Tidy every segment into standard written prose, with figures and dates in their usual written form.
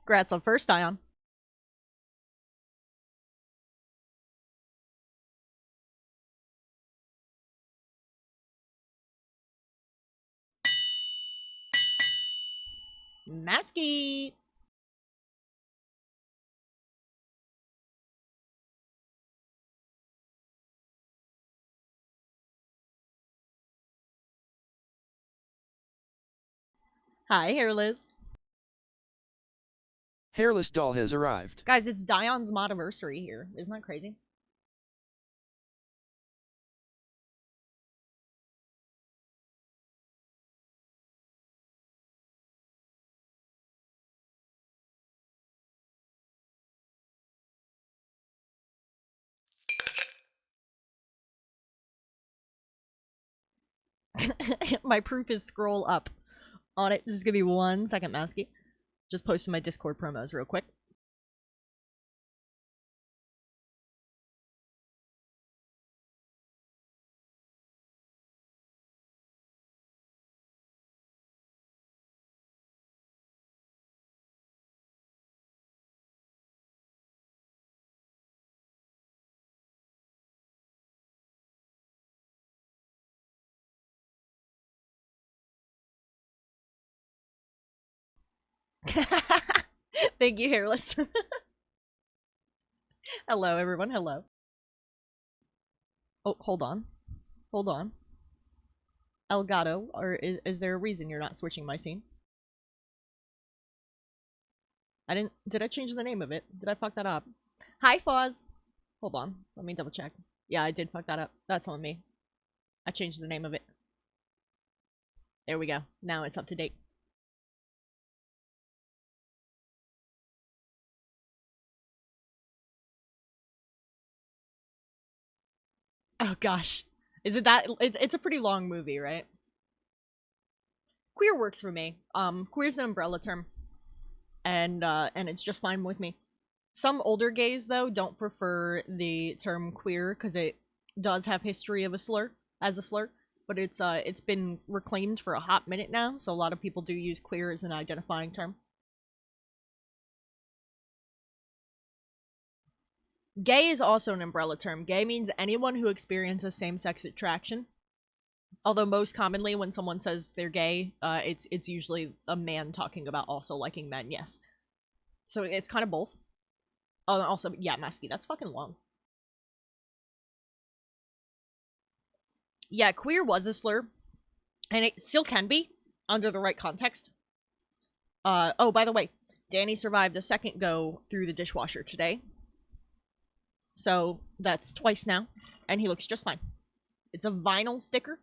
Congrats on first Ion. Masky. Hi, Hairless. Hairless doll has arrived. Guys, it's Dion's modiversary here. Isn't that crazy? My proof is scroll up on it. Just give me 1 second, Masky. Just posting my Discord promos real quick. Thank you, Hairless. Hello, everyone. Hello. Oh, hold on. Hold on. Elgato, or is there a reason you're not switching my scene? I didn't. Did I change the name of it? Did I fuck that up? Hi, Foz. Hold on. Let me double check. Yeah, I did fuck that up. That's on me. I changed the name of it. There we go. Now it's up to date. Oh gosh. Is it that it's a pretty long movie, right? Queer works for me. Queer's an umbrella term. And it's just fine with me. Some older gays though don't prefer the term queer because it does have history of a slur as a slur, but it's been reclaimed for a hot minute now, so a lot of people do use queer as an identifying term. Gay is also an umbrella term. Gay means anyone who experiences same-sex attraction. Although most commonly when someone says they're gay, it's usually a man talking about also liking men, yes. So it's kind of both. Oh, and also, yeah, Masky, that's fucking long. Yeah, queer was a slur, and it still can be, under the right context. Oh, by the way, Danny survived a second go through the dishwasher today. So that's twice now, and he looks just fine. It's a vinyl sticker.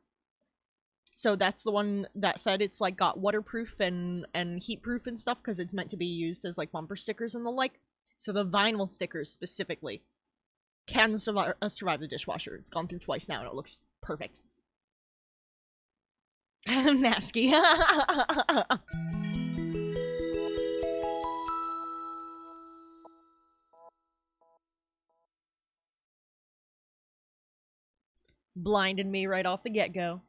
So that's the one that said it's like got waterproof and heat proof and stuff because it's meant to be used as like bumper stickers and the like. So the vinyl stickers specifically can survive the dishwasher. It's gone through twice now and it looks perfect. Masky. Blinded me right off the get-go.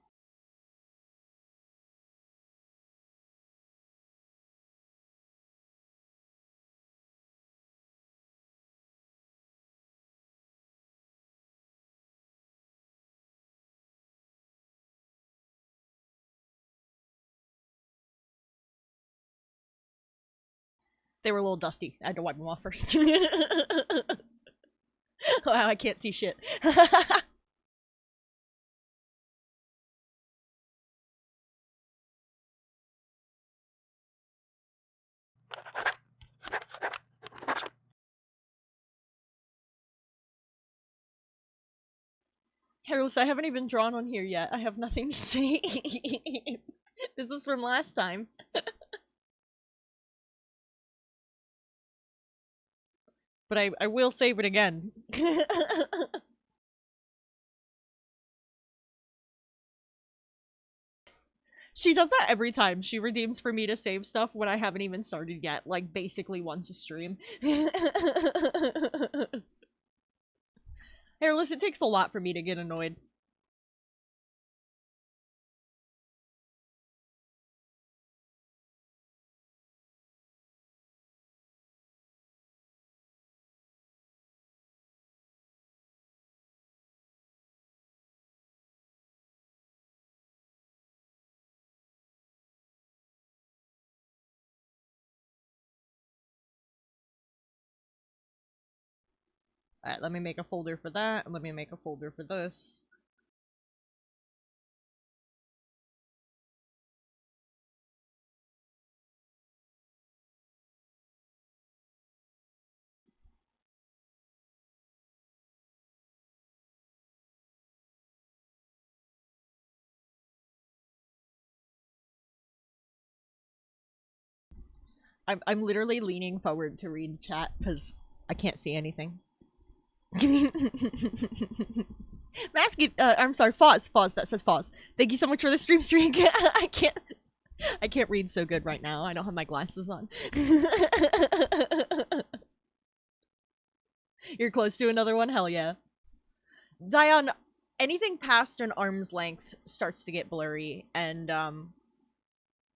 They were a little dusty. I had to wipe them off first. Wow, I can't see shit. Hairless, I haven't even drawn on here yet. I have nothing to say. This is from last time. But I will save it again. She does that every time. She redeems for me to save stuff when I haven't even started yet. Like, basically once a stream. Hairless, it takes a lot for me to get annoyed. Alright, let me make a folder for that, and let me make a folder for this. I'm literally leaning forward to read chat because I can't see anything. Masky, I'm sorry, Foz, that says Foz. Thank you so much for the stream streak. I can't read so good right now. I don't have my glasses on. You're close to another one? Hell yeah. Dion, anything past an arm's length starts to get blurry, and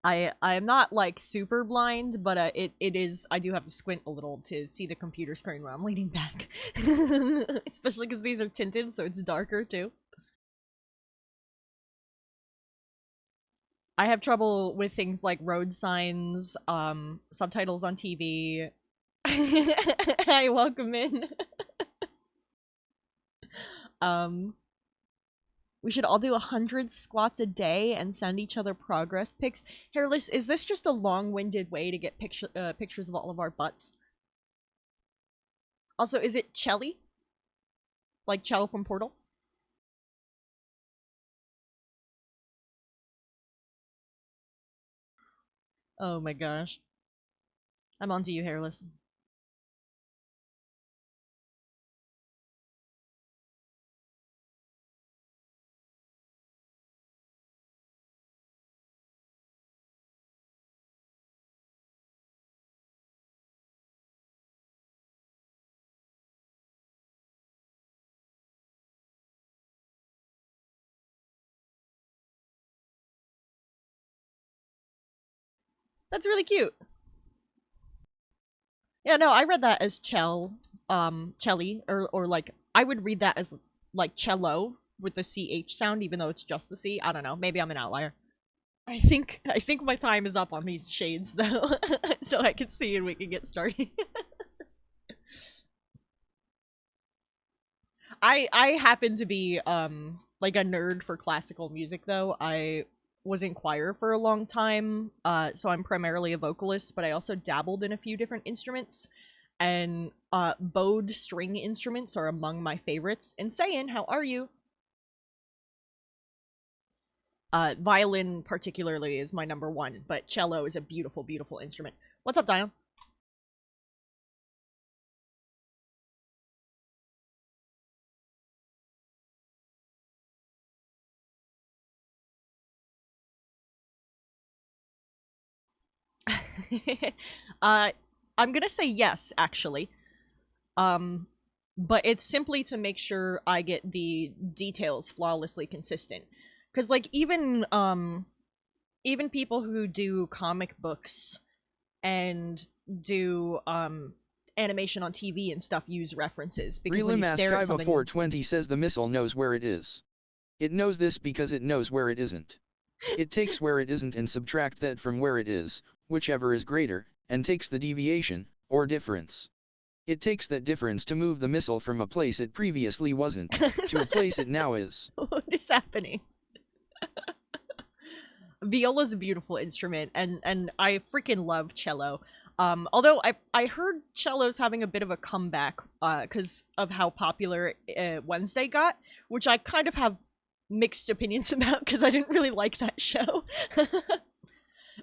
I'm not like super blind, but it is, I do have to squint a little to see the computer screen when I'm leaning back. Especially because these are tinted, so it's darker too. I have trouble with things like road signs, subtitles on TV. Hi, welcome in. We should all do 100 squats a day and send each other progress pics. Hairless, is this just a long-winded way to get pictures of all of our butts? Also, is it Chelly? Like Chell from Portal? Oh my gosh. I'm onto you, Hairless. That's really cute. Yeah, no, I read that as Chell, Chelly, or like, I would read that as, like, cello, with the CH sound, even though it's just the C. I don't know, maybe I'm an outlier. I think my time is up on these shades, though, so I can see and we can get started. I happen to be, like, a nerd for classical music, though. I was in choir for a long time, so I'm primarily a vocalist, but I also dabbled in a few different instruments, and bowed string instruments are among my favorites. And Sayin, how are you? Violin particularly is my number one, but cello is a beautiful, beautiful instrument. What's up, Dion? I'm gonna say yes, actually. But it's simply to make sure I get the details flawlessly consistent. Because, like, even people who do comic books and do, animation on TV and stuff use references, because when you stare at something... 420 says the missile knows where it is. It knows this because it knows where it isn't. It takes where it isn't and subtract that from where it is, whichever is greater, and takes the deviation, or difference. It takes that difference to move the missile from a place it previously wasn't, to a place it now is. What is happening? Viola's a beautiful instrument, and I freaking love cello. Although I heard cello's having a bit of a comeback, because of how popular Wednesday got, which I kind of have mixed opinions about, because I didn't really like that show.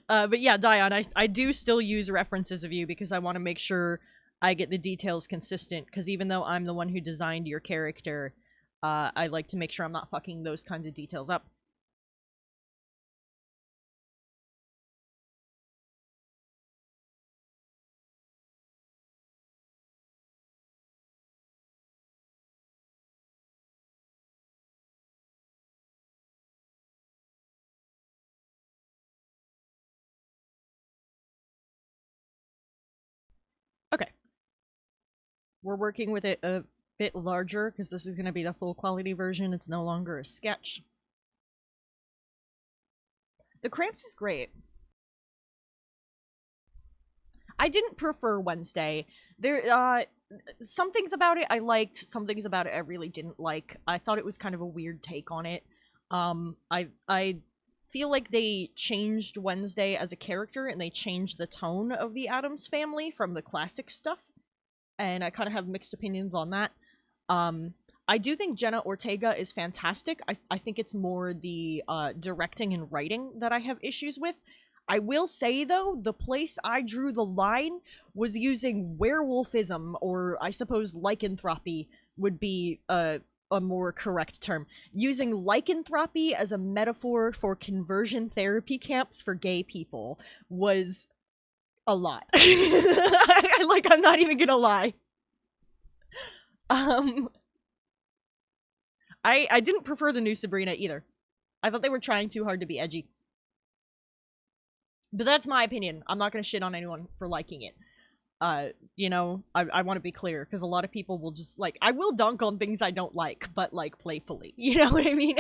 But yeah, Dion, I do still use references of you, because I want to make sure I get the details consistent, because even though I'm the one who designed your character, I like to make sure I'm not fucking those kinds of details up. Okay. We're working with it a bit larger, because this is going to be the full quality version. It's no longer a sketch. The Cramps is great. I didn't prefer Wednesday. some things about it I liked, some things about it I really didn't like. I thought it was kind of a weird take on it. I feel like they changed Wednesday as a character and they changed the tone of the Addams family from the classic stuff, and I kind of have mixed opinions on that. Um, I do think Jenna Ortega is fantastic. I think it's more the directing and writing that I have issues with. I will say, though, the place I drew the line was using werewolfism, or I suppose lycanthropy would be a more correct term. Using lycanthropy as a metaphor for conversion therapy camps for gay people was a lot. Like, I'm not even gonna lie. Um, I didn't prefer the new Sabrina either. I thought they were trying too hard to be edgy. But that's my opinion. I'm not gonna shit on anyone for liking it. I want to be clear because a lot of people will just like I will dunk on things I don't like, but like playfully. You know what I mean?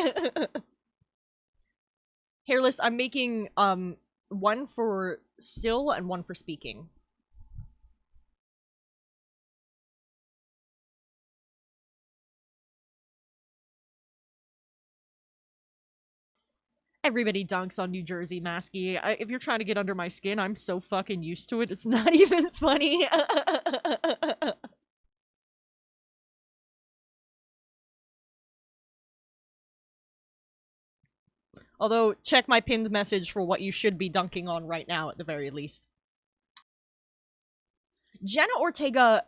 Hairless, I'm making one for still and one for speaking. Everybody dunks on New Jersey, Masky. If you're trying to get under my skin, I'm so fucking used to it. It's not even funny. Although, check my pinned message for what you should be dunking on right now, at the very least. Jenna Ortega,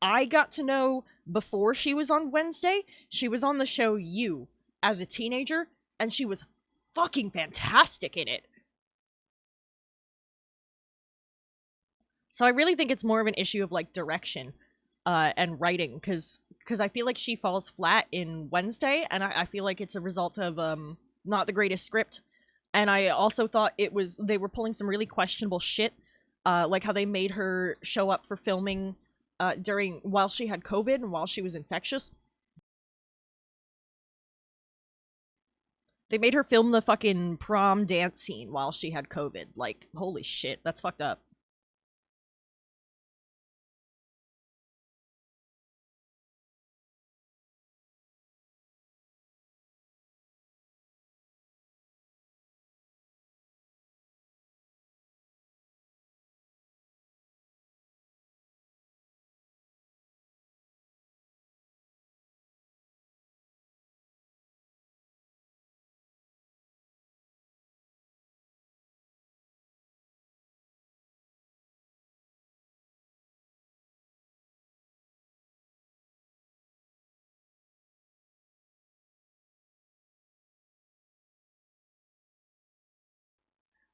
I got to know before she was on Wednesday. She was on the show You as a teenager, and she was fucking fantastic in it. So I really think it's more of an issue of like direction and writing, because I feel like she falls flat in Wednesday, and I feel like it's a result of not the greatest script. And I also thought they were pulling some really questionable shit, like how they made her show up for filming during while she had COVID and while she was infectious. They made her film the fucking prom dance scene while she had COVID. Like, holy shit, that's fucked up.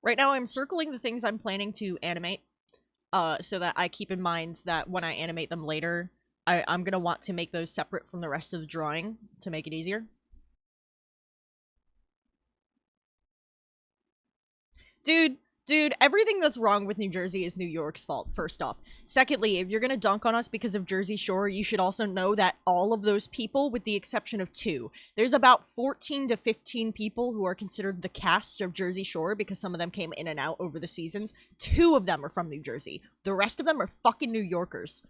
Right now, I'm circling the things I'm planning to animate, so that I keep in mind that when I animate them later, I'm gonna want to make those separate from the rest of the drawing to make it easier. Dude, dude, everything that's wrong with New Jersey is New York's fault, first off. Secondly, if you're gonna dunk on us because of Jersey Shore, you should also know that all of those people, with the exception of two, there's about 14 to 15 people who are considered the cast of Jersey Shore because some of them came in and out over the seasons. Two of them are from New Jersey. The rest of them are fucking New Yorkers.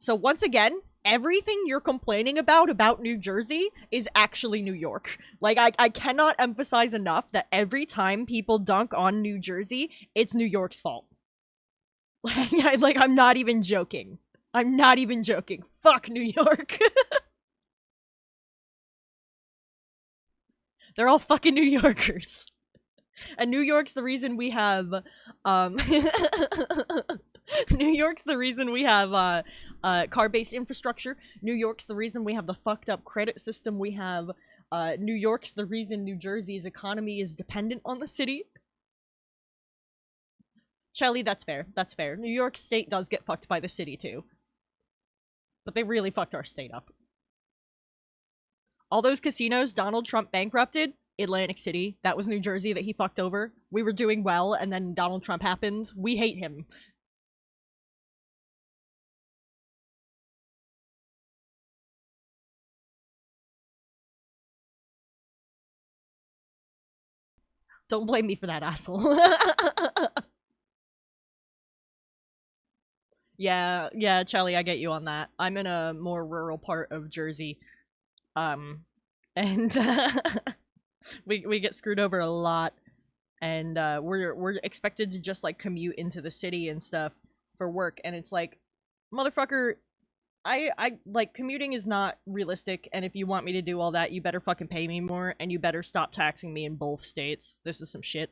So once again, everything you're complaining about New Jersey is actually New York. Like I cannot emphasize enough that every time people dunk on New Jersey, it's New York's fault. Like I'm not even joking. I'm not even joking. Fuck New York. They're all fucking New Yorkers. And New York's the reason we have New York's the reason we have car-based infrastructure. New York's the reason we have the fucked up credit system we have. New York's the reason New Jersey's economy is dependent on the city. Shelly, that's fair. That's fair. New York State does get fucked by the city too. But they really fucked our state up. All those casinos Donald Trump bankrupted, Atlantic City, that was New Jersey that he fucked over. We were doing well, and then Donald Trump happened. We hate him. Don't blame me for that, asshole. Yeah, Charlie, I get you on that. I'm in a more rural part of Jersey, and we get screwed over a lot, and we're expected to just like commute into the city and stuff for work, and it's like, motherfucker, I like commuting is not realistic, and if you want me to do all that, you better fucking pay me more, and you better stop taxing me in both states. This is some shit.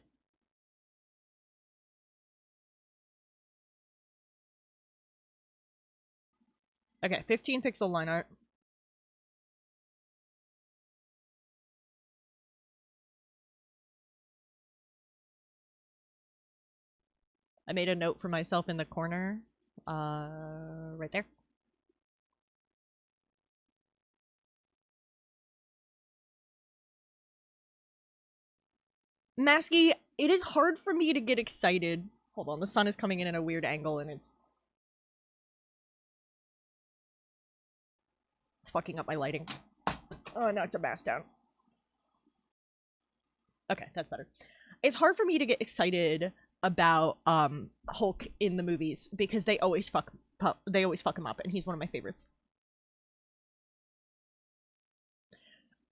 Okay, 15 pixel line art. I made a note for myself in the corner. Right there. Masky, it is hard for me to get excited. Hold on, the sun is coming in at a weird angle and it's fucking up my lighting. Oh, I knocked a mask down. Okay, that's better. It's hard for me to get excited about Hulk in the movies because they always fuck him up, and he's one of my favorites.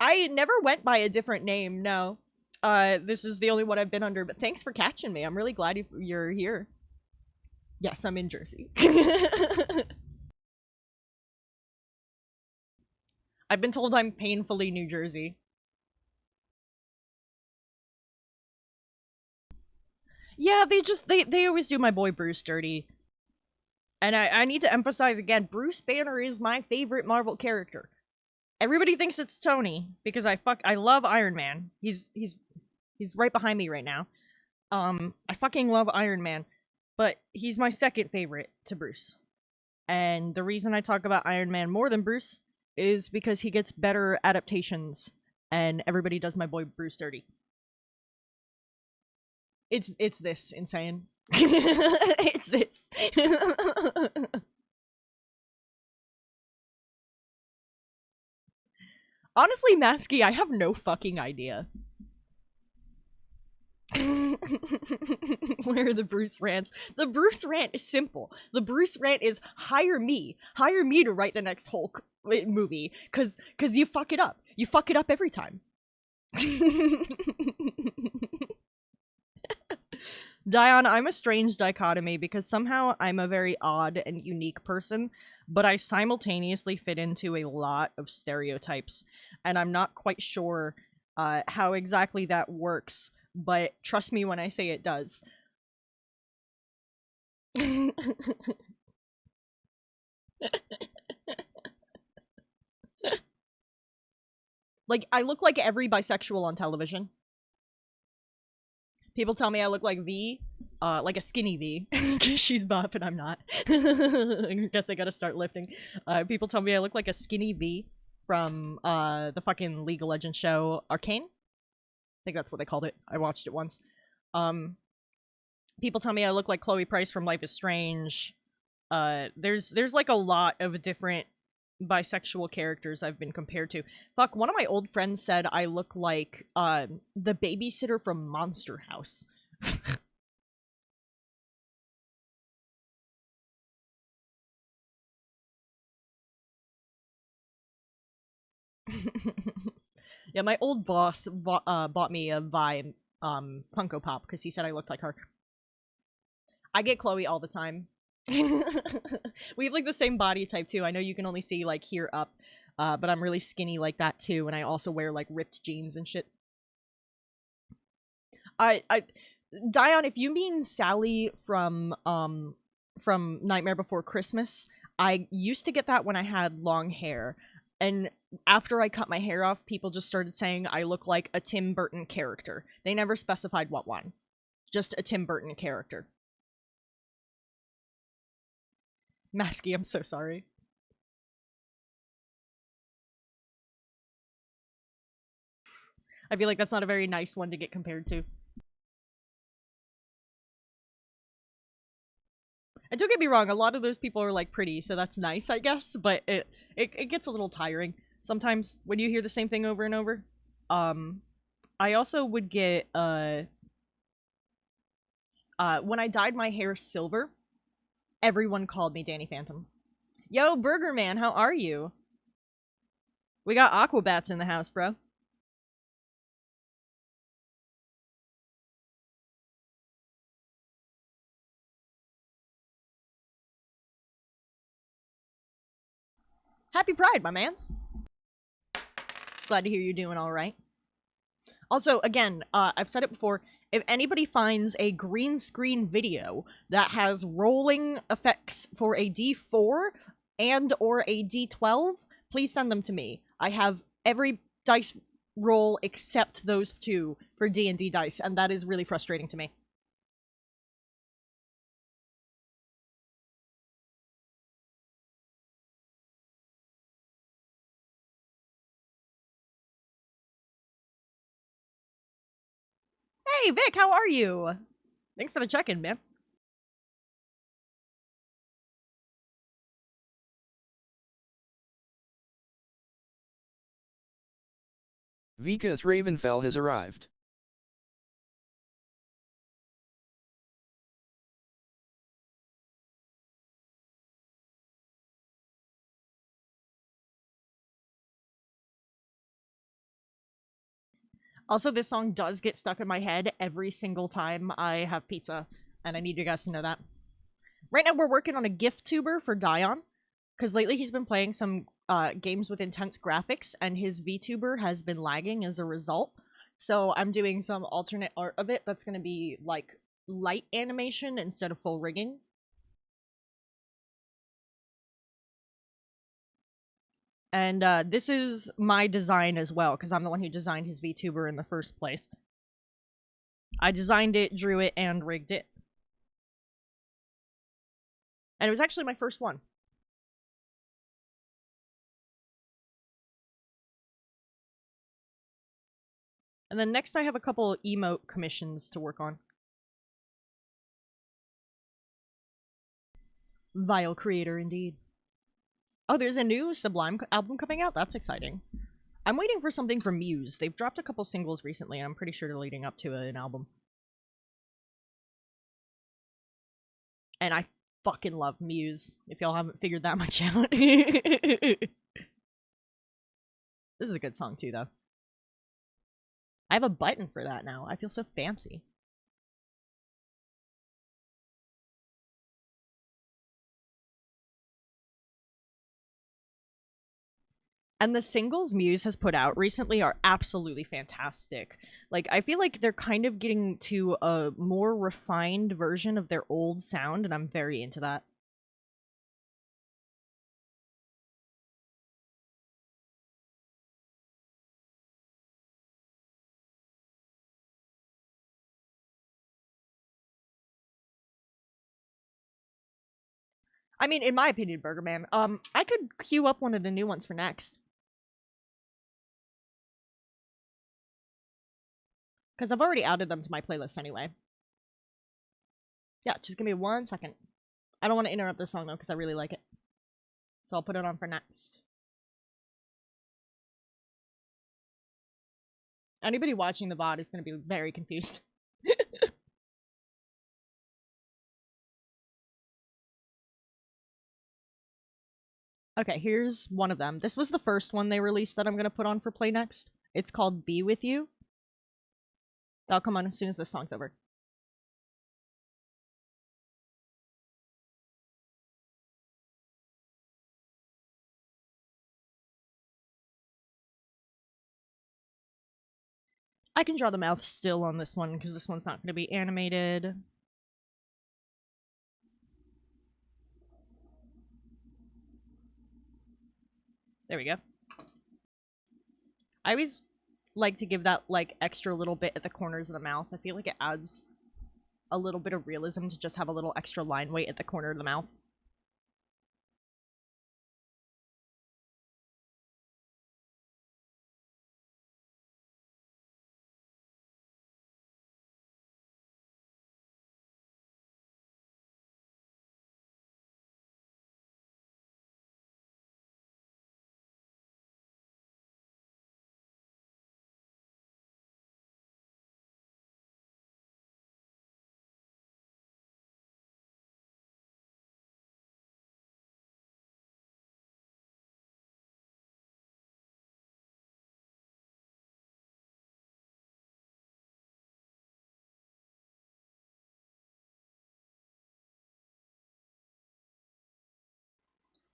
I never went by a different name, no. This is the only one I've been under, but thanks for catching me. I'm really glad you're here. Yes, I'm in Jersey. I've been told I'm painfully New Jersey. Yeah, they always do my boy Bruce dirty. And I need to emphasize again, Bruce Banner is my favorite Marvel character. Everybody thinks it's Tony because I love Iron Man. He's right behind me right now. I fucking love Iron Man, but he's my second favorite to Bruce. And the reason I talk about Iron Man more than Bruce is because he gets better adaptations and everybody does my boy Bruce dirty. It's this insane. It's this. Honestly, Masky, I have no fucking idea. Where are the Bruce rants? The Bruce rant is simple. The Bruce rant is hire me to write the next Hulk movie, cause you fuck it up. You fuck it up every time. Dion, I'm a strange dichotomy because somehow I'm a very odd and unique person, but I simultaneously fit into a lot of stereotypes, and I'm not quite sure how exactly that works, but trust me when I say it does. Like, I look like every bisexual on television. People tell me I look like V, like a skinny V, because she's buff and I'm not. I guess I gotta start lifting. People tell me I look like a skinny V from the fucking League of Legends show Arcane. I think that's what they called it. I watched it once. People tell me I look like Chloe Price from Life is Strange. There's like a lot of different bisexual characters I've been compared to. Fuck, one of my old friends said I look like the babysitter from Monster House. Yeah, my old boss bought me a Vi Funko Pop because he said I looked like her. I get Chloe all the time. We have like the same body type too. I know you can only see like here up, but I'm really skinny like that too, and I also wear like ripped jeans and shit. Dion, if you mean Sally from Nightmare Before Christmas, I used to get that when I had long hair, and after I cut my hair off, people just started saying I look like a Tim Burton character. They never specified what one, just a Tim Burton character. Masky, I'm so sorry. I feel like that's not a very nice one to get compared to. And don't get me wrong, a lot of those people are like pretty, so that's nice, I guess, but it gets a little tiring sometimes when you hear the same thing over and over. I also would get when I dyed my hair silver, Everyone called me Danny Phantom. Yo, Burger Man, how are you? We got Aquabats in the house, bro. Happy Pride, my mans. Glad to hear you're doing all right. Also, again, I've said it before, if anybody finds a green screen video that has rolling effects for a D4 and or a D12, please send them to me. I have every dice roll except those two for D&D dice, and that is really frustrating to me. Hey, Vic, how are you? Thanks for the check-in, man. Vika Ravenfell has arrived. Also, this song does get stuck in my head every single time I have pizza, and I need you guys to know that. Right now, we're working on a GIF-Tuber for Dion, because lately he's been playing some games with intense graphics, and his VTuber has been lagging as a result. So I'm doing some alternate art of it that's going to be, like, light animation instead of full rigging. And this is my design as well, because I'm the one who designed his VTuber in the first place. I designed it, drew it, and rigged it. And it was actually my first one. And then next I have a couple emote commissions to work on. Vile creator indeed. Oh, there's a new Sublime album coming out? That's exciting. I'm waiting for something from Muse. They've dropped a couple singles recently, and I'm pretty sure they're leading up to an album. And I fucking love Muse, if y'all haven't figured that much out. This is a good song too, though. I have a button for that now. I feel so fancy. And the singles Muse has put out recently are absolutely fantastic. Like, I feel like they're kind of getting to a more refined version of their old sound, and I'm very into that. I mean, in my opinion, Burger Man, I could queue up one of the new ones for next. Because I've already added them to my playlist anyway. Yeah, just give me 1 second. I don't want to interrupt this song, though, because I really like it. So I'll put it on for next. Anybody watching the VOD is going to be very confused. Okay, here's one of them. This was the first one they released that I'm going to put on for play next. It's called Be With You. That'll come on as soon as this song's over. I can draw the mouth still on this one, because this one's not going to be animated. There we go. I always like to give that, like, extra little bit at the corners of the mouth. I feel like it adds a little bit of realism to just have a little extra line weight at the corner of the mouth.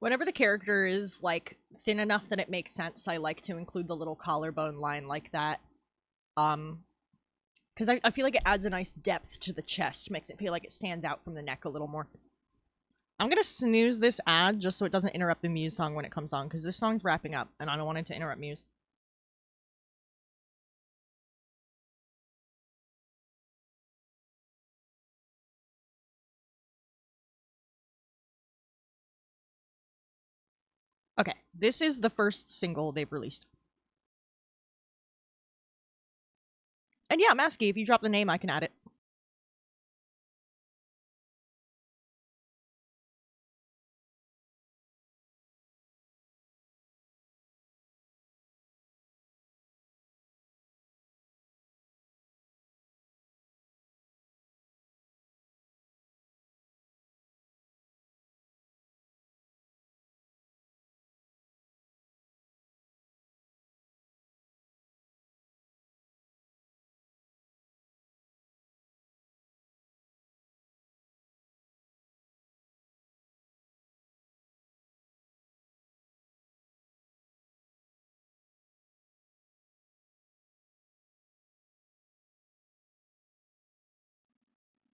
Whenever the character is, like, thin enough that it makes sense, I like to include the little collarbone line like that. Because I feel like it adds a nice depth to the chest, makes it feel like it stands out from the neck a little more. I'm gonna snooze this ad just so it doesn't interrupt the Muse song when it comes on, because this song's wrapping up, and I don't want it to interrupt Muse. Okay, this is the first single they've released. And yeah, Masky, if you drop the name, I can add it.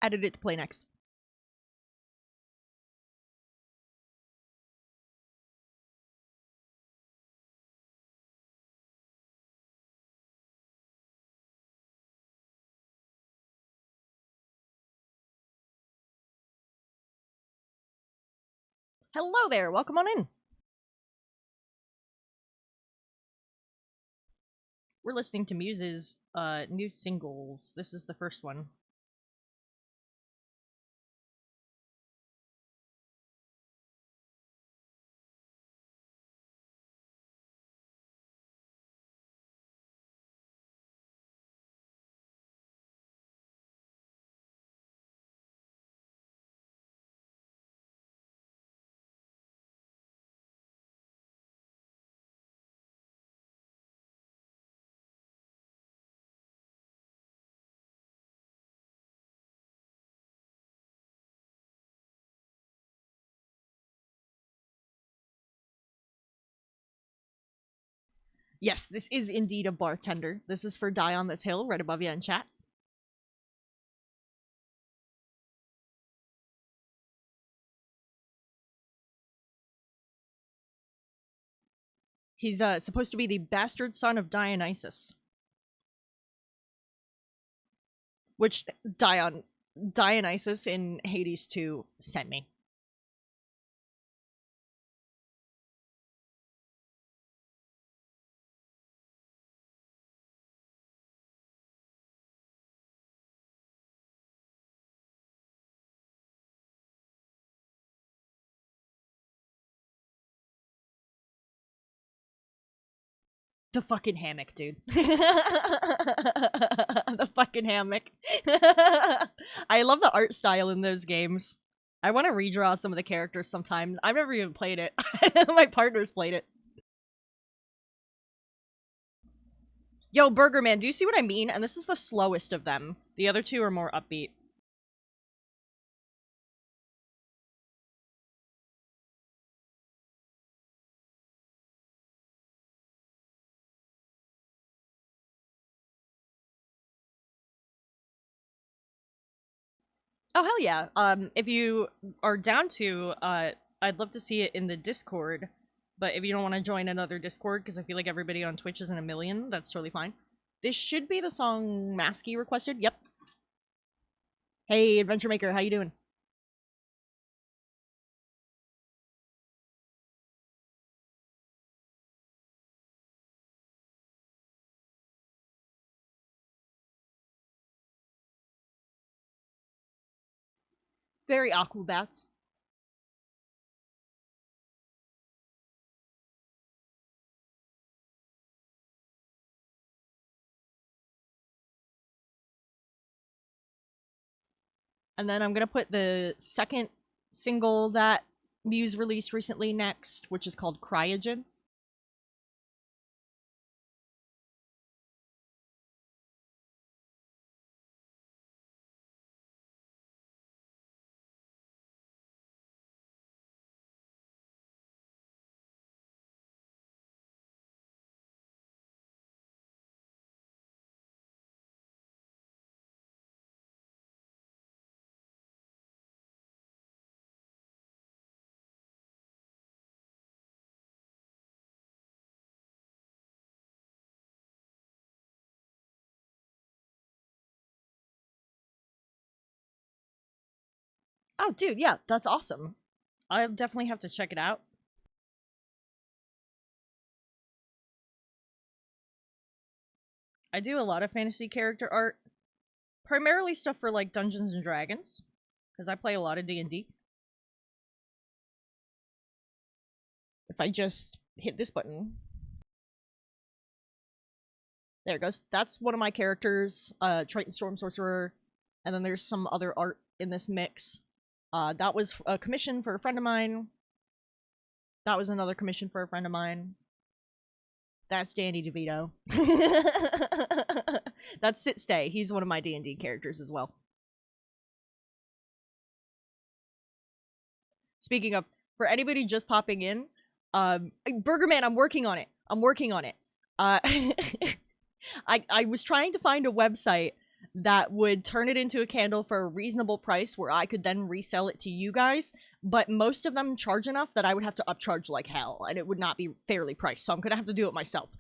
Added it to play next. Hello there, welcome on in. We're listening to Muse's new singles. This is the first one. Yes, this is indeed a bartender. This is for Die on This Hill, right above you in chat. He's supposed to be the bastard son of Dionysus. Which Dionysus in Hades 2 sent me. The fucking hammock, dude. The fucking hammock. I love the art style in those games. I want to redraw some of the characters sometime. I've never even played it. My partner's played it. Yo, Burger Man, do you see what I mean? And this is the slowest of them. The other two are more upbeat. Oh hell yeah! If you are down to, I'd love to see it in the Discord. But if you don't want to join another Discord, because I feel like everybody on Twitch isn't a million, that's totally fine. This should be the song Masky requested. Yep. Hey, Adventure Maker, how you doing? Very Aquabats. And then I'm gonna put the second single that Muse released recently next, which is called Cryogen. Oh, dude, yeah, that's awesome. I'll definitely have to check it out. I do a lot of fantasy character art, primarily stuff for like Dungeons and Dragons, because I play a lot of D&D. If I just hit this button, there it goes. That's one of my characters, Triton Storm Sorcerer, and then there's some other art in this mix. That was a commission for a friend of mine. That was another commission for a friend of mine. That's Danny DeVito. That's Sit Stay. He's one of my D&D characters as well. Speaking of, for anybody just popping in, Burger Man, I'm working on it. I'm working on it. I was trying to find a website that would turn it into a candle for a reasonable price where I could then resell it to you guys, but most of them charge enough that I would have to upcharge like hell, and it would not be fairly priced, so I'm gonna have to do it myself.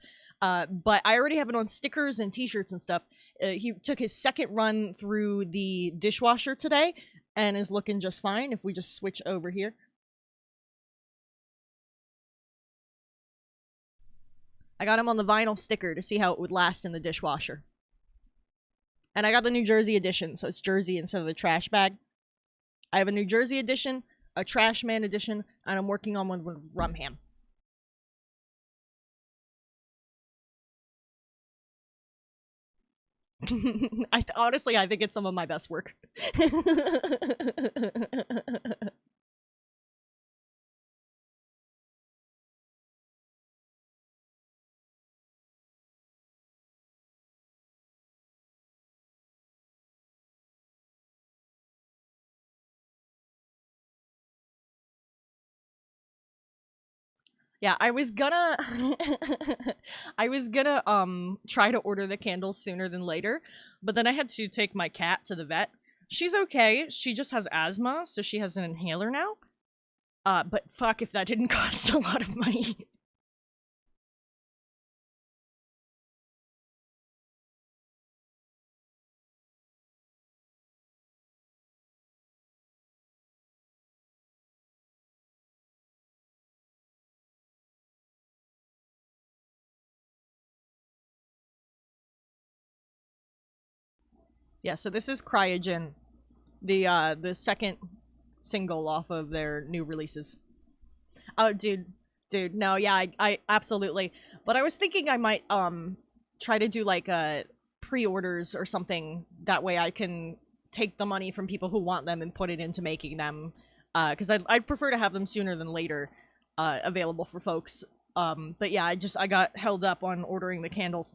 But I already have it on stickers and t-shirts and stuff. He took his second run through the dishwasher today, and is looking just fine. If we just switch over here. I got him on the vinyl sticker to see how it would last in the dishwasher. And I got the New Jersey edition, so it's Jersey instead of the trash bag. I have a New Jersey edition, a Trash Man edition, and I'm working on one with rum ham. Honestly, I think it's some of my best work. Yeah, I was gonna I was gonna try to order the candles sooner than later, but then I had to take my cat to the vet. She's okay. She just has asthma, so she has an inhaler now. But fuck if that didn't cost a lot of money. Yeah, so this is Cryogen, the second single off of their new releases. Oh, dude, no, yeah, I absolutely. But I was thinking I might try to do like pre-orders or something. That way I can take the money from people who want them and put it into making them. Because I'd prefer to have them sooner than later, available for folks. But yeah, I got held up on ordering the candles.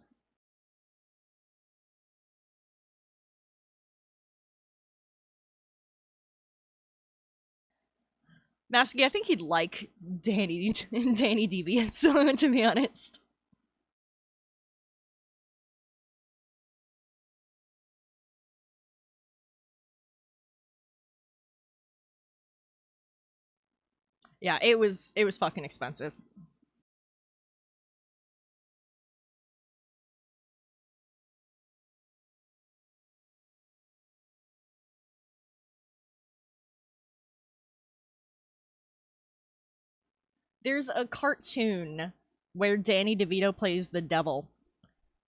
Masky, I think he'd like Danny Devious, to be honest. Yeah, it was fucking expensive. There's a cartoon where Danny DeVito plays the devil,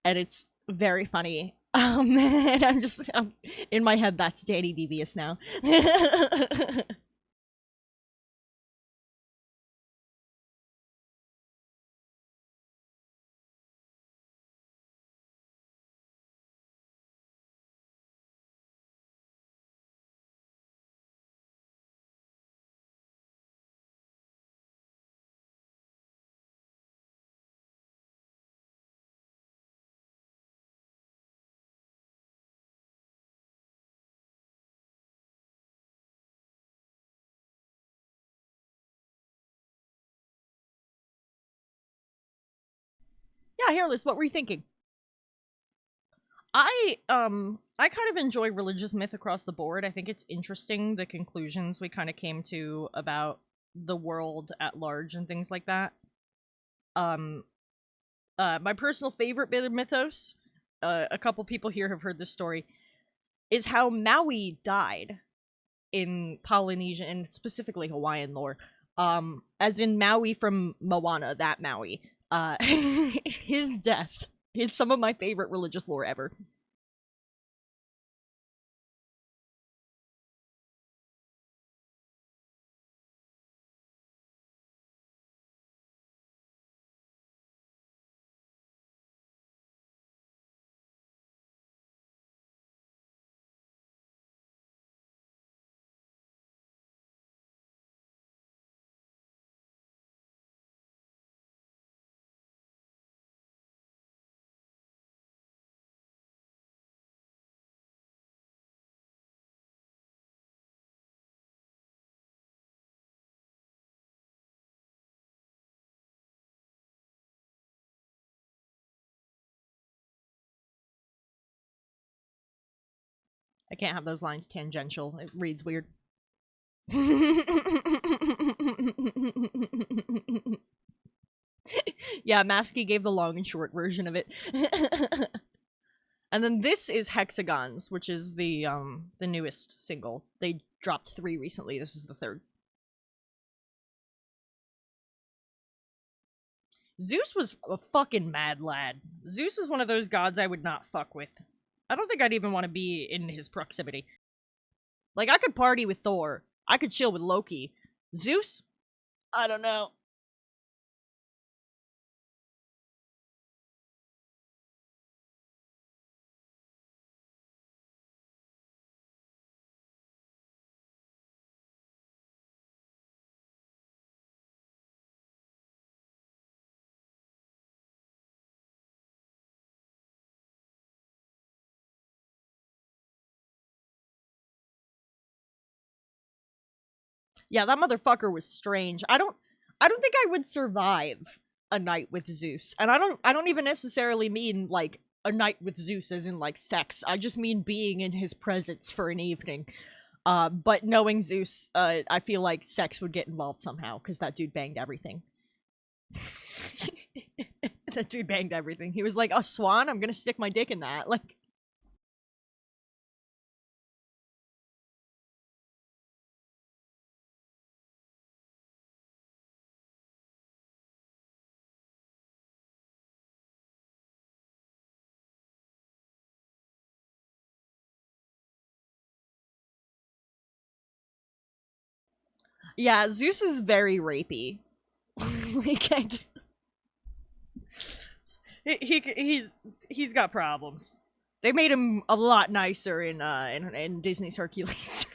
and it's very funny. And I'm in my head. That's Danny Devious now. Yeah, Hairless, what were you thinking? I kind of enjoy religious myth across the board. I think it's interesting the conclusions we kind of came to about the world at large and things like that. Um my personal favorite bit of mythos, a couple people here have heard this story, is how Maui died. in Polynesian and specifically Hawaiian lore. As in Maui from Moana, that Maui. His death is some of my favorite religious lore ever. I can't have those lines tangential. It reads weird. Yeah, Maskey gave the long and short version of it. And then this is Hexagons, which is the newest single. They dropped 3 recently. This is the 3rd. Zeus was a fucking mad lad. Zeus is one of those gods I would not fuck with. I don't think I'd even want to be in his proximity. Like, I could party with Thor. I could chill with Loki. Zeus? I don't know. Yeah, that motherfucker was strange. I don't think I would survive a night with Zeus. And I don't even necessarily mean like a night with Zeus as in like sex. I just mean being in his presence for an evening. But knowing Zeus, I feel like sex would get involved somehow because that dude banged everything. That dude banged everything. He was like, "A swan? I'm gonna stick my dick in that." Like, yeah, Zeus is very rapey. Like, he's got problems. They made him a lot nicer in Disney's Hercules.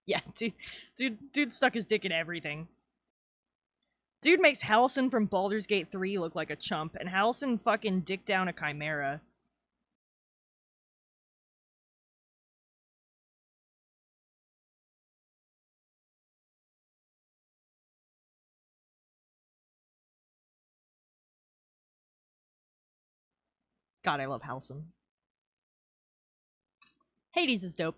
Yeah, dude stuck his dick in everything. Dude makes Halcyon from Baldur's Gate 3 look like a chump, and Halcyon fucking dick down a chimera. God, I love Halcyon. Hades is dope.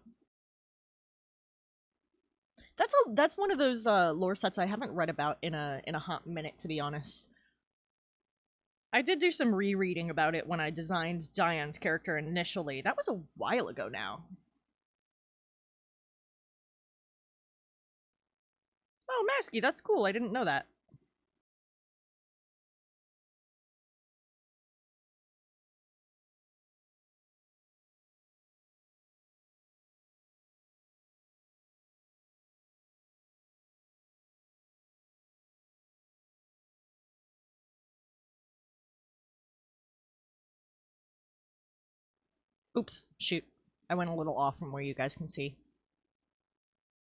That's one of those lore sets I haven't read about in a hot minute, to be honest. I did do some rereading about it when I designed Diane's character initially. That was a while ago now. Oh, Masky, that's cool. I didn't know that. Oops, shoot. I went a little off from where you guys can see.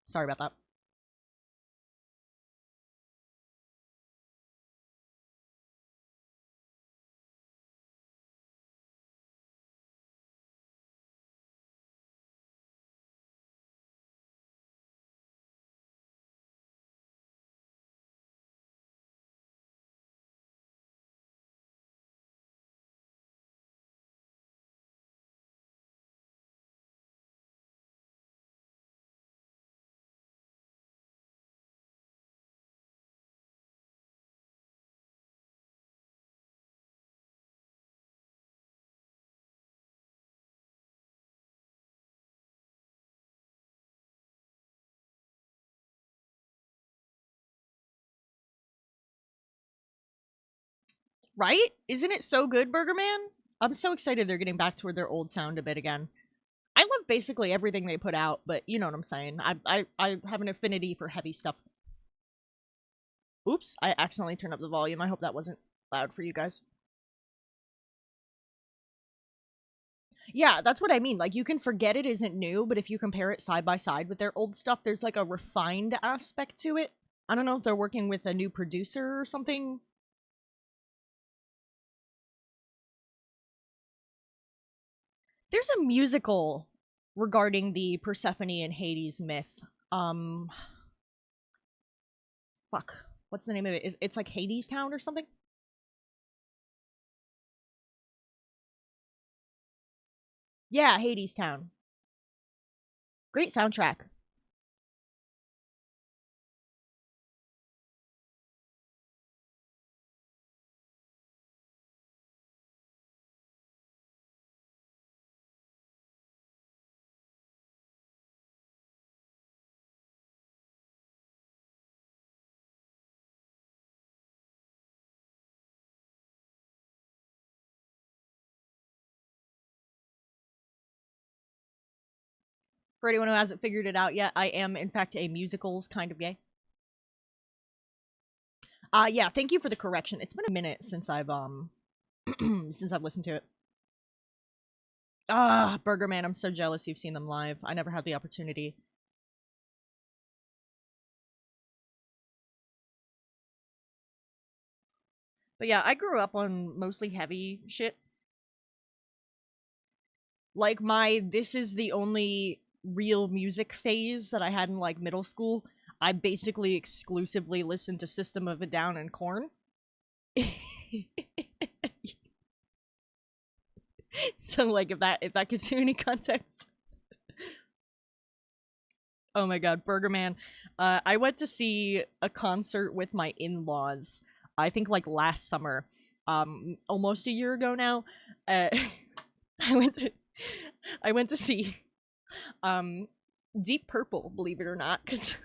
Sorry about that. Right? Isn't it so good, Burger Man? I'm so excited they're getting back toward their old sound a bit again. I love basically everything they put out, but you know what I'm saying. I have an affinity for heavy stuff. Oops, I accidentally turned up the volume. I hope that wasn't loud for you guys. Yeah, that's what I mean. Like, you can forget it isn't new, but if you compare it side by side with their old stuff, there's like a refined aspect to it. I don't know if they're working with a new producer or something. There's a musical regarding the Persephone and Hades myth. Um, fuck. What's the name of it? It's like Hades Town or something? Yeah, Hades Town. Great soundtrack. For anyone who hasn't figured it out yet, I am in fact a musicals kind of gay. Yeah, thank you for the correction. It's been a minute since I've since I've listened to it. Burger Man, I'm so jealous you've seen them live. I never had the opportunity. But yeah, I grew up on mostly heavy shit. Like, this is the only real music phase that I had in like middle school. I basically exclusively listened to System of a Down and Korn. So like, if that gives you any context. Oh my god, Burger Man. I went to see a concert with my in-laws, I think like last summer. Almost a year ago now. I went to I went to see Deep Purple, believe it or not, because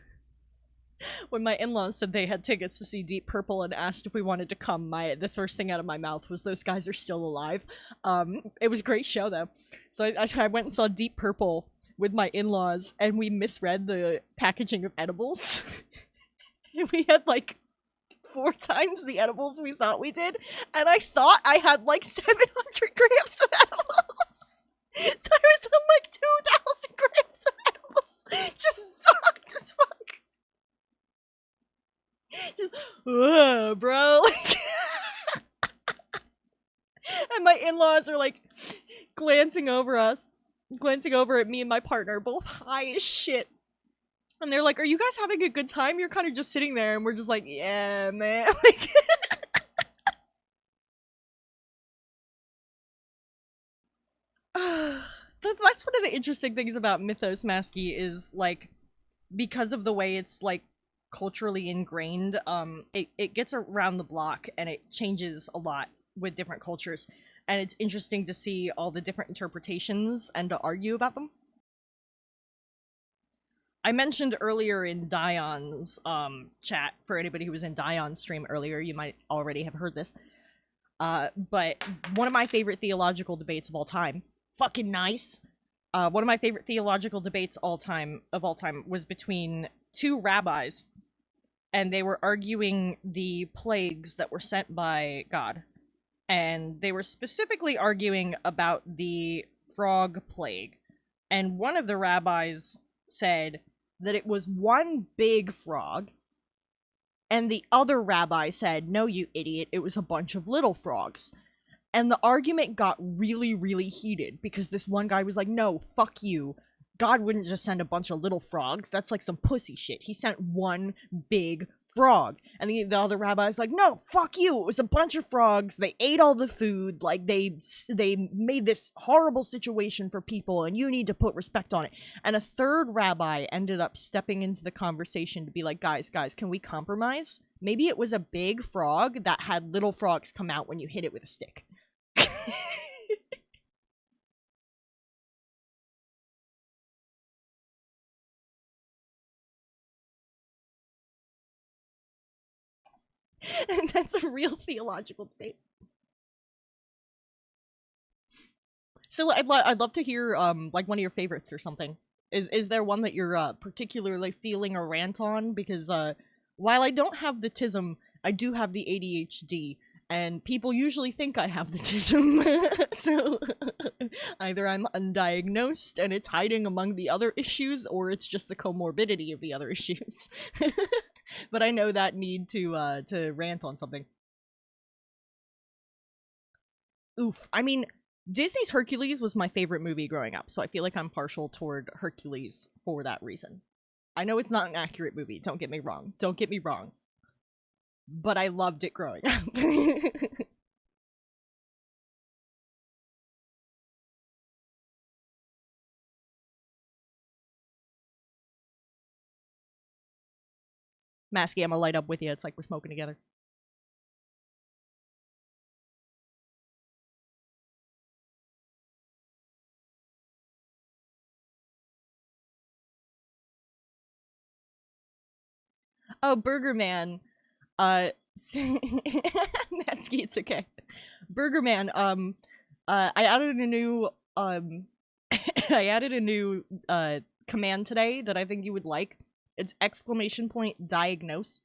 when my in-laws said they had tickets to see Deep Purple and asked if we wanted to come, the first thing out of my mouth was those guys are still alive. It was a great show though. So I went and saw Deep Purple with my in-laws, and we misread the packaging of edibles. And we had like 4 times the edibles we thought we did, and I thought I had like 700 grams of edibles. So I was on like 2,000 grams of edibles, just sucked as fuck. Just, whoa, bro. And my in-laws are like glancing over at me and my partner, both high as shit. And they're like, "Are you guys having a good time?" You're kind of just sitting there, and we're just like, "Yeah, man." Like, that's one of the interesting things about Mythos Maski is like, because of the way it's like culturally ingrained, it gets around the block and it changes a lot with different cultures, and it's interesting to see all the different interpretations and to argue about them. I mentioned earlier in Dion's chat, for anybody who was in Dion's stream earlier, you might already have heard this. But one of my favorite theological debates of all time, fucking nice. One of my favorite theological debates of all time was between two rabbis, and they were arguing the plagues that were sent by God. And they were specifically arguing about the frog plague. And one of the rabbis said that it was one big frog, and the other rabbi said, "No, you idiot, it was a bunch of little frogs." And the argument got really, really heated because this one guy was like, "No, fuck you. God wouldn't just send a bunch of little frogs. That's like some pussy shit. He sent one big frog." And the other rabbi's like, "No, fuck you. It was a bunch of frogs. They ate all the food. Like, they made this horrible situation for people, and you need to put respect on it." And a third rabbi ended up stepping into the conversation to be like, guys, can we compromise? Maybe it was a big frog that had little frogs come out when you hit it with a stick. And that's a real theological debate. So I'd love to hear like one of your favorites or something. Is there one that you're particularly feeling a rant on? Because while I don't have the tism, I do have the ADHD, and people usually think I have the tism. So either I'm undiagnosed and it's hiding among the other issues, or it's just the comorbidity of the other issues. But I know that need to rant on something. Oof. I mean, Disney's Hercules was my favorite movie growing up, so I feel like I'm partial toward Hercules for that reason. I know it's not an accurate movie, don't get me wrong. Don't get me wrong. But I loved it growing up. Masky, I'm gonna light up with you. It's like we're smoking together. Oh, Burger Man. Masky, it's okay. Burger Man, I added a new, I added a new, command today that I think you would like. It's exclamation point diagnose.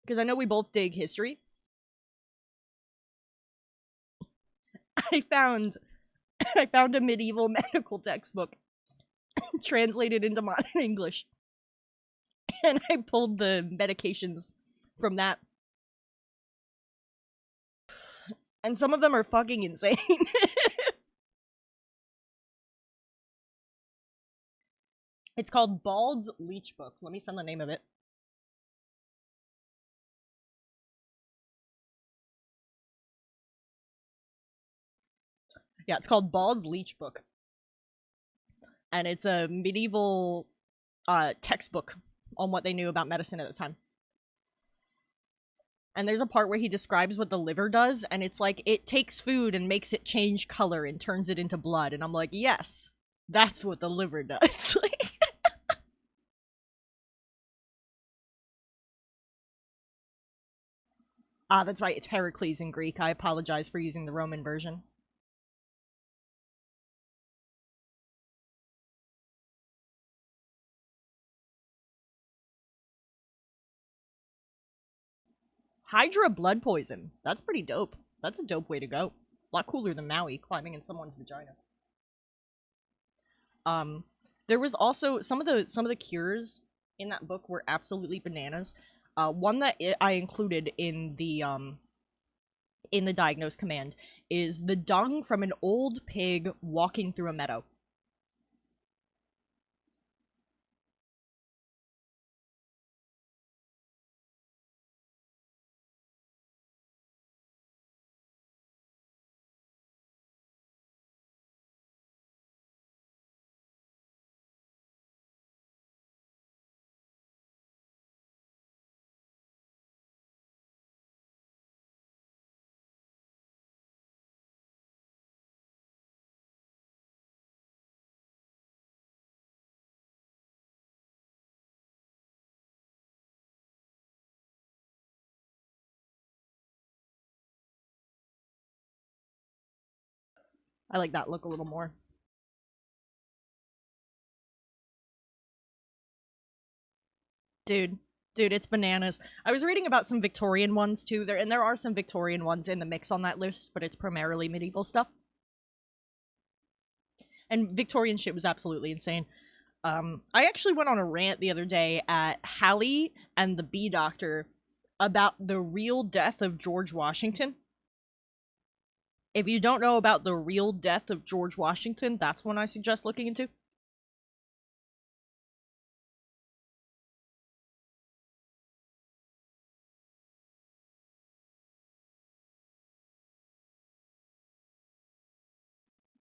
Because I know we both dig history. I found I found a medieval medical textbook translated into modern English, and I pulled the medications from that, and some of them are fucking insane. It's called Bald's Leech Book. Let me send the name of it. Yeah, it's called Bald's Leech Book, and it's a medieval textbook on what they knew about medicine at the time. And there's a part where he describes what the liver does, and it's like it takes food and makes it change color and turns it into blood. And I'm like, yes, that's what the liver does. Ah, that's right, it's Heracles in Greek. I apologize for using the Roman version. Hydra blood poison. That's pretty dope. That's a dope way to go. A lot cooler than Maui climbing in someone's vagina. Um, there was also some of the cures in that book were absolutely bananas. One that I included in the diagnose command is the dung from an old pig walking through a meadow. I like that look a little more. Dude, dude, it's bananas. I was reading about some Victorian ones too. There are some Victorian ones in the mix on that list, but it's primarily medieval stuff. And Victorian shit was absolutely insane. I actually went on a rant the other day at Hallie and the Bee Doctor about the real death of George Washington. If you don't know about the real death of George Washington, that's one I suggest looking into.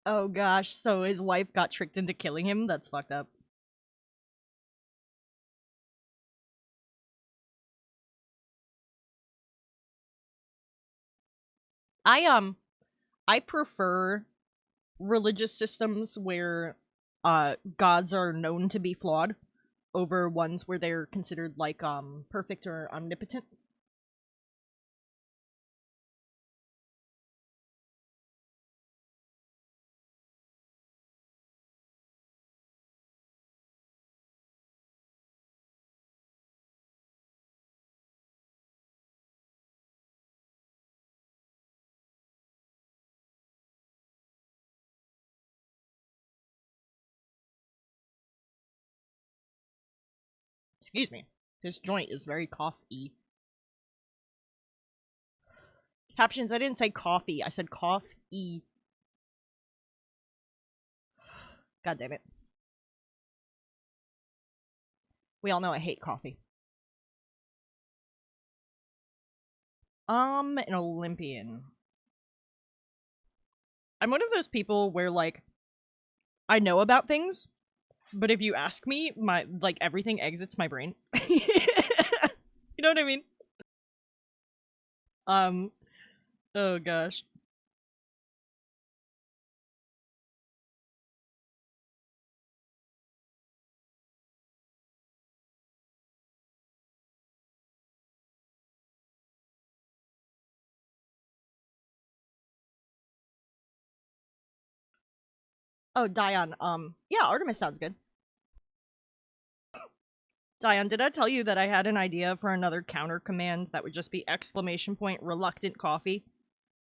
Oh gosh, so his wife got tricked into killing him? That's fucked up. I I prefer religious systems where gods are known to be flawed over ones where they're considered like perfect or omnipotent. Excuse me. This joint is very coffee. Captions, I didn't say coffee. I said coffee. God damn it. We all know I hate coffee. An Olympian. I'm one of those people where, like, I know about things, but if you ask me, like, everything exits my brain. You know what I mean? Oh gosh. Oh, Dion, yeah, Artemis sounds good. Dion, did I tell you that I had an idea for another counter command that would just be exclamation point reluctant coffee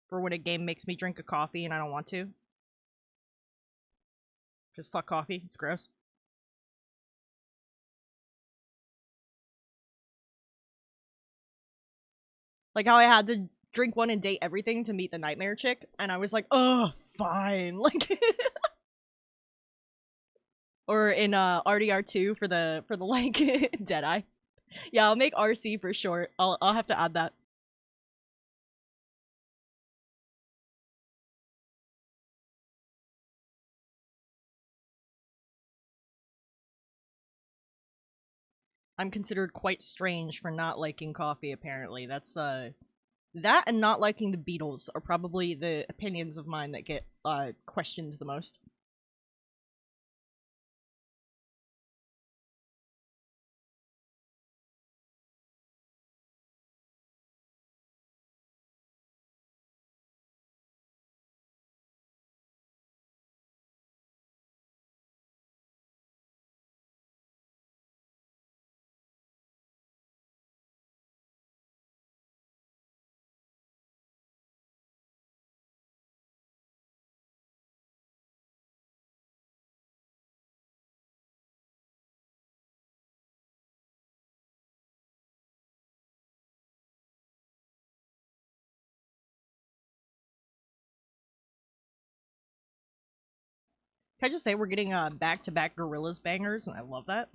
for when a game makes me drink a coffee and I don't want to? Because fuck coffee, it's gross. Like how I had to drink one and date everything to meet the nightmare chick, and I was like, oh, fine. Like, or in RDR2 for the like Deadeye. Yeah, I'll make RC for short. I'll have to add that. I'm considered quite strange for not liking coffee, apparently. That's that and not liking the Beatles are probably the opinions of mine that get questioned the most. Can I just say we're getting back-to-back Gorillaz bangers, and I love that.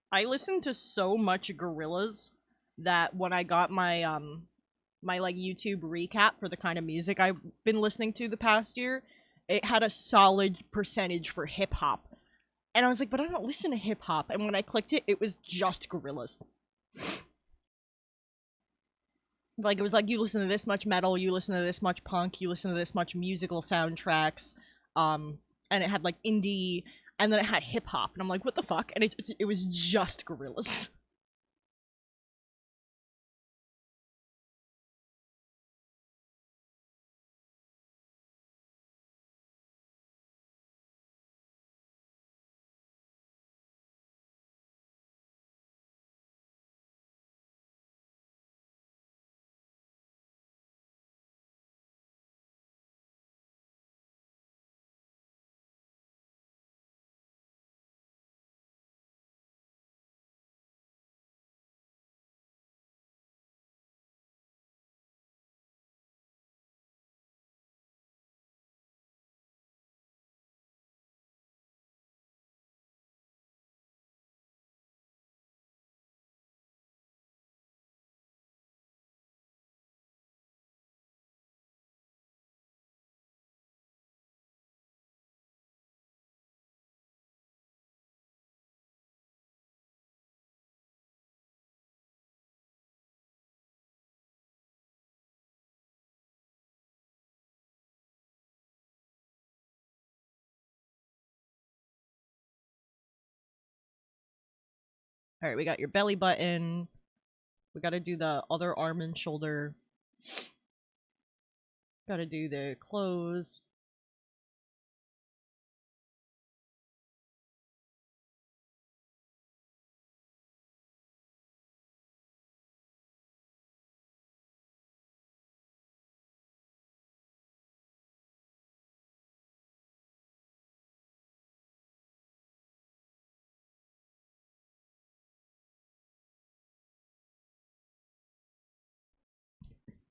I listened to so much Gorillaz that when I got my like YouTube recap for the kind of music I've been listening to the past year, it had a solid percentage for hip hop. And I was like, but I don't listen to hip hop. And when I clicked it, it was just Gorillaz. Like it was like you listen to this much metal, you listen to this much punk, you listen to this much musical soundtracks, and it had like indie, and then it had hip hop, and I'm like, what the fuck? And it was just Gorillaz. All right, we got your belly button. We got to do the other arm and shoulder. Got to do the clothes.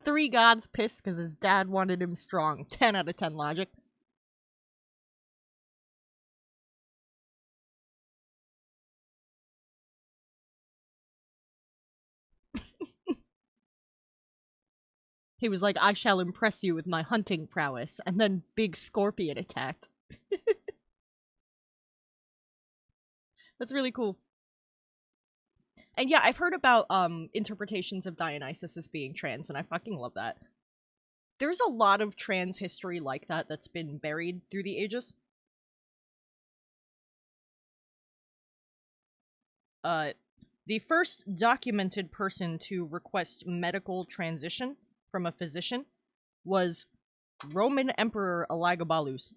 3 gods pissed because his dad wanted him strong. 10 out of 10 logic. He was like, I shall impress you with my hunting prowess, and then big scorpion attacked. That's really cool. And yeah, I've heard about interpretations of Dionysus as being trans, and I fucking love that. There's a lot of trans history like that that's been buried through the ages. The first documented person to request medical transition from a physician was Roman Emperor Elagabalus.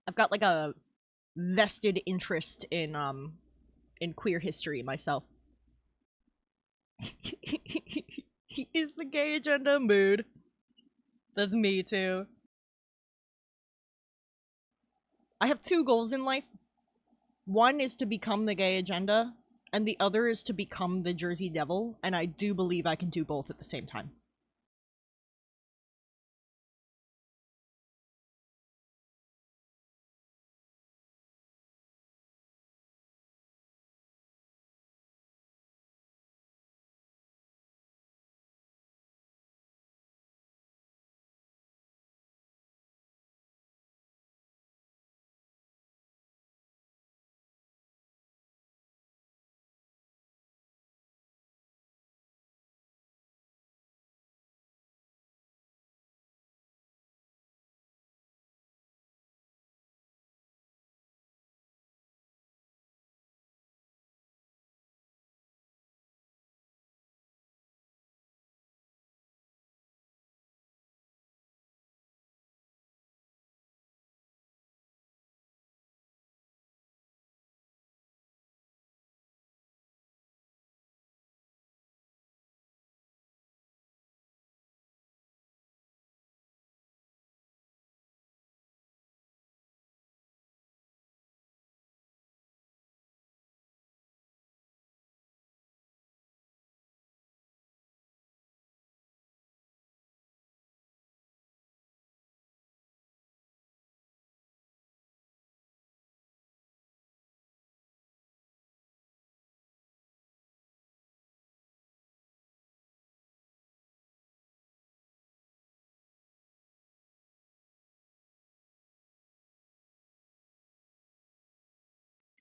I've got like a vested interest in queer history myself. Is the gay agenda mood? That's me too. I have 2 goals in life. One is to become the gay agenda, and the other is to become the Jersey Devil, and I do believe I can do both at the same time.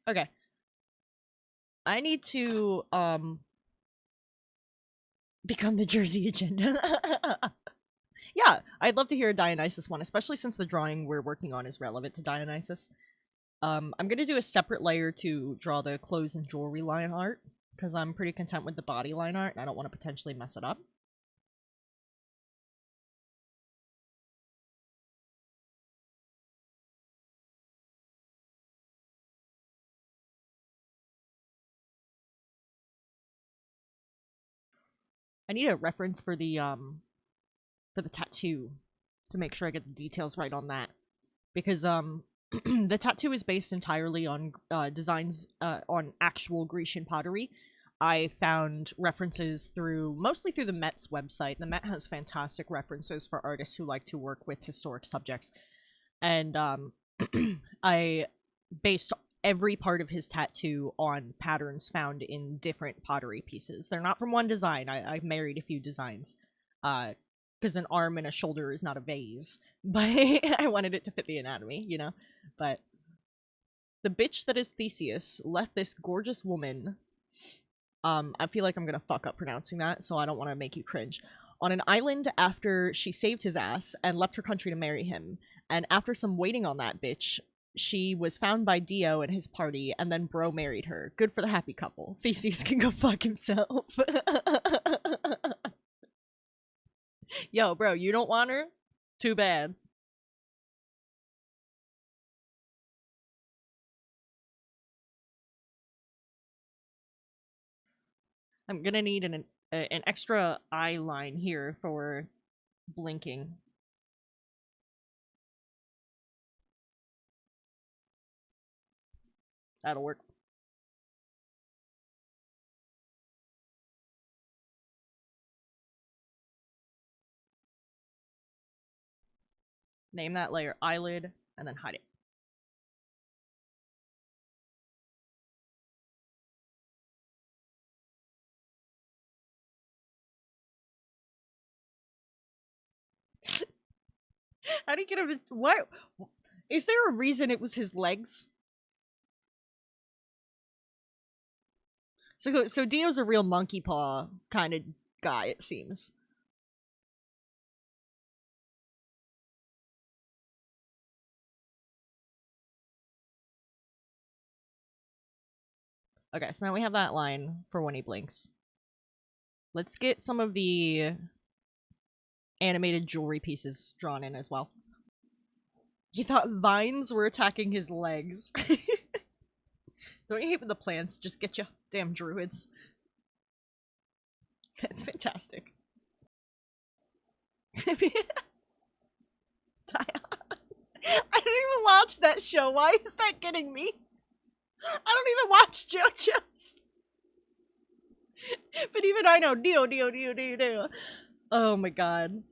Okay. I need to become the Jersey agenda. Yeah, I'd love to hear a Dionysus one, especially since the drawing we're working on is relevant to Dionysus. I'm gonna do a separate layer to draw the clothes and jewelry line art, because I'm pretty content with the body line art, and I don't want to potentially mess it up. I need a reference for the tattoo to make sure I get the details right on that, because the tattoo is based entirely on designs on actual Grecian pottery. I found references mostly through the Met's website. The Met has fantastic references for artists who like to work with historic subjects, and I based every part of his tattoo on patterns found in different pottery pieces. They're not from one design. I married a few designs. Because an arm and a shoulder is not a vase. But I wanted it to fit the anatomy, you know? But the bitch that is Theseus left this gorgeous woman. I feel like I'm gonna fuck up pronouncing that, so I don't want to make you cringe. On an island after she saved his ass and left her country to marry him. And after some waiting on that bitch, she was found by Dio and his party, and then Bro married her. Good for the happy couple. Theseus can go fuck himself. Yo, bro, you don't want her? Too bad. I'm gonna need an extra eye line here for blinking. That'll work. Name that layer eyelid, and then hide it. How do you get him? What? Is there a reason it was his legs? So Dio's a real monkey paw kind of guy, it seems. Okay, so now we have that line for when he blinks. Let's get some of the animated jewelry pieces drawn in as well. He thought vines were attacking his legs. Don't you hate when the plants just get you? Damn druids. That's fantastic. I don't even watch that show. Why is that getting me? I don't even watch JoJo's. But even I know Dio. Oh my god.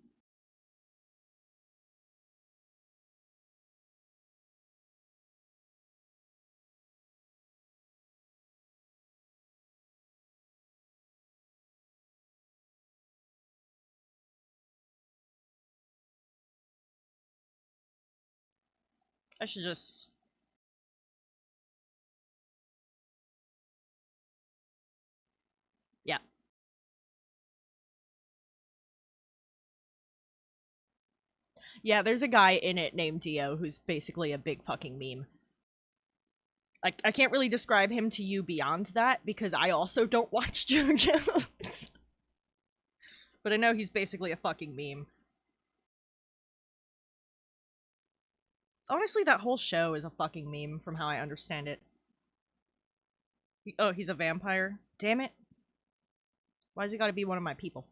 I should just... Yeah. Yeah, there's a guy in it named Dio who's basically a big fucking meme. I can't really describe him to you beyond that because I also don't watch JoJo's. But I know he's basically a fucking meme. Honestly, that whole show is a fucking meme from how I understand it. Oh, he's a vampire? Damn it. Why's he gotta be one of my people?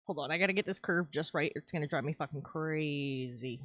Hold on, I gotta get this curve just right. It's gonna drive me fucking crazy.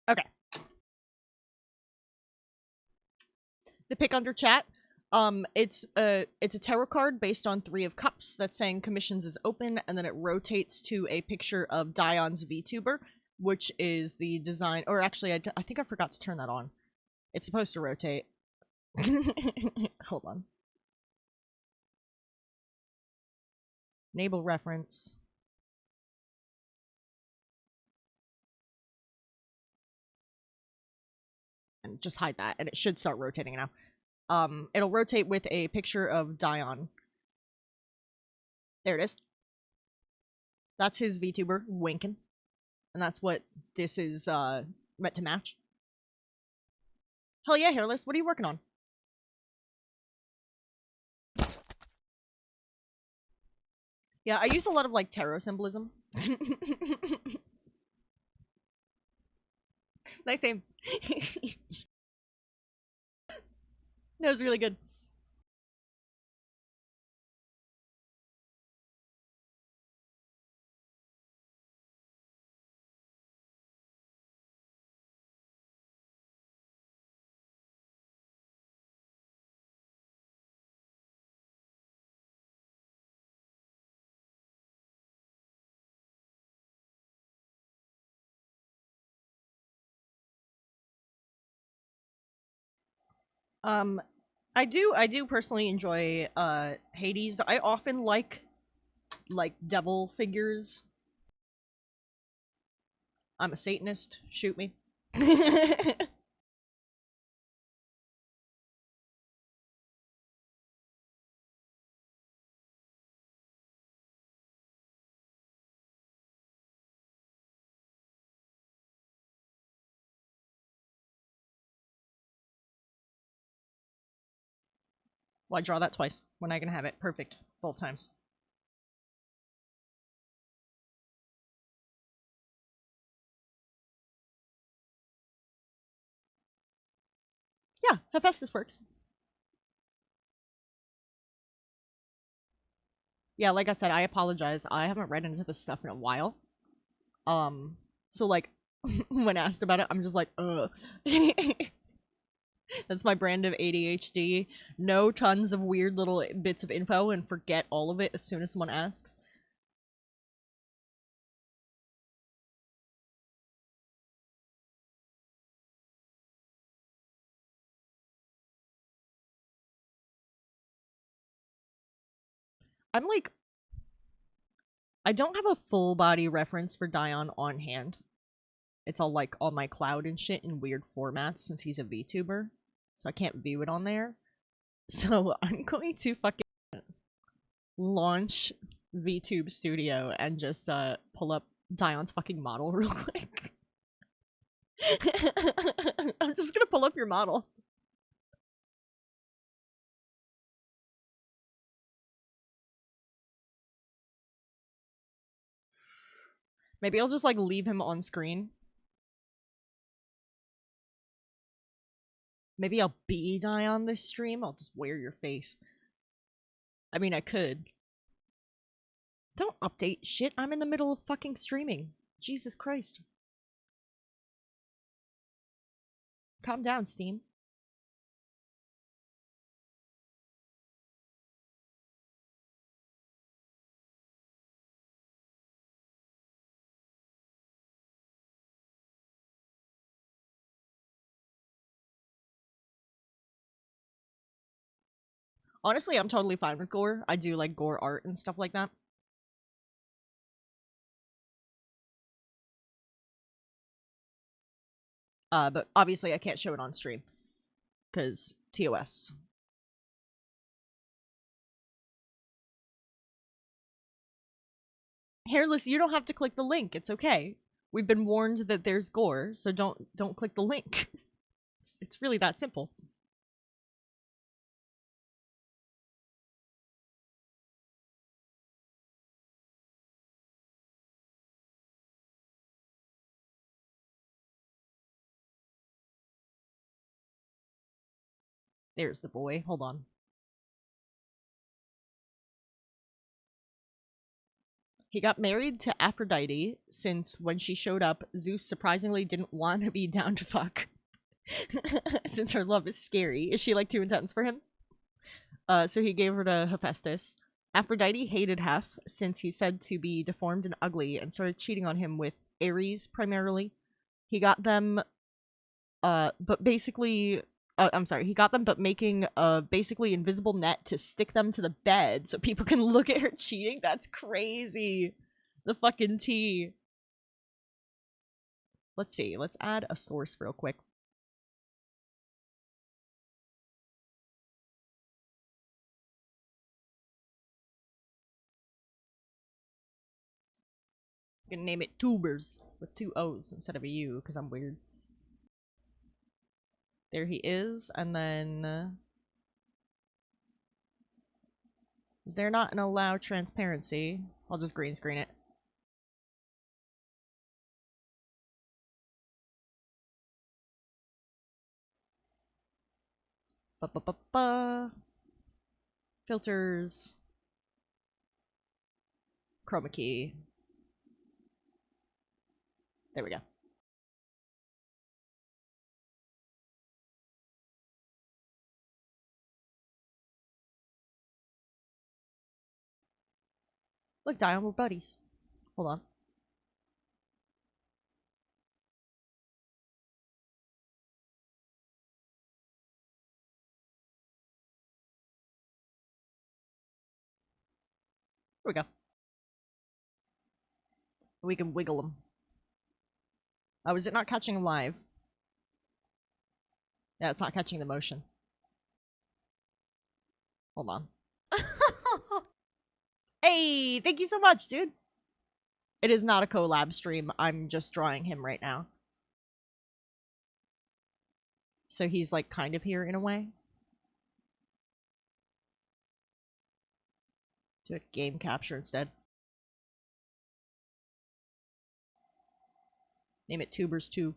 Okay. The pick under chat. It's a tarot card based on 3 of Cups that's saying commissions is open, and then it rotates to a picture of Dion's VTuber, which is the design. Or actually, I think I forgot to turn that on. It's supposed to rotate. Hold on. Enable reference. And just hide that, and it should start rotating now. It'll rotate with a picture of Dion. There it is. That's his VTuber, winking. And that's what this is meant to match. Hell yeah, Hairless. What are you working on? Yeah, I use a lot of, like, tarot symbolism. Nice aim. That was really good. I do personally enjoy Hades. I often like devil figures. I'm a Satanist. Shoot me. Why draw that twice when I can have it perfect both times? Yeah, Hephaestus works. Yeah, like I said, I apologize. I haven't read into this stuff in a while. So like, when asked about it, I'm just like, ugh. That's my brand of ADHD. Know tons of weird little bits of info and forget all of it as soon as someone asks. I'm like, I don't have a full body reference for Dion on hand. It's all like on my cloud and shit in weird formats since he's a VTuber. So I can't view it on there. So I'm going to fucking launch VTube Studio and just pull up Dion's fucking model real quick. I'm just gonna pull up your model. Maybe I'll just like leave him on screen. Maybe I'll be Dion this stream. I'll just wear your face. I mean, I could. Don't update shit. I'm in the middle of fucking streaming. Jesus Christ. Calm down, Steam. Honestly, I'm totally fine with gore. I do like gore art and stuff like that. But obviously I can't show it on stream. Because TOS. Hairless, you don't have to click the link. It's okay. We've been warned that there's gore, so don't click the link. It's really that simple. There's the boy. Hold on. He got married to Aphrodite since when she showed up, Zeus surprisingly didn't want to be down to fuck. Since her love is scary. Is she like too intense for him? So he gave her to Hephaestus. Aphrodite hated Heph since he's said to be deformed and ugly and started cheating on him with Ares primarily. He got them, but basically, he got them, but making a basically invisible net to stick them to the bed so people can look at her cheating. That's crazy. The fucking tea. Let's see. Let's add a source real quick. I'm gonna name it Tubers with 2 O's instead of a U because I'm weird. There he is, and then is there not an allow transparency? I'll just green screen it. Ba-ba-ba-ba. Filters. Chroma key. There we go. Look, Dion, we're buddies. Hold on. Here we go. We can wiggle them. Oh, is it not catching live? Yeah, it's not catching the motion. Hold on. Hey, thank you so much, dude. It is not a collab stream. I'm just drawing him right now. So he's like kind of here in a way. Do a game capture instead. Name it Tubers 2.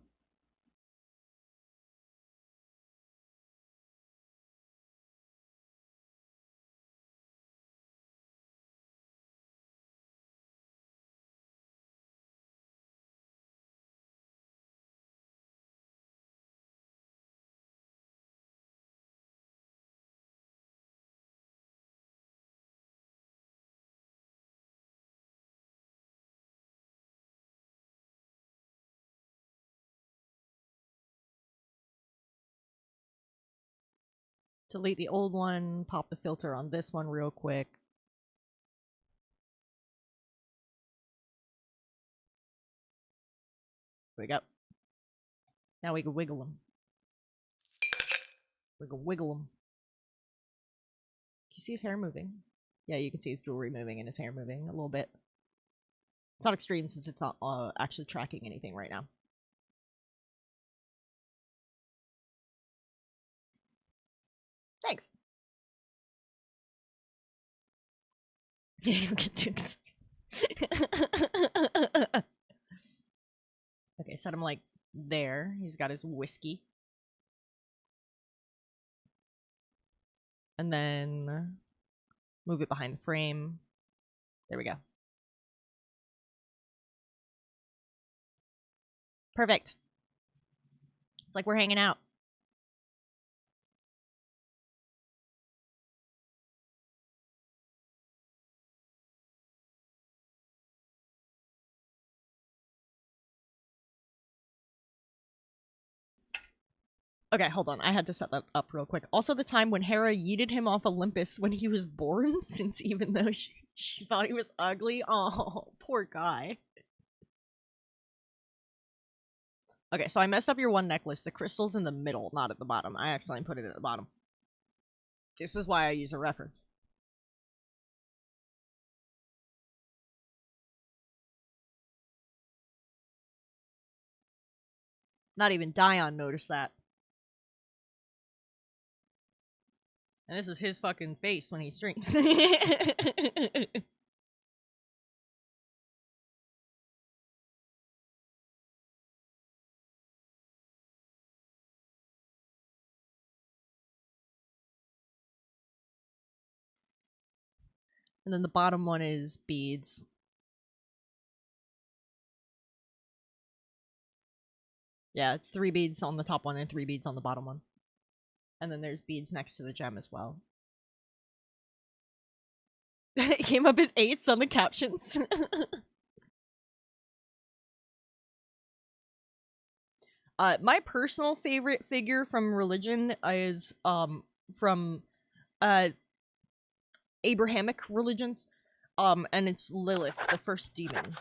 Delete the old one, pop the filter on this one real quick. Here we go. Now we can wiggle them. We can wiggle them. Can you see his hair moving? Yeah, you can see his jewelry moving and his hair moving a little bit. It's not extreme since it's not actually tracking anything right now. Thanks. Yeah, you'll get too excited. Okay, set him like there. He's got his whiskey. And then move it behind the frame. There we go. Perfect. It's like we're hanging out. Okay, hold on. I had to set that up real quick. Also, the time when Hera yeeted him off Olympus when he was born, since even though she thought he was ugly. Oh, poor guy. Okay, so I messed up your one necklace. The crystal's in the middle, not at the bottom. I accidentally put it at the bottom. This is why I use a reference. Not even Dion noticed that. And this is his fucking face when he streams. And then the bottom one is beads. Yeah, it's 3 beads on the top one and 3 beads on the bottom one. And then there's beads next to the gem as well. It came up as 8s on the captions. My personal favorite figure from religion is from uh Abrahamic religions. And it's Lilith, the first demon.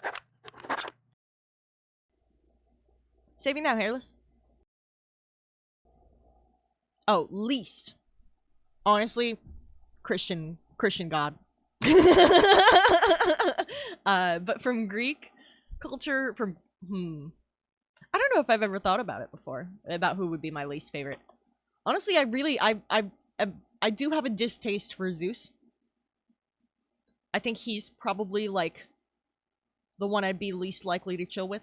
Saving now, Hairless. Oh, least. Honestly, Christian God. But from Greek culture, from I don't know if I've ever thought about it before, about who would be my least favorite. Honestly, I do have a distaste for Zeus. I think he's probably like the one I'd be least likely to chill with.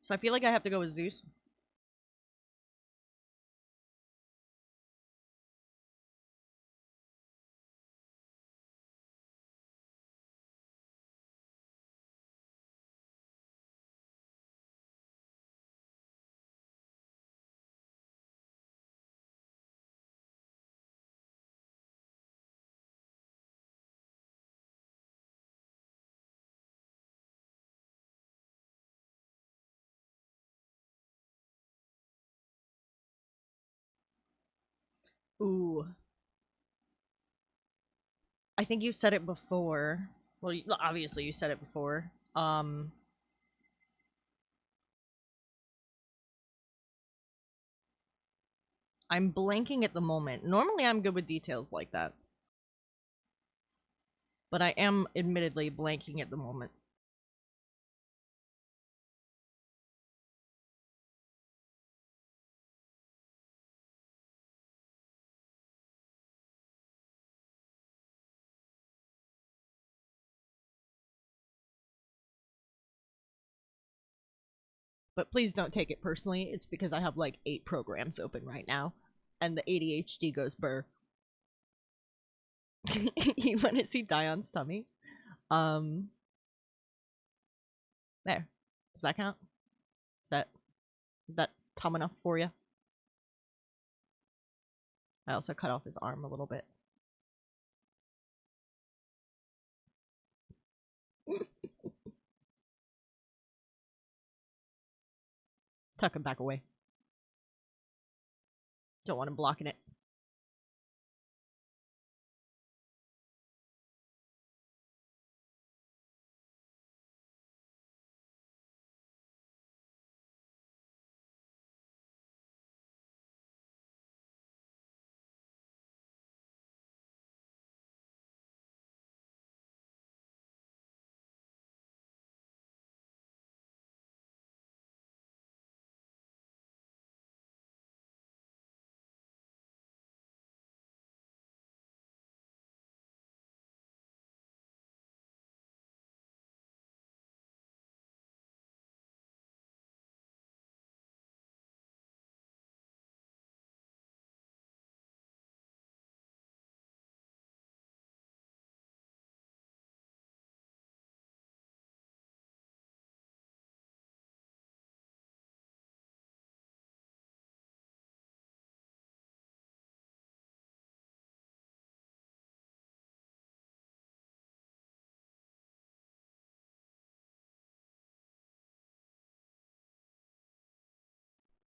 So I feel like I have to go with Zeus. Ooh. I think you said it before. Well, obviously you said it before. I'm blanking at the moment. Normally I'm good with details like that. But I am admittedly blanking at the moment. But please don't take it personally. It's because I have like 8 programs open right now. And the ADHD goes burr. You want to see Dion's tummy? There. Does that count? Is that tum enough for you? I also cut off his arm a little bit. Tuck him back away. Don't want him blocking it.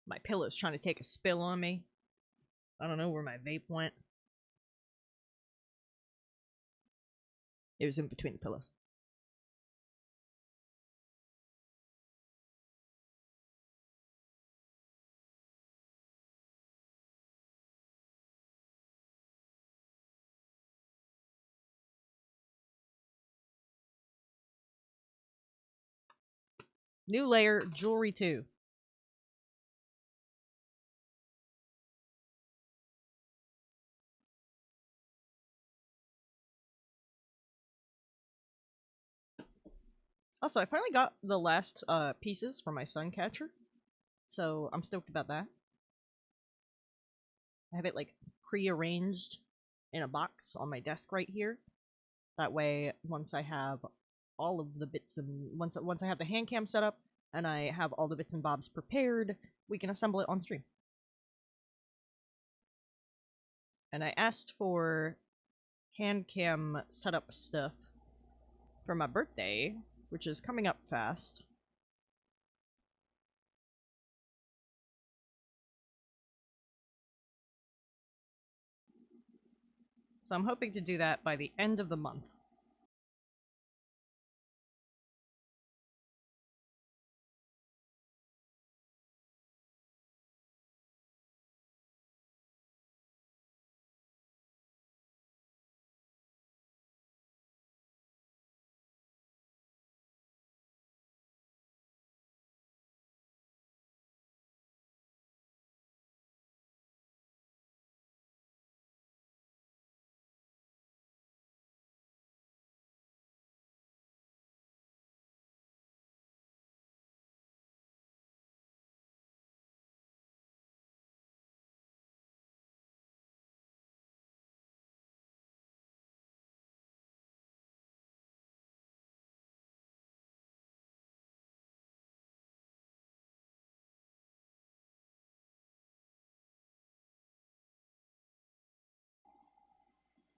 My pillow's trying to take a spill on me. I don't know where my vape went. It was in between the pillows. New layer, jewelry too. Also, I finally got the last pieces for my sun catcher, so I'm stoked about that. I have it like pre-arranged in a box on my desk right here. That way, once I have all of the bits and once I have the hand cam set up and I have all the bits and bobs prepared, we can assemble it on stream. And I asked for hand cam setup stuff for my birthday, which is coming up fast. So I'm hoping to do that by the end of the month.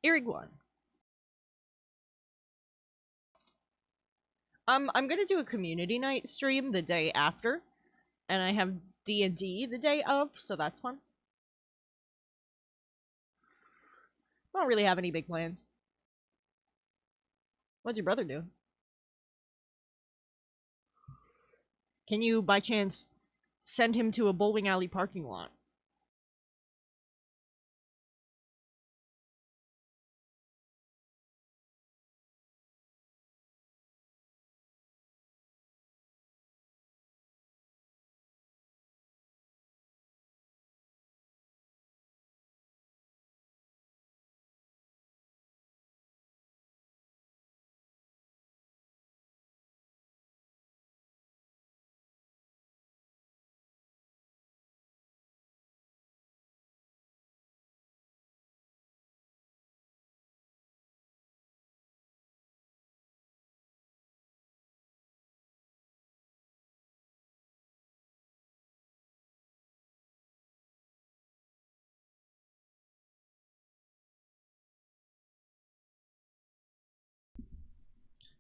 Iriguan. I'm gonna do a community night stream the day after, and I have D&D the day of, so that's fun. I don't really have any big plans. What's your brother do? Can you, by chance, send him to a bowling alley parking lot?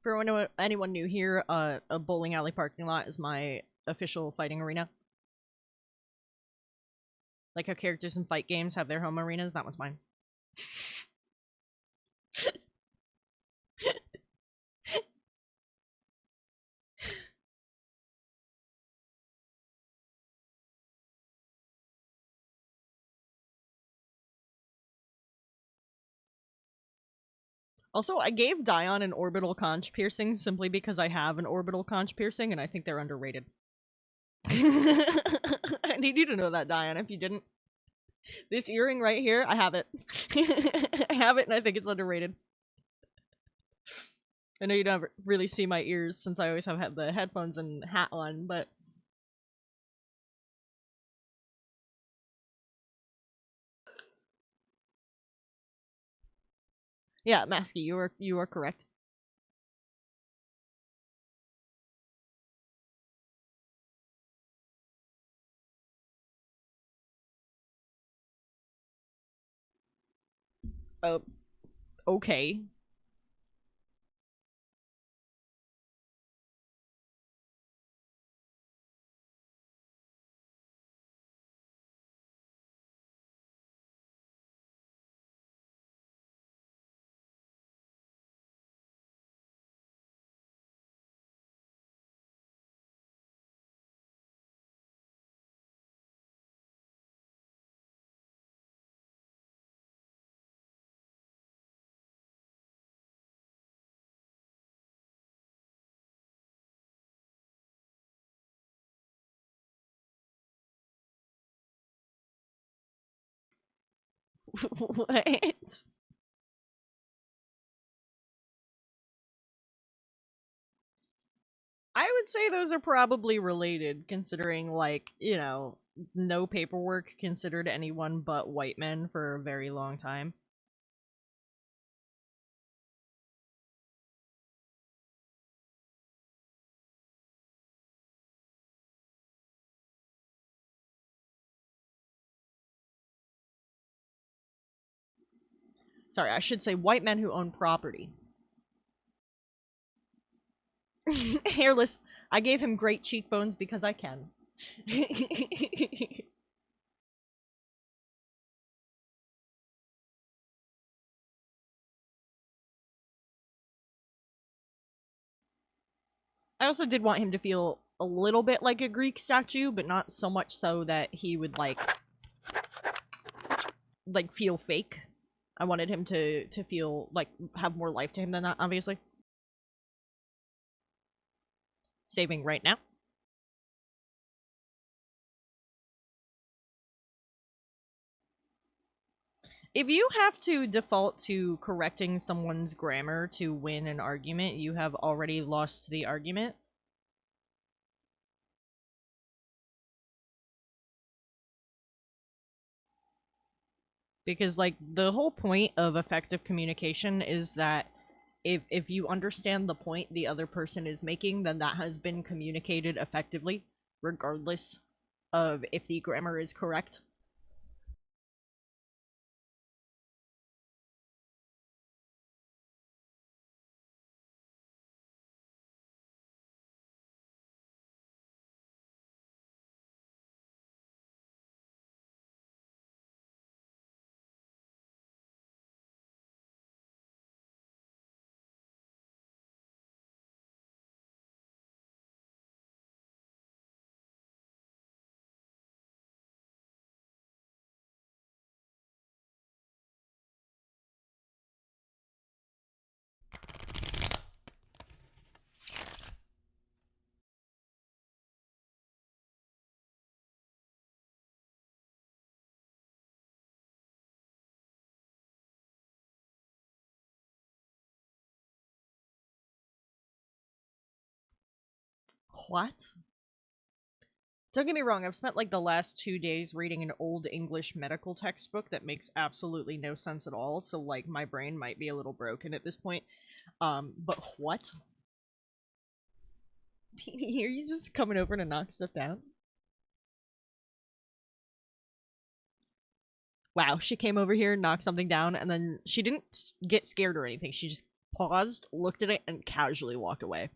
For anyone new here, a bowling alley parking lot is my official fighting arena. Like how characters in fight games have their home arenas, that one's mine. Also, I gave Dion an orbital conch piercing simply because I have an orbital conch piercing, and I think they're underrated. I need you to know that, Dion, if you didn't. This earring right here, I have it. I have it, and I think it's underrated. I know you don't really see my ears since I always have the headphones and hat on, but yeah, Masky, you are correct. Okay. What? I would say those are probably related, considering, like, you know, no paperwork considered anyone but white men for a very long time. Sorry, I should say white men who own property. Hairless. I gave him great cheekbones because I can. I also did want him to feel a little bit like a Greek statue, but not so much so that he would like feel fake. I wanted him to feel like have more life to him than that, obviously. Saving right now. If you have to default to correcting someone's grammar to win an argument, you have already lost the argument. Because, like, the whole point of effective communication is that if you understand the point the other person is making, then that has been communicated effectively, regardless of if the grammar is correct. What? Don't get me wrong, I've spent like the last 2 days reading an old English medical textbook that makes absolutely no sense at all, so like my brain might be a little broken at this point. But what? Here you just coming over to knock stuff down? Wow, she came over here, knocked something down, and then she didn't get scared or anything. She just paused, looked at it, and casually walked away.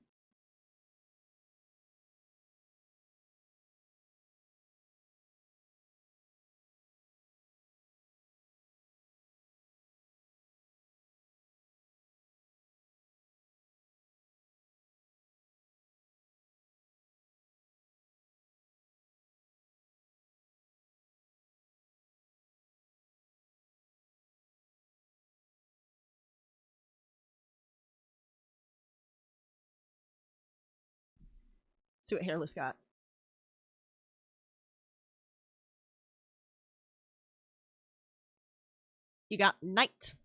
See what Hairless got. You got Knight.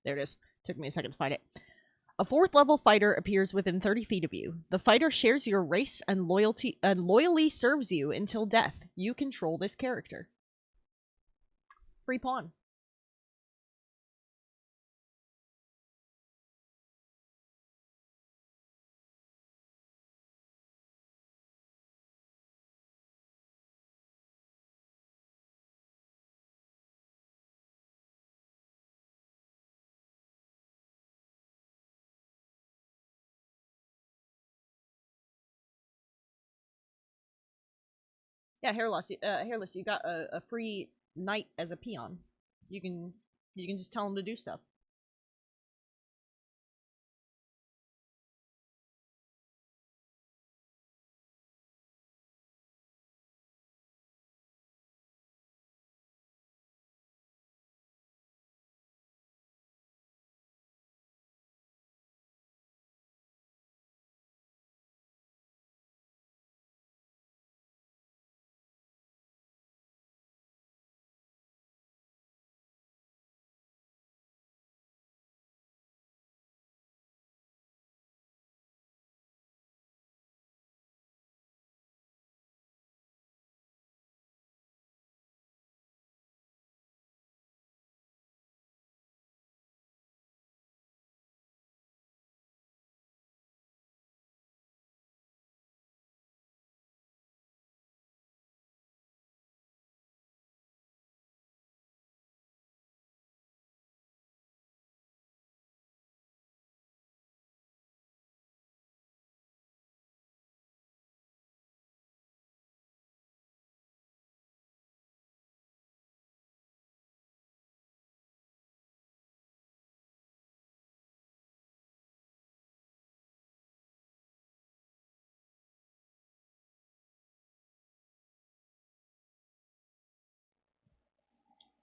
There it is. Took me a second to find it. A fourth level fighter appears within 30 feet of you. The fighter shares your race and loyally serves you until death. You control this character. Free pawn. Yeah, hairless. You got a free knight as a peon. You can just tell him to do stuff.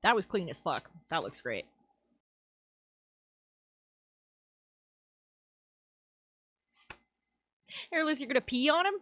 That was clean as fuck. That looks great. Hairless, you're gonna pee on him?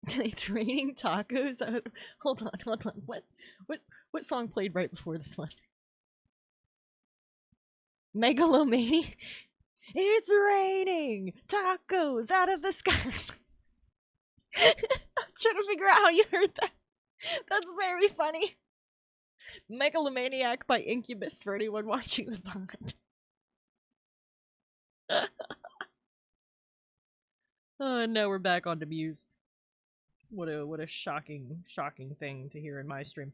It's raining tacos. Hold on, hold on. What song played right before this one? Megalomania. It's raining tacos out of the sky. I'm trying to figure out how you heard that. That's very funny. Megalomaniac by Incubus for anyone watching the pod. Oh, no, we're back on to Muse. What a shocking thing to hear in my stream.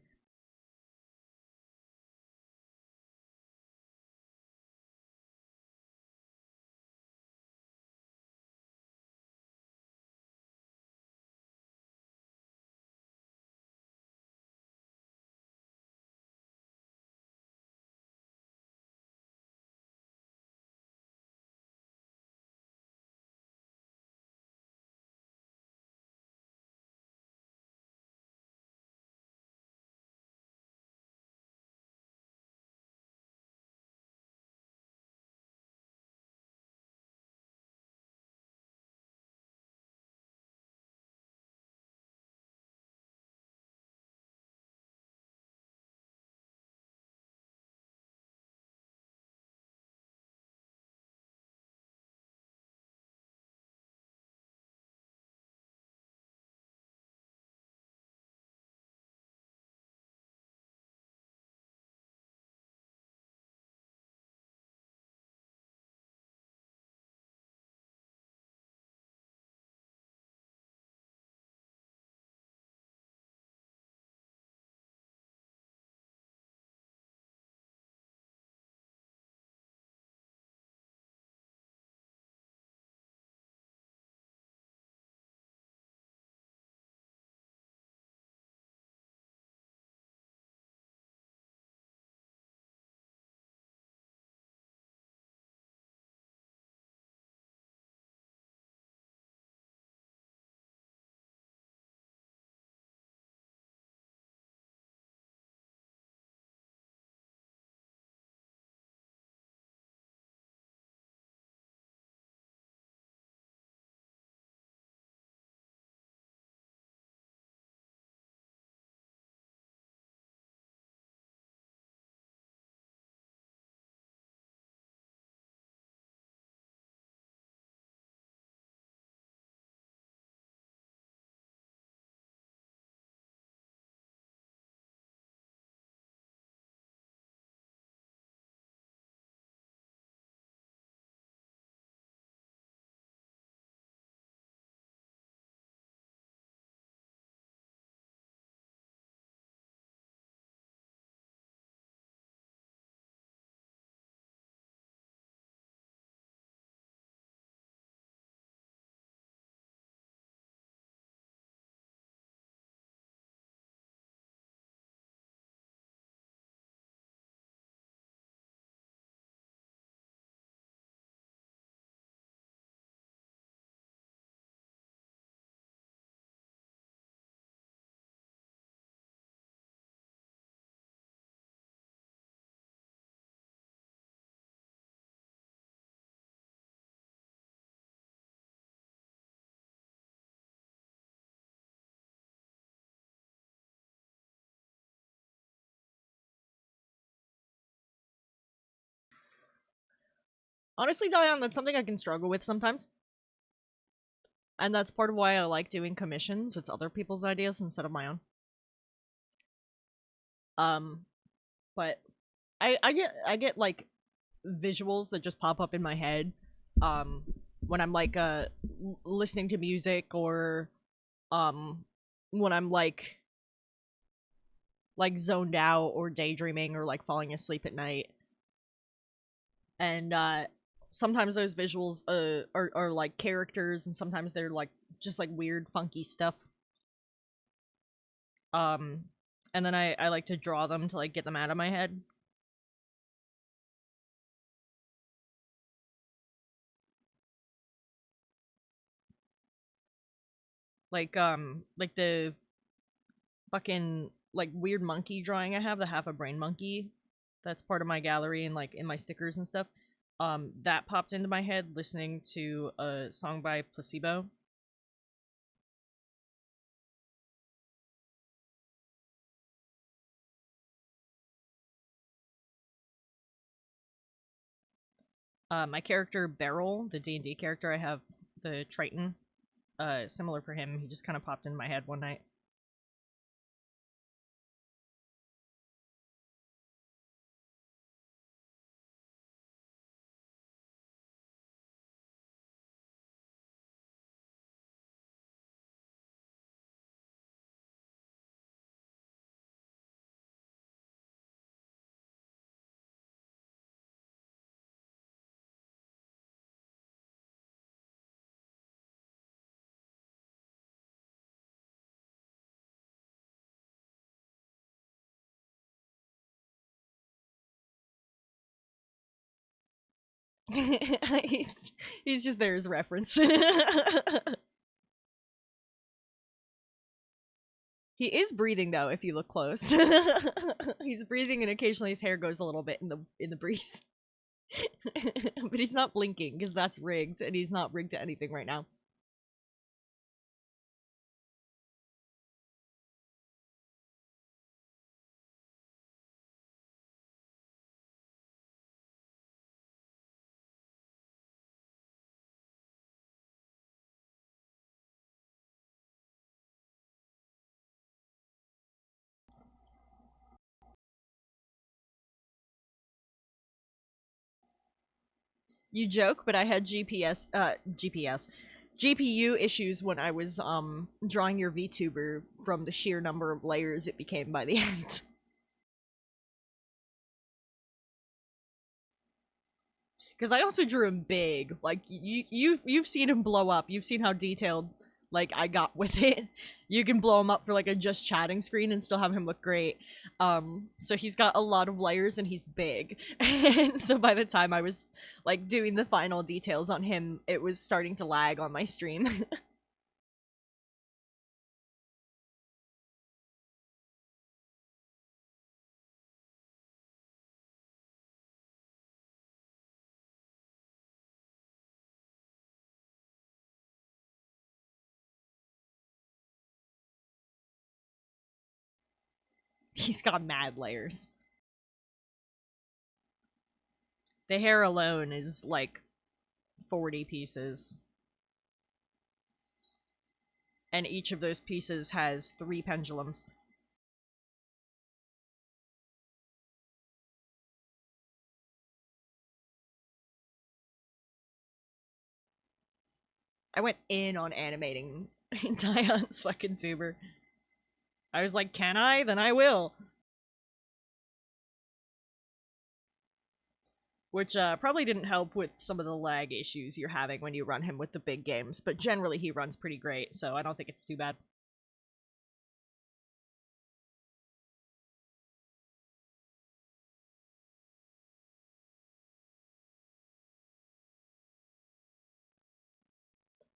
Honestly, Dion, that's something I can struggle with sometimes. And that's part of why I like doing commissions. It's other people's ideas instead of my own. Um, but I get like visuals that just pop up in my head um when I'm like listening to music or um when I'm like zoned out or daydreaming or like falling asleep at night. And sometimes those visuals are like characters and sometimes they're like just like weird funky stuff. Um and then I like to draw them to like get them out of my head. Like the fucking like weird monkey drawing I have, the half a brain monkey. That's part of my gallery and like in my stickers and stuff. That popped into my head listening to a song by Placebo. My character Beryl, the D&D character I have, the Triton, similar for him. He just kind of popped in my head one night. he's he's just there as reference. He is breathing though, if you look close. He's breathing, and occasionally his hair goes a little bit in the breeze. But he's not blinking because that's rigged, and he's not rigged to anything right now. You joke, but I had GPU issues when I was drawing your VTuber from the sheer number of layers it became by the end. Because I also drew him big. Like you've seen him blow up. You've seen how detailed like I got with it. You can blow him up for like a just chatting screen and still have him look great. So he's got a lot of layers and he's big. And so by the time I was like doing the final details on him, it was starting to lag on my stream. He's got mad layers. The hair alone is like 40 pieces. And each of those pieces has 3 pendulums. I went in on animating Dion's fucking tuber. I was like, can I? Then I will. Which probably didn't help with some of the lag issues you're having when you run him with the big games, but generally he runs pretty great, so I don't think it's too bad.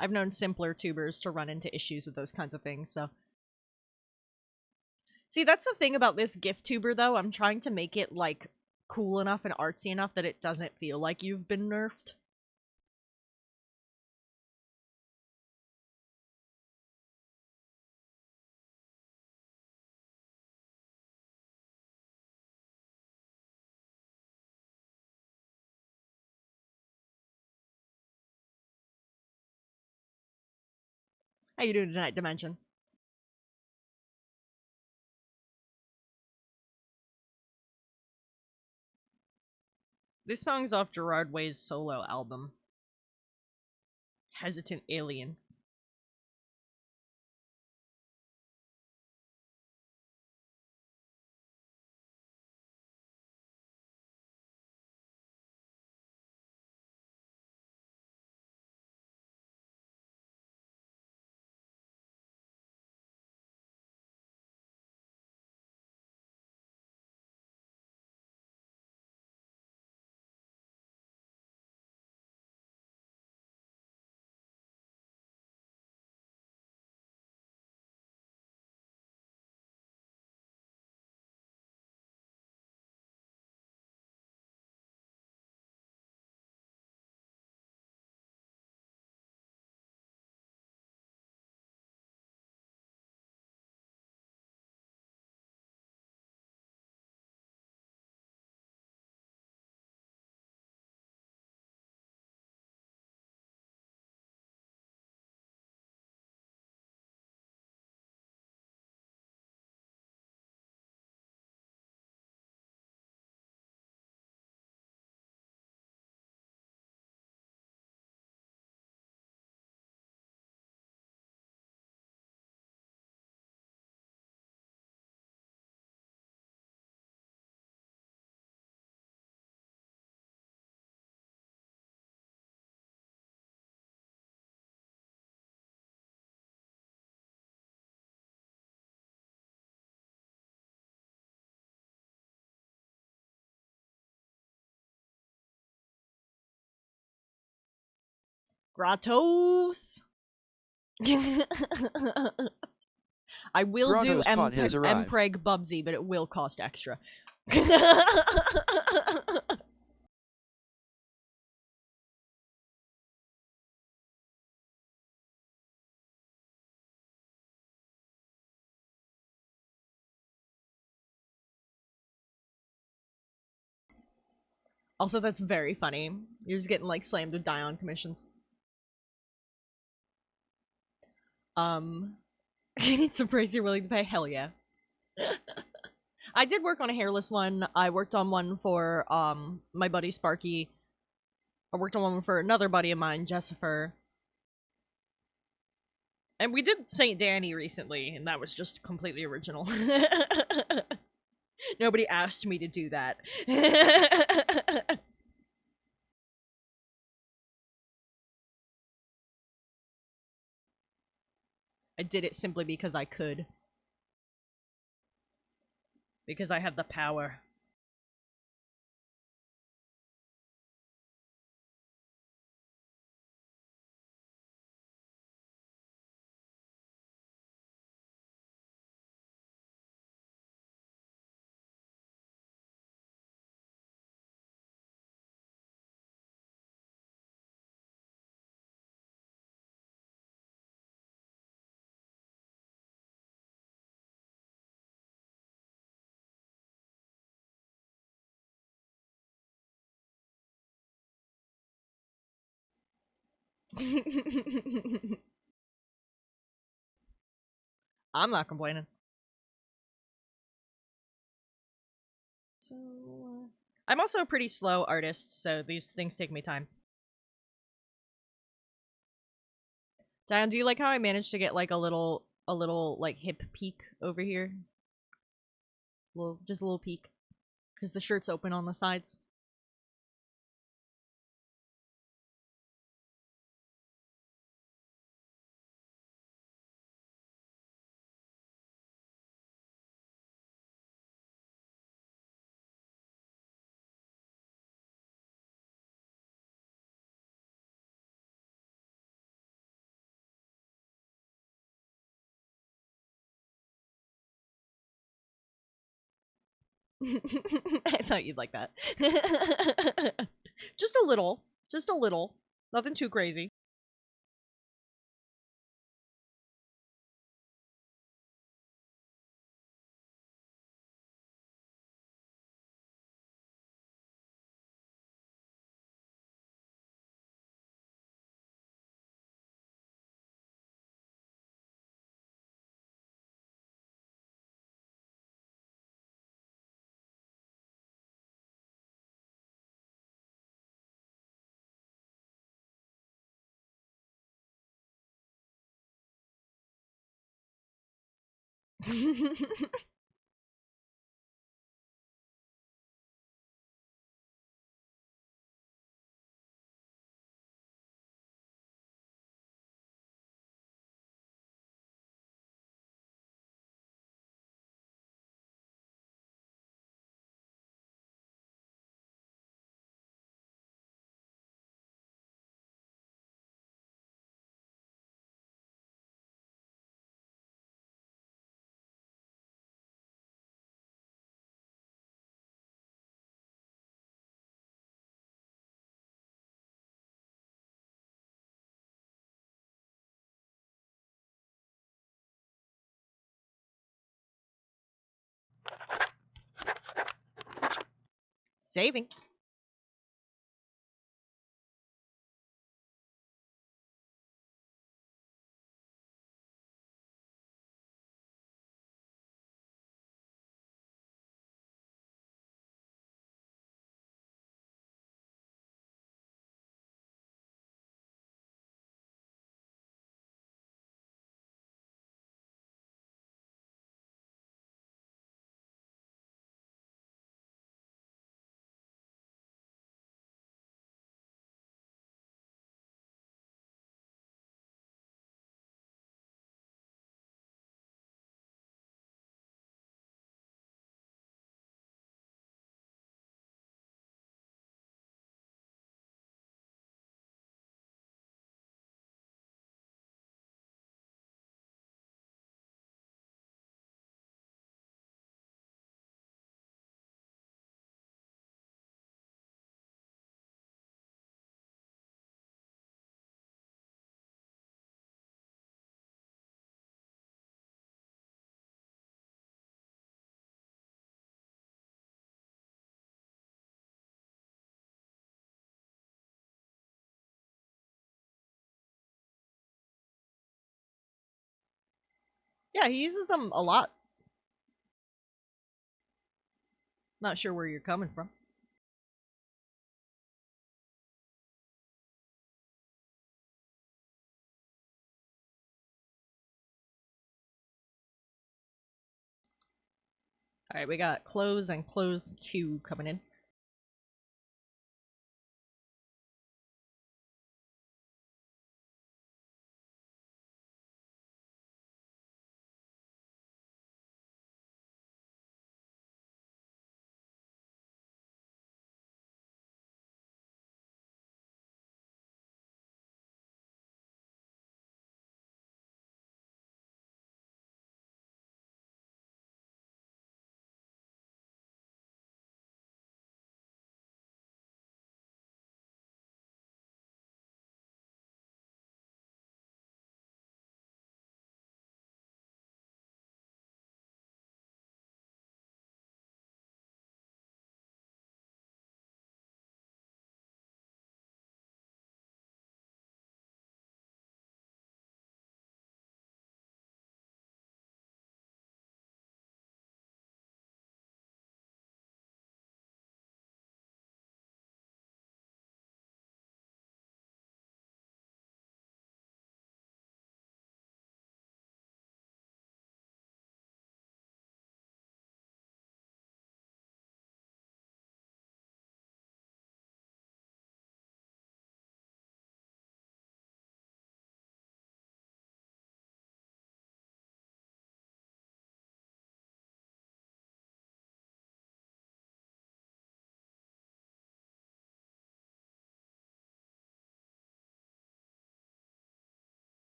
I've known simpler tubers to run into issues with those kinds of things, so. See, that's the thing about this GIF-Tuber, though. I'm trying to make it, like, cool enough and artsy enough that it doesn't feel like you've been nerfed. How you doing tonight, Dimension? This song's off Gerard Way's solo album, Hesitant Alien. Gratos! I will do Grotto's pot has arrived. Mpreg Bubsy, but it will cost extra. Also, that's very funny. You're just getting, like, slammed with Dion commissions. It's a price you're willing to pay? Hell yeah. I did work on a hairless one. I worked on one for, my buddy Sparky. I worked on one for another buddy of mine, Jessifer. And we did St. Danny recently, and that was just completely original. Nobody asked me to do that. I did it simply because I could. Because I had the power. I'm not complaining. So, I'm also a pretty slow artist, so these things take me time. Diane, do you like how I managed to get like a little like hip peek over here? Just a little peek, because the shirt's open on the sides. I thought you'd like that. Just a little. Just a little. Nothing too crazy. Saving. Yeah, he uses them a lot. Not sure where you're coming from. All right, we got close and close 2 coming in.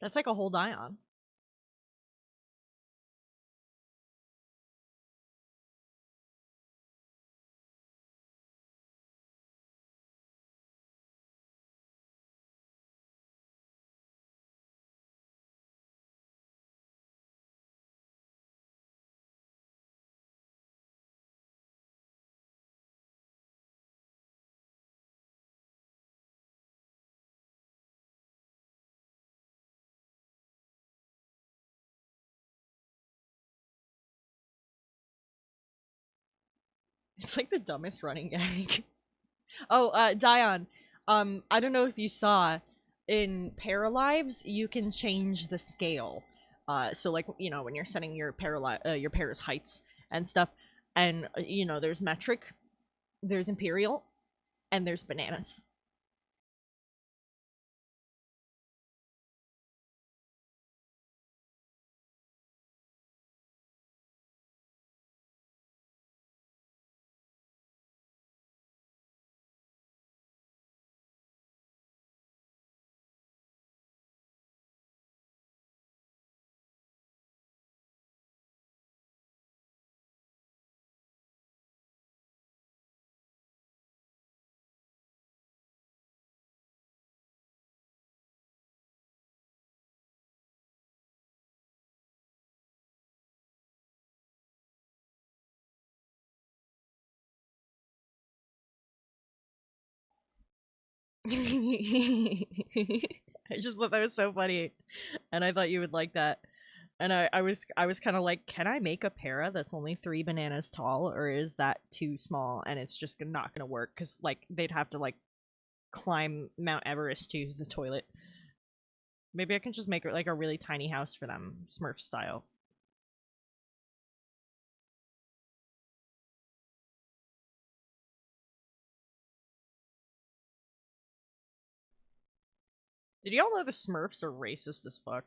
That's like a whole Dion. It's like the dumbest running gag. Oh, Dion. I don't know if you saw in Paralives, you can change the scale. So like when you're setting your your para's heights and stuff, and there's metric, there's imperial, and there's bananas. I just thought that was so funny, and I thought you would like that. And I was kind of like, can I make a para that's only 3 bananas tall, or is that too small and it's just not gonna work? Because like they'd have to like climb Mount Everest to use the toilet. Maybe I can just make it like a really tiny house for them, Smurf style. Did y'all know the Smurfs are racist as fuck?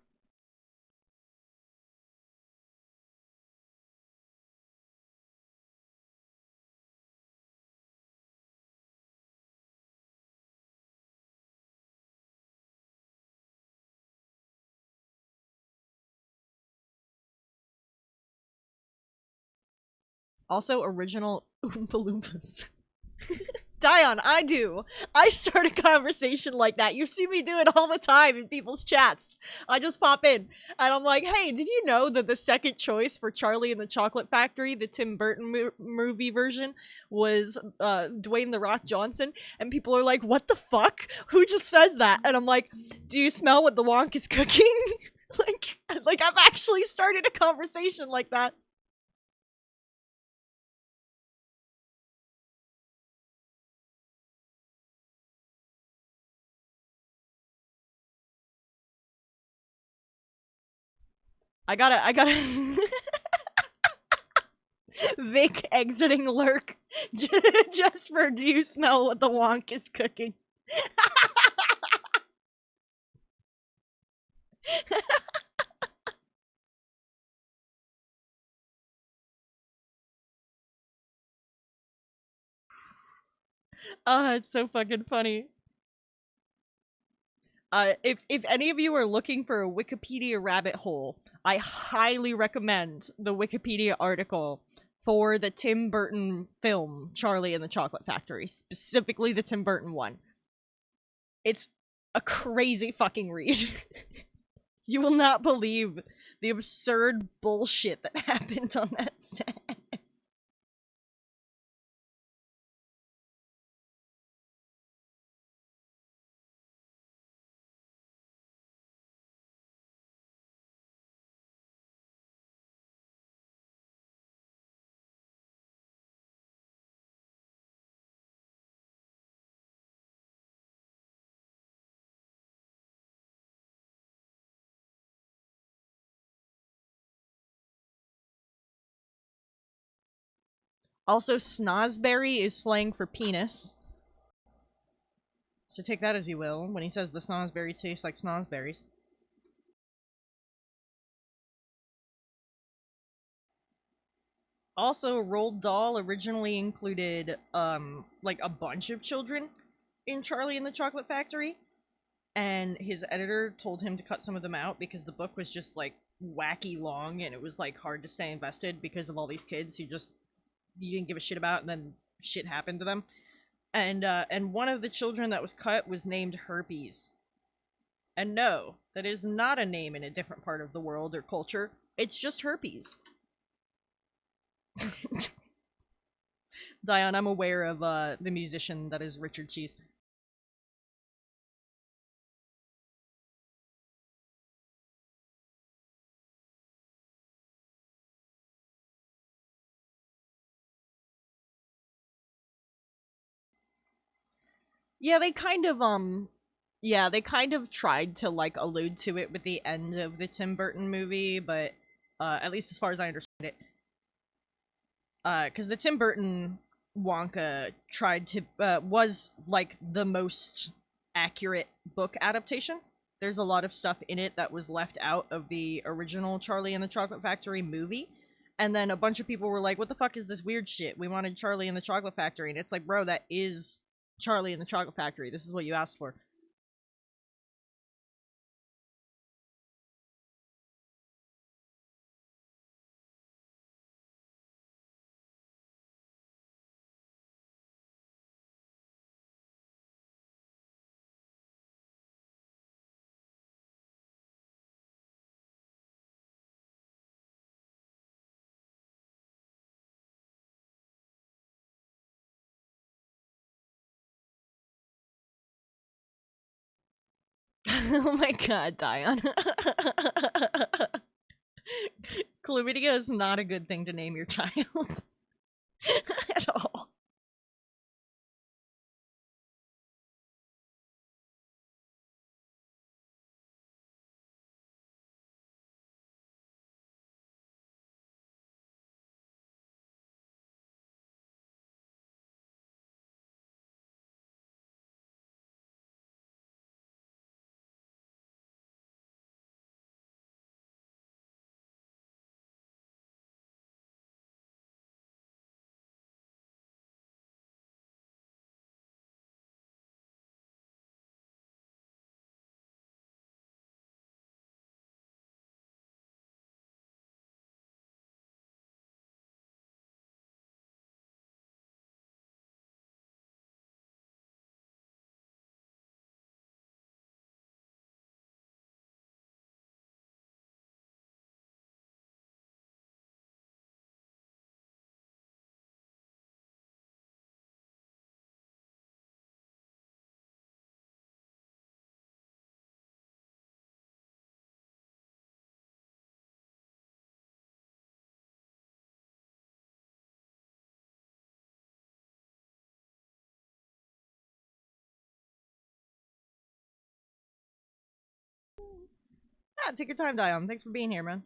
Also, original Oompa Loompas. Dion, I do. I start a conversation like that. You see me do it all the time in people's chats. I just pop in and I'm like, hey, did you know that the second choice for Charlie and the Chocolate Factory, the Tim Burton movie version, was Dwayne The Rock Johnson? And people are like, what the fuck? Who just says that? And I'm like, do you smell what the wonk is cooking? like I've actually started a conversation like that. I gotta Vic exiting lurk just for do you smell what the wonk is cooking? It's so fucking funny. If any of you are looking for a Wikipedia rabbit hole, I highly recommend the Wikipedia article for the Tim Burton film Charlie and the Chocolate Factory, specifically the Tim Burton one. It's a crazy fucking read. You will not believe the absurd bullshit that happened on that set. Also, snozberry is slang for penis. So take that as you will when he says the snozberry tastes like snozberries. Also, Roald Dahl originally included like a bunch of children in Charlie and the Chocolate Factory. and his editor told him to cut some of them out because the book was just like wacky long and it was like hard to stay invested because of all these kids who just you didn't give a shit about and then shit happened to them. And one of the children that was cut was named Herpes. And no, that is not a name in a different part of the world or culture. It's just herpes. Dion, I'm aware of the musician that is Richard Cheese. Yeah, they kind of tried to like allude to it with the end of the Tim Burton movie, but at least as far as I understand it, because the Tim Burton Wonka tried to was like the most accurate book adaptation. There's a lot of stuff in it that was left out of the original Charlie and the Chocolate Factory movie. And then a bunch of people were like, "What the fuck is this weird shit? We wanted Charlie and the Chocolate Factory." And it's like, "Bro, that is Charlie and the Chocolate Factory. This is what you asked for." Oh my god, Dion. Chlamydia is not a good thing to name your child. At all. Yeah, take your time, Dion. Thanks for being here, man.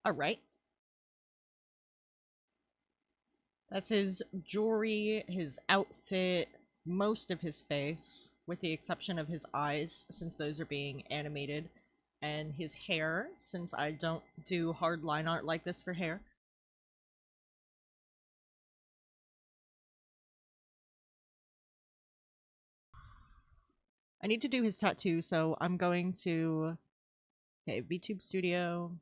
Alright. That's his jewelry, his outfit, most of his face, with the exception of his eyes, since those are being animated, and his hair, since I don't do hard line art like this for hair. I need to do his tattoo, so I'm going to... Okay, VTube Studio.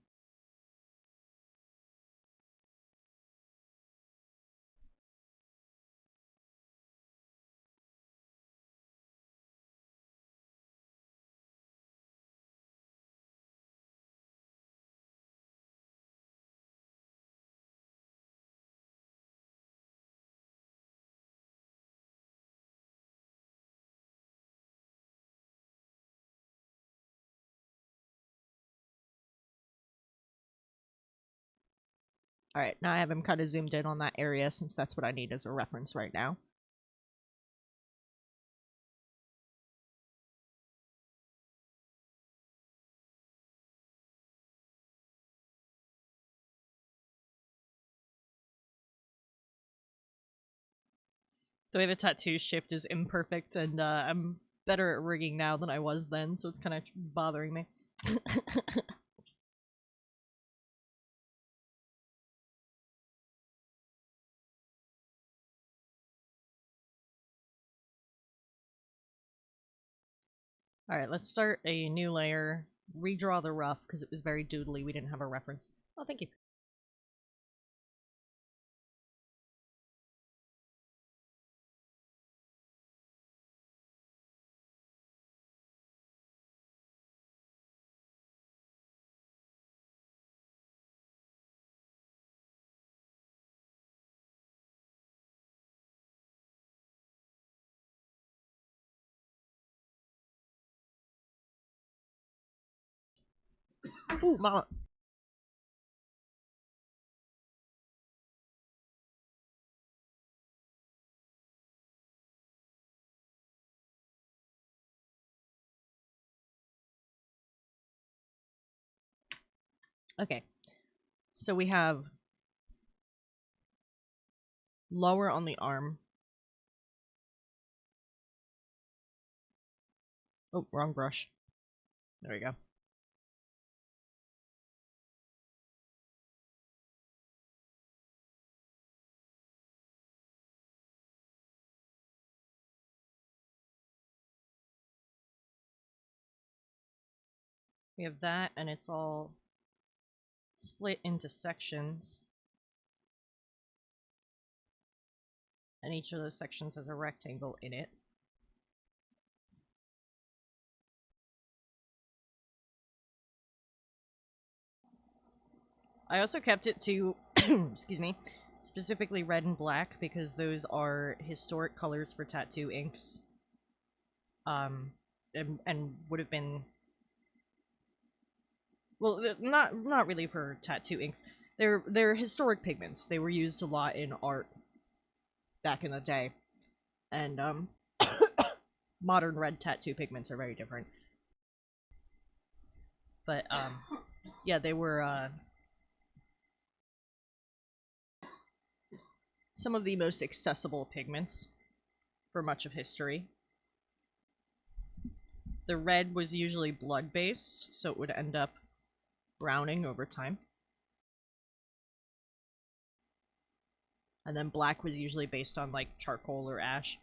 Alright, now I have him kind of zoomed in on that area since that's what I need as a reference right now. The way the tattoo shift is imperfect, and I'm better at rigging now than I was then, so it's kind of bothering me. Alright, let's start a new layer, redraw the rough, because it was very doodly, we didn't have a reference. Oh, thank you. Ooh, mama. Okay, so we have lower on the arm. Oh, wrong brush. There we go. We have that, and it's all split into sections. And each of those sections has a rectangle in it. I also kept it to, excuse me, specifically red and black, because those are historic colors for tattoo inks. And would have been... Well, not really for tattoo inks. They're historic pigments. They were used a lot in art back in the day. And, modern red tattoo pigments are very different. But, yeah, they were, some of the most accessible pigments for much of history. The red was usually blood-based, so it would end up browning over time. And then black was usually based on, like, charcoal or ash.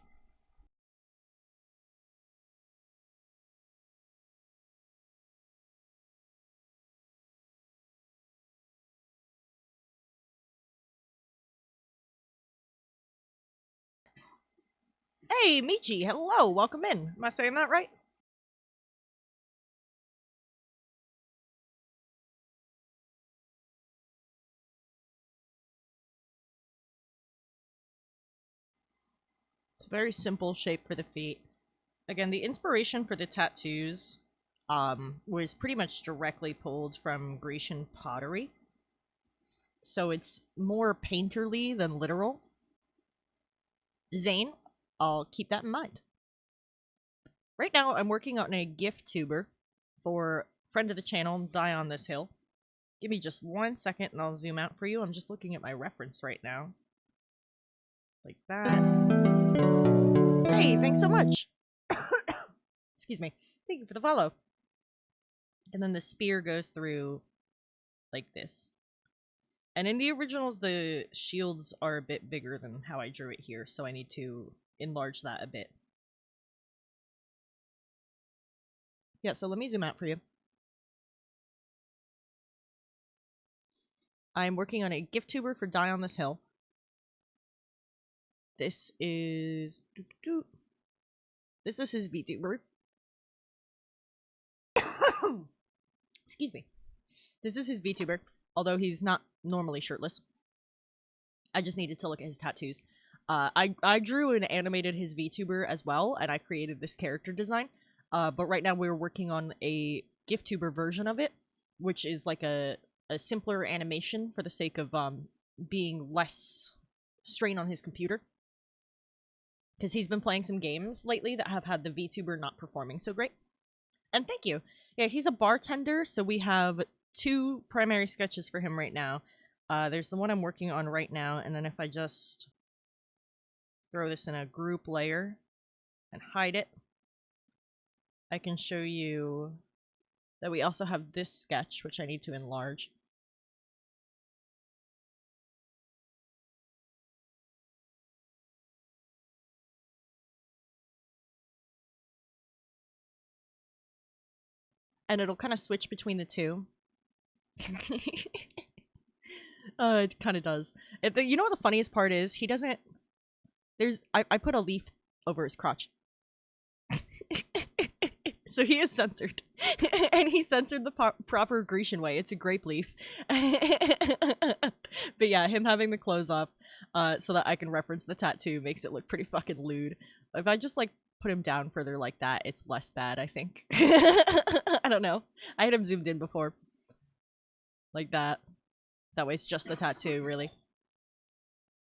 Hey, Michi, hello, welcome in. Am I saying that right? It's a very simple shape for the feet. Again, the inspiration for the tattoos was pretty much directly pulled from Grecian pottery. So it's more painterly than literal. Zane, I'll keep that in mind. Right now, I'm working on a GIF-Tuber for friend of the channel, Die on This Hill. Give me just 1 second and I'll zoom out for you. I'm just looking at my reference right now. Like that. Hey, thanks so much. Excuse me. Thank you for the follow. And then the spear goes through like this. And in the originals, the shields are a bit bigger than how I drew it here, so I need to enlarge that a bit. Yeah, so let me zoom out for you. I'm working on a GIF-Tuber for Die on This Hill. This is... This is his VTuber. Excuse me. This is his VTuber, although he's not normally shirtless. I just needed to look at his tattoos. I drew and animated his VTuber as well, and I created this character design. But right now we're working on a GIF-Tuber version of it, which is like a simpler animation for the sake of being less strain on his computer. Because he's been playing some games lately that have had the VTuber not performing so great. And thank you. Yeah, he's a bartender, so we have 2 primary sketches for him right now. There's the one I'm working on right now, and then if I just throw this in a group layer and hide it, I can show you that we also have this sketch, which I need to enlarge. And it'll kind of switch between the two. It kind of does. You know what the funniest part is? He doesn't... I put a leaf over his crotch. So he is censored. And he censored the proper Grecian way. It's a grape leaf. But yeah, him having the clothes off so that I can reference the tattoo makes it look pretty fucking lewd. If I just, like, put him down further like that, it's less bad, I think. I don't know. I had him zoomed in before. Like that. That way it's just the tattoo, really.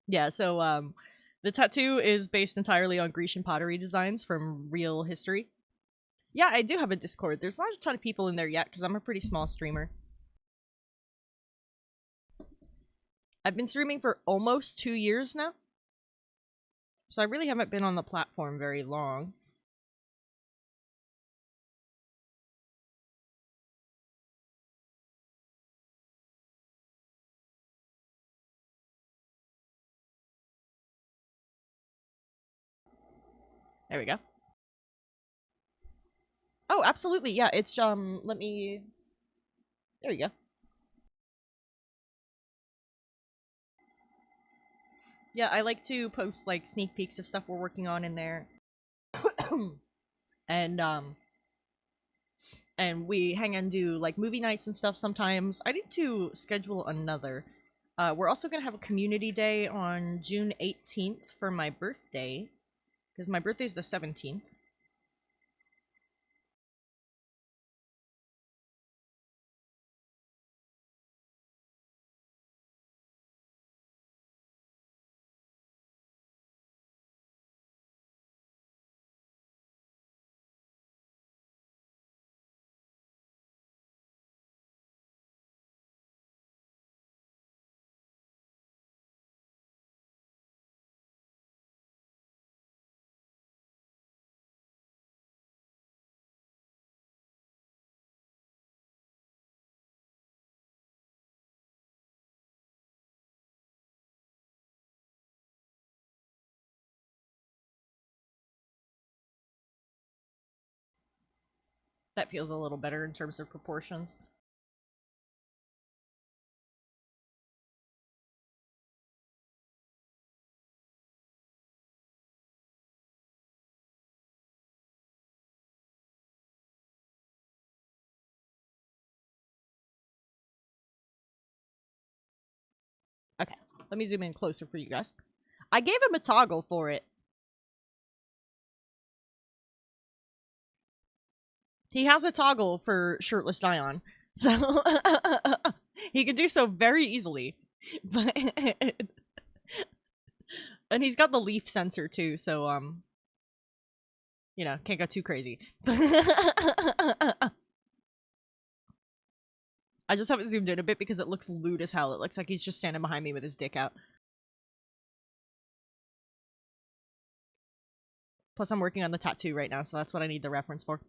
Yeah, so, the tattoo is based entirely on Grecian pottery designs from real history. Yeah, I do have a Discord. There's not a ton of people in there yet, because I'm a pretty small streamer. I've been streaming for almost 2 years now. So I really haven't been on the platform very long. There we go. Oh, absolutely. Yeah, it's, let me... There we go. Yeah, I like to post, like, sneak peeks of stuff we're working on in there. And we hang and do, like, movie nights and stuff sometimes. I need to schedule another. We're also gonna have a community day on June 18th for my birthday. Because my birthday's the 17th. That feels a little better in terms of proportions. Okay, let me zoom in closer for you guys. I gave him a toggle for it. He has a toggle for shirtless Dion, so he could do so very easily. But and he's got the leaf sensor too, so you know, can't go too crazy. I just haven't zoomed in a bit because it looks lewd as hell. It looks like he's just standing behind me with his dick out. Plus, I'm working on the tattoo right now, so that's what I need the reference for.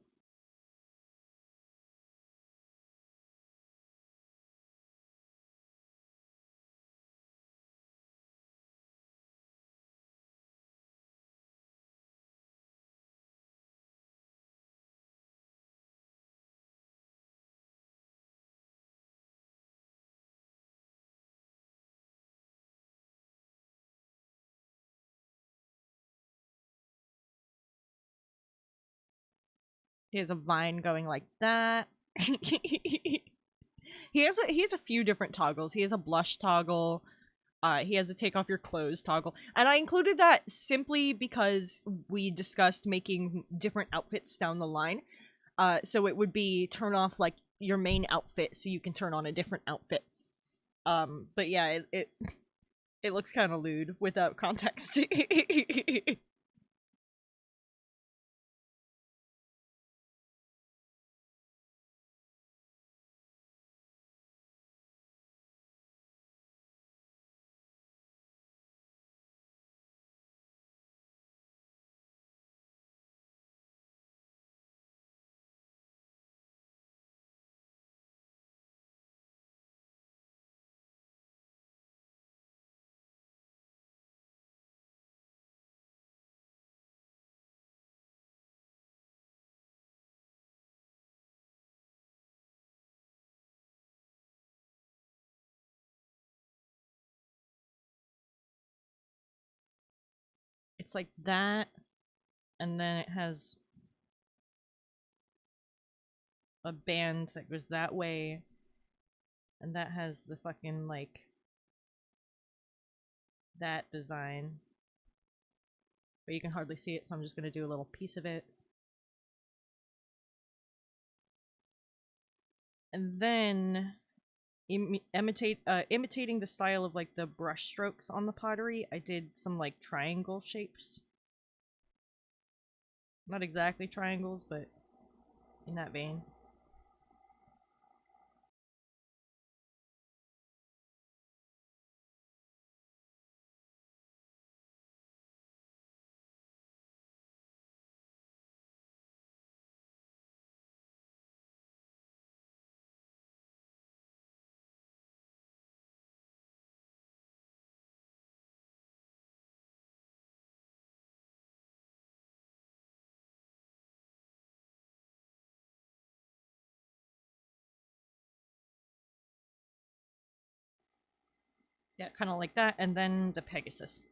He has a vine going like that. He has a few different toggles. He has a blush toggle. He has a take off your clothes toggle. And I included that simply because we discussed making different outfits down the line. So it would be turn off like your main outfit so you can turn on a different outfit. But yeah, it looks kind of lewd without context. It's like that, and then it has a band that goes that way, and that has the fucking like that design. But you can hardly see it, so I'm just gonna do a little piece of it. And then imitating the style of like the brush strokes on the pottery, I did some like triangle shapes. Not exactly triangles, but in that vein. Yeah, kind of like that, and then the Pegasus.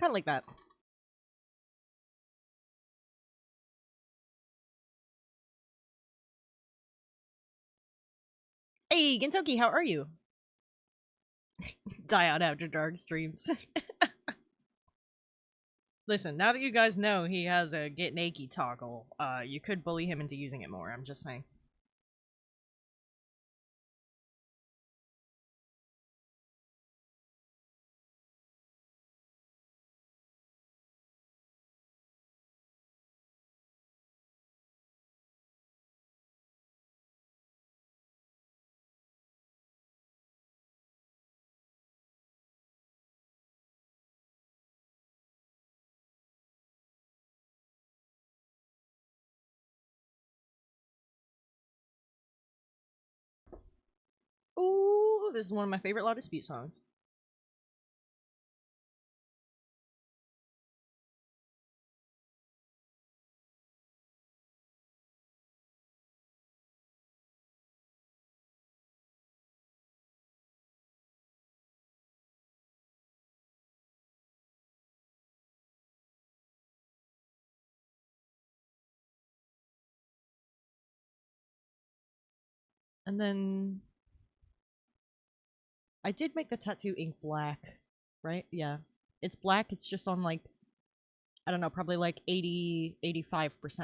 Kind of like that. Hey, Gentoki, how are you? Die out after dark streams. Listen, now that you guys know he has a get naked toggle, you could bully him into using it more. I'm just saying. Ooh, this is one of my favorite Law Dispute songs. And then I did make the tattoo ink black, right? Yeah. It's black, it's just on like, I don't know, probably like 85%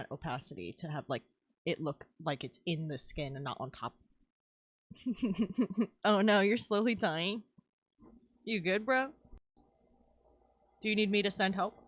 opacity to have like it look like it's in the skin and not on top. Oh no, you're slowly dying. You good, bro? Do you need me to send help?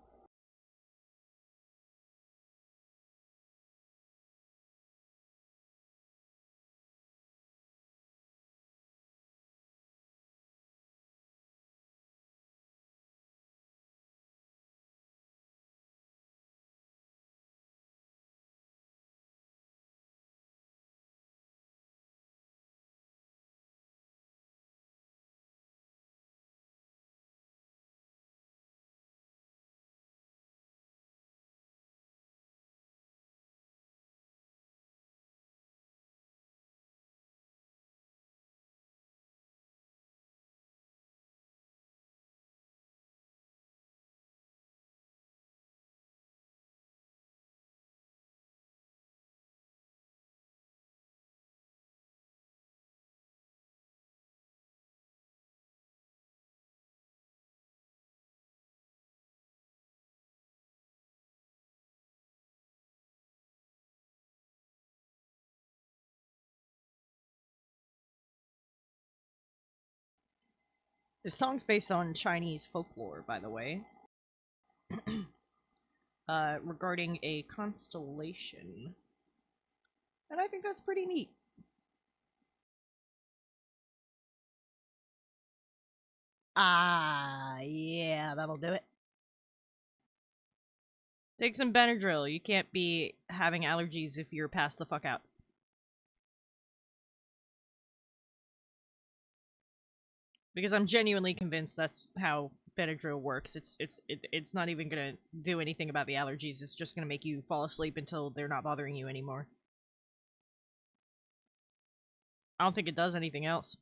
This song's based on Chinese folklore, by the way. Regarding a constellation. And I think that's pretty neat. Ah, yeah, that'll do it. Take some Benadryl. You can't be having allergies if you're passed the fuck out. Because I'm genuinely convinced that's how Benadryl works. It's not even gonna do anything about the allergies. It's just gonna make you fall asleep until they're not bothering you anymore. I don't think it does anything else.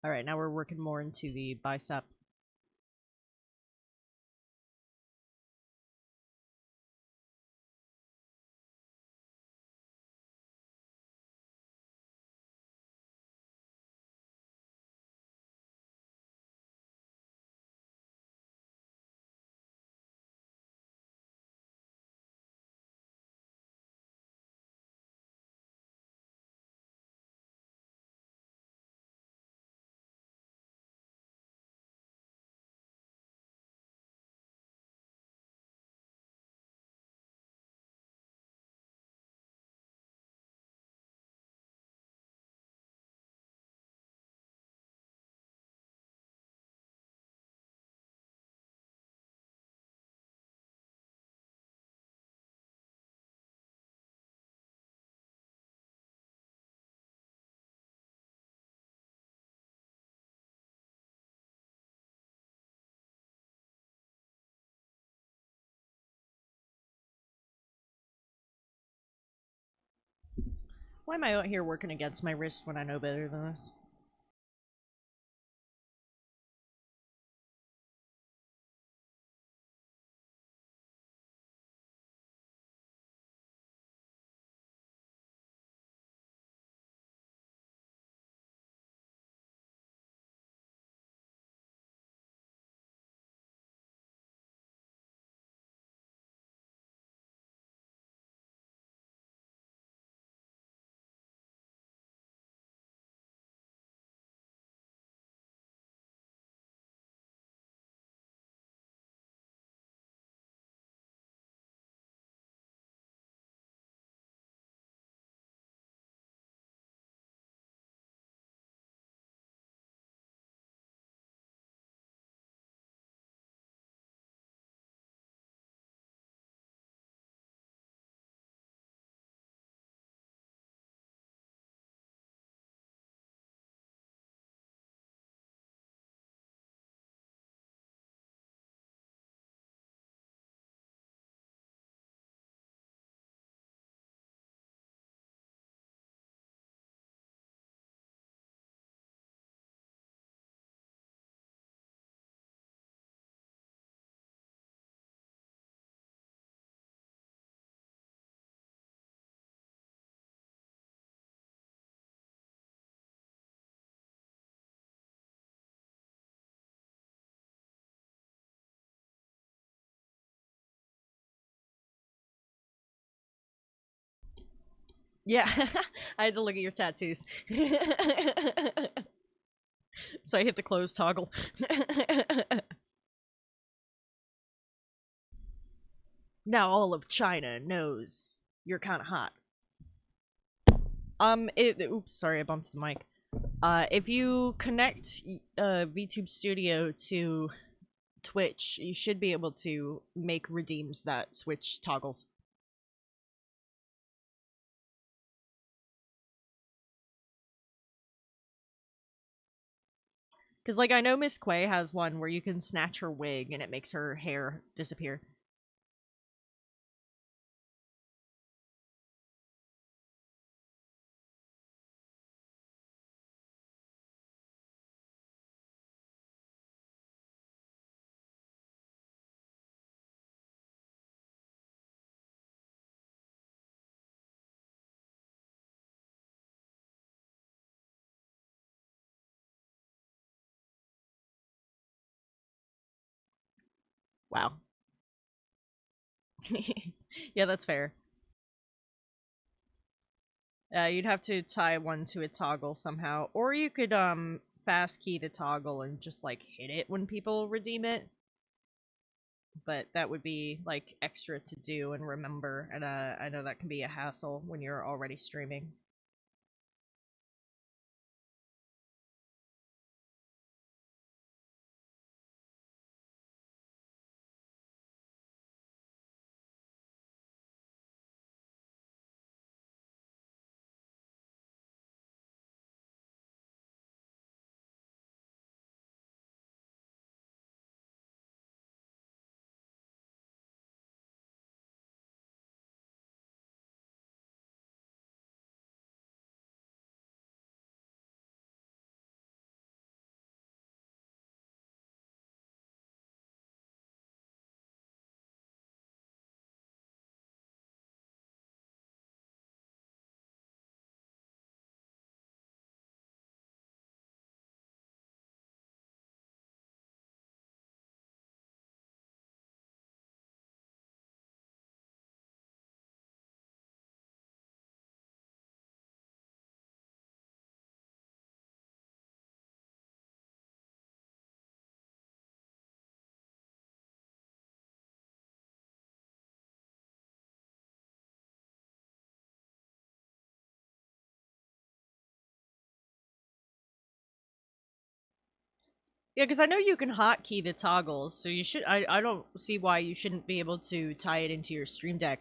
All right, now we're working more into the bicep. Why am I out here working against my wrist when I know better than this? Yeah, I had to look at your tattoos. So I hit the close toggle. Now all of China knows you're kind of hot. Oops, sorry, I bumped the mic. If you connect VTube Studio to Twitch, you should be able to make redeems that switch toggles. Because, like, I know Miss Quay has one where you can snatch her wig and it makes her hair disappear. Wow. Yeah, that's fair. You'd have to tie one to a toggle somehow, or you could fast key the toggle and just like hit it when people redeem it. But that would be like extra to do and remember, and I know that can be a hassle when you're already streaming. Yeah, because I know you can hotkey the toggles, so you should. I don't see why you shouldn't be able to tie it into your Stream Deck.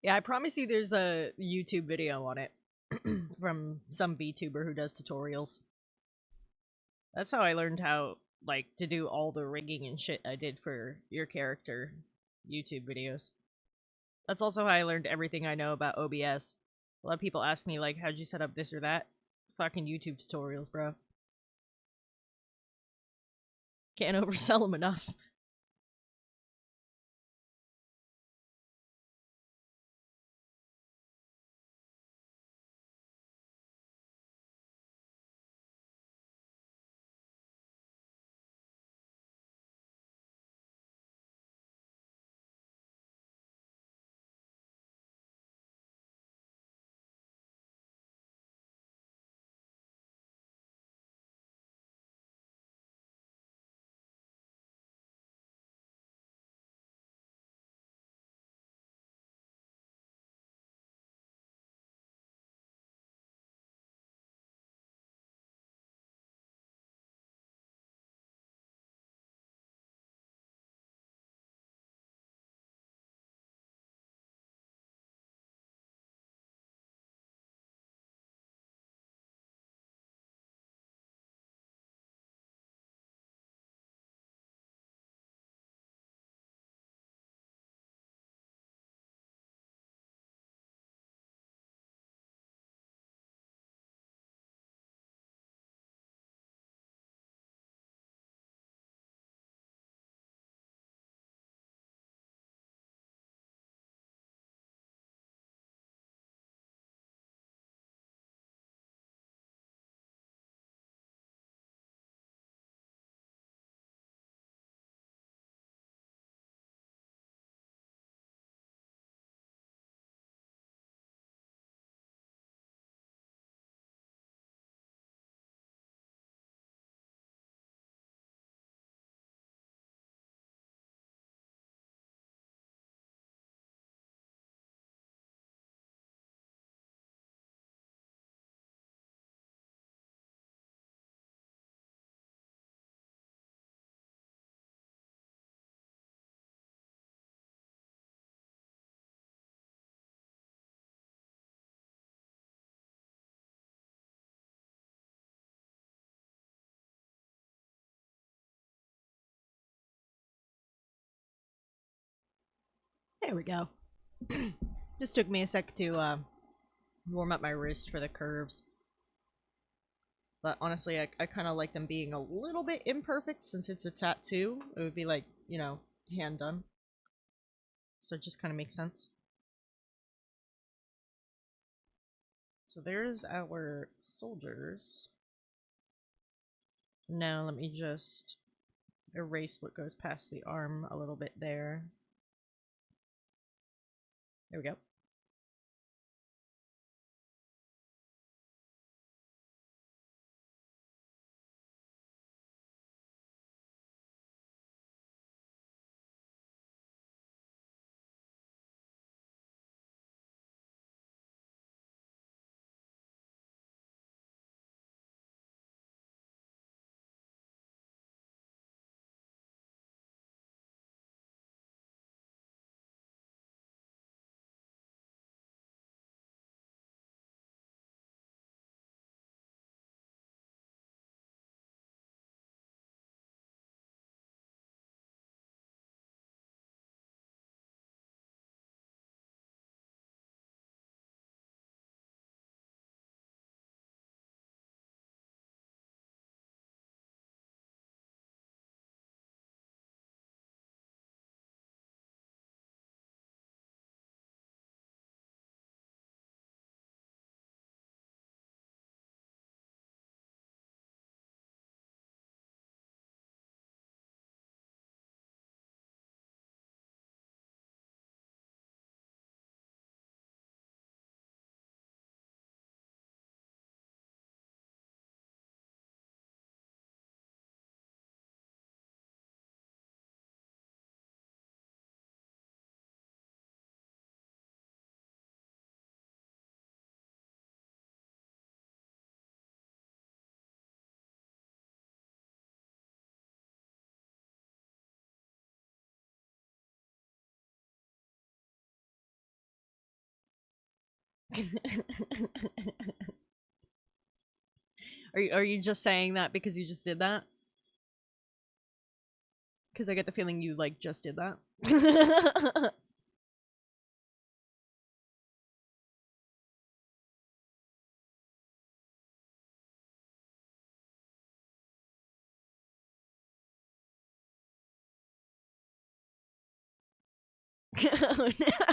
Yeah, I promise you, there's a YouTube video on it from some VTuber who does tutorials. That's how I learned how, like, to do all the rigging and shit I did for your character YouTube videos. That's also how I learned everything I know about OBS. A lot of people ask me, like, how'd you set up this or that? Fucking YouTube tutorials, bro. Can't oversell them enough. There we go. Just took me a sec to warm up my wrist for the curves. But honestly, I kind of like them being a little bit imperfect since it's a tattoo. It would be like, you know, hand done. So it just kind of makes sense. So there's our soldiers. Now let me just erase what goes past the arm a little bit there. There we go. Are you just saying that because you just did that? Because I get the feeling you like just did that. Oh, no.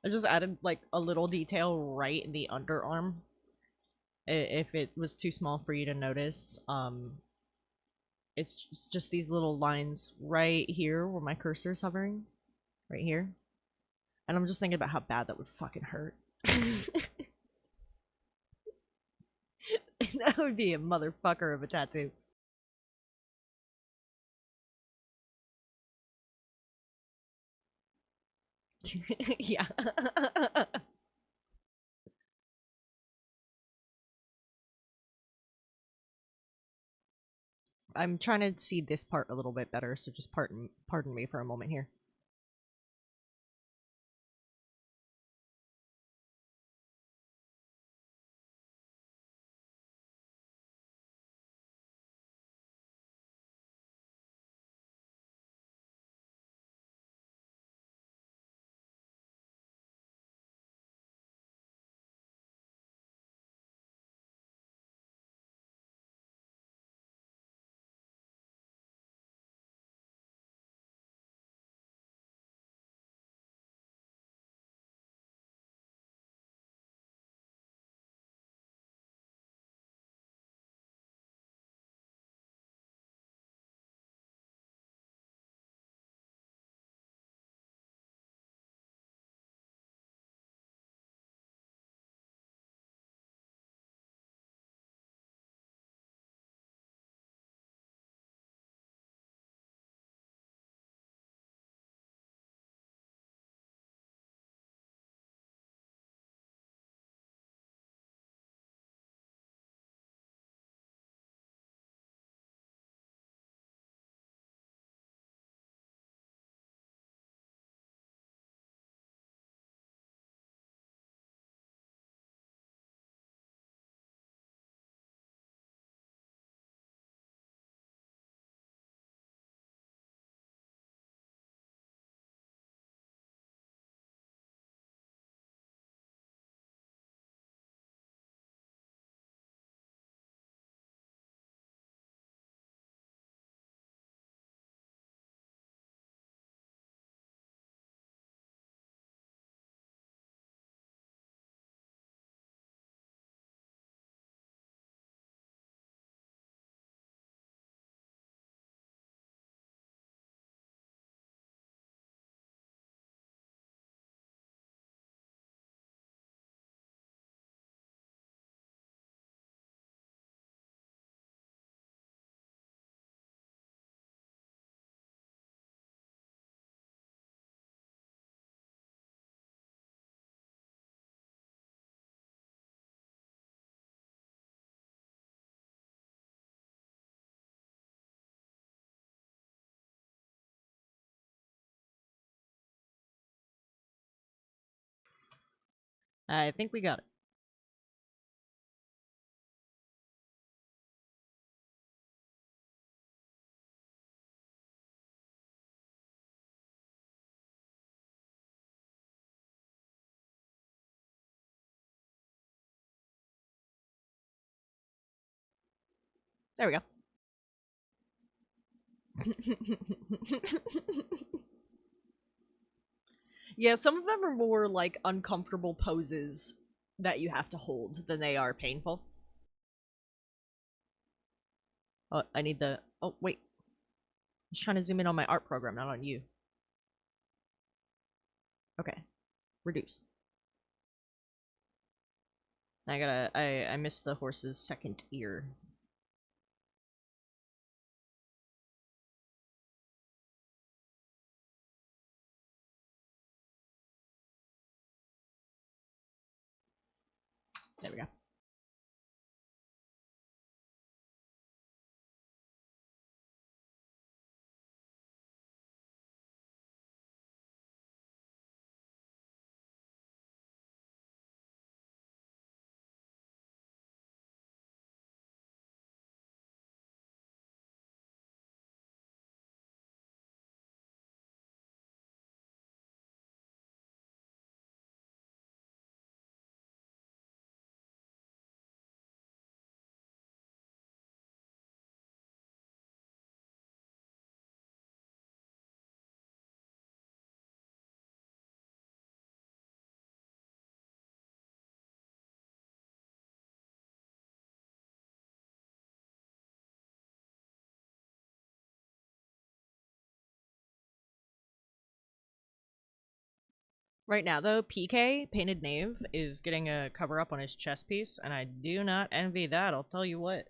I just added like a little detail right in the underarm. If it was too small for you to notice, it's just these little lines right here where my cursor is hovering, right here. And I'm just thinking about how bad that would fucking hurt. That would be a motherfucker of a tattoo. Yeah. I'm trying to see this part a little bit better, so just pardon me for a moment here. I think we got it. There we go. Yeah, some of them are more like uncomfortable poses that you have to hold than they are painful. Oh, I need the... Oh, wait. I was trying to zoom in on my art program, not on you. Okay. Reduce. I missed the horse's second ear. There we go. Right now, though, PK, Painted Knave, is getting a cover-up on his chest piece, and I do not envy that, I'll tell you what.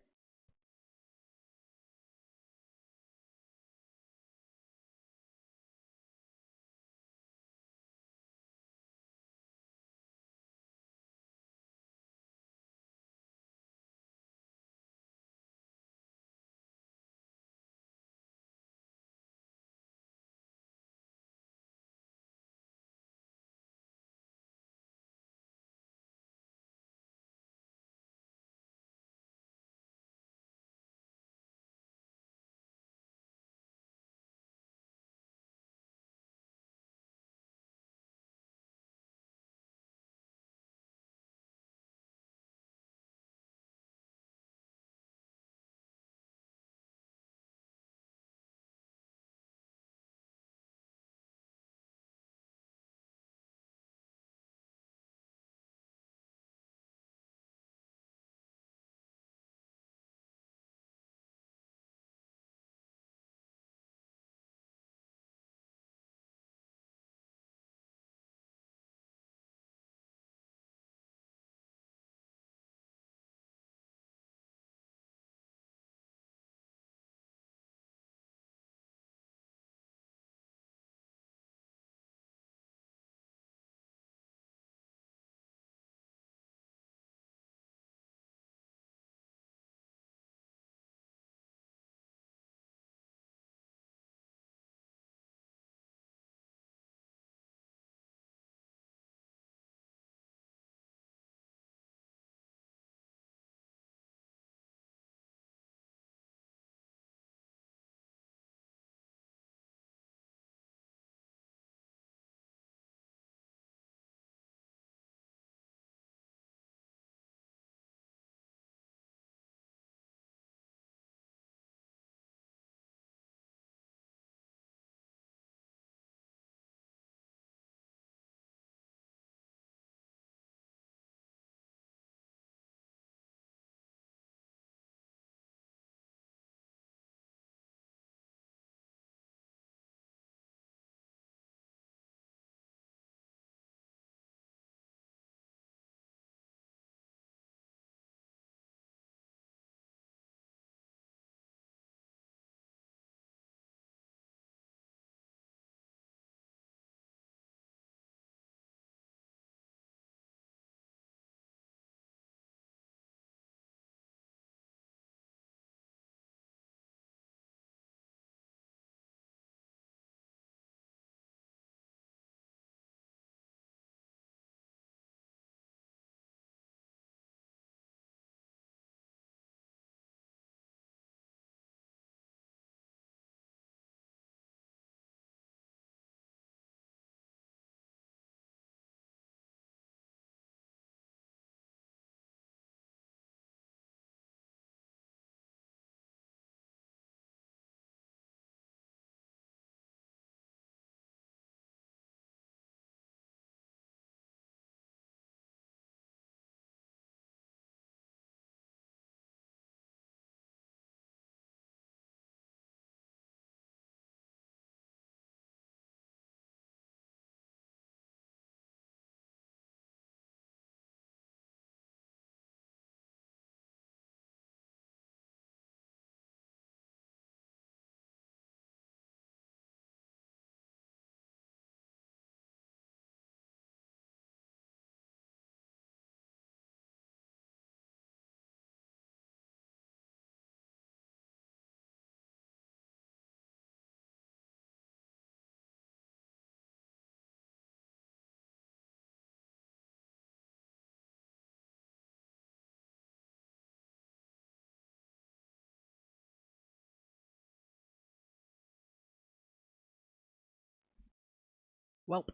Welp.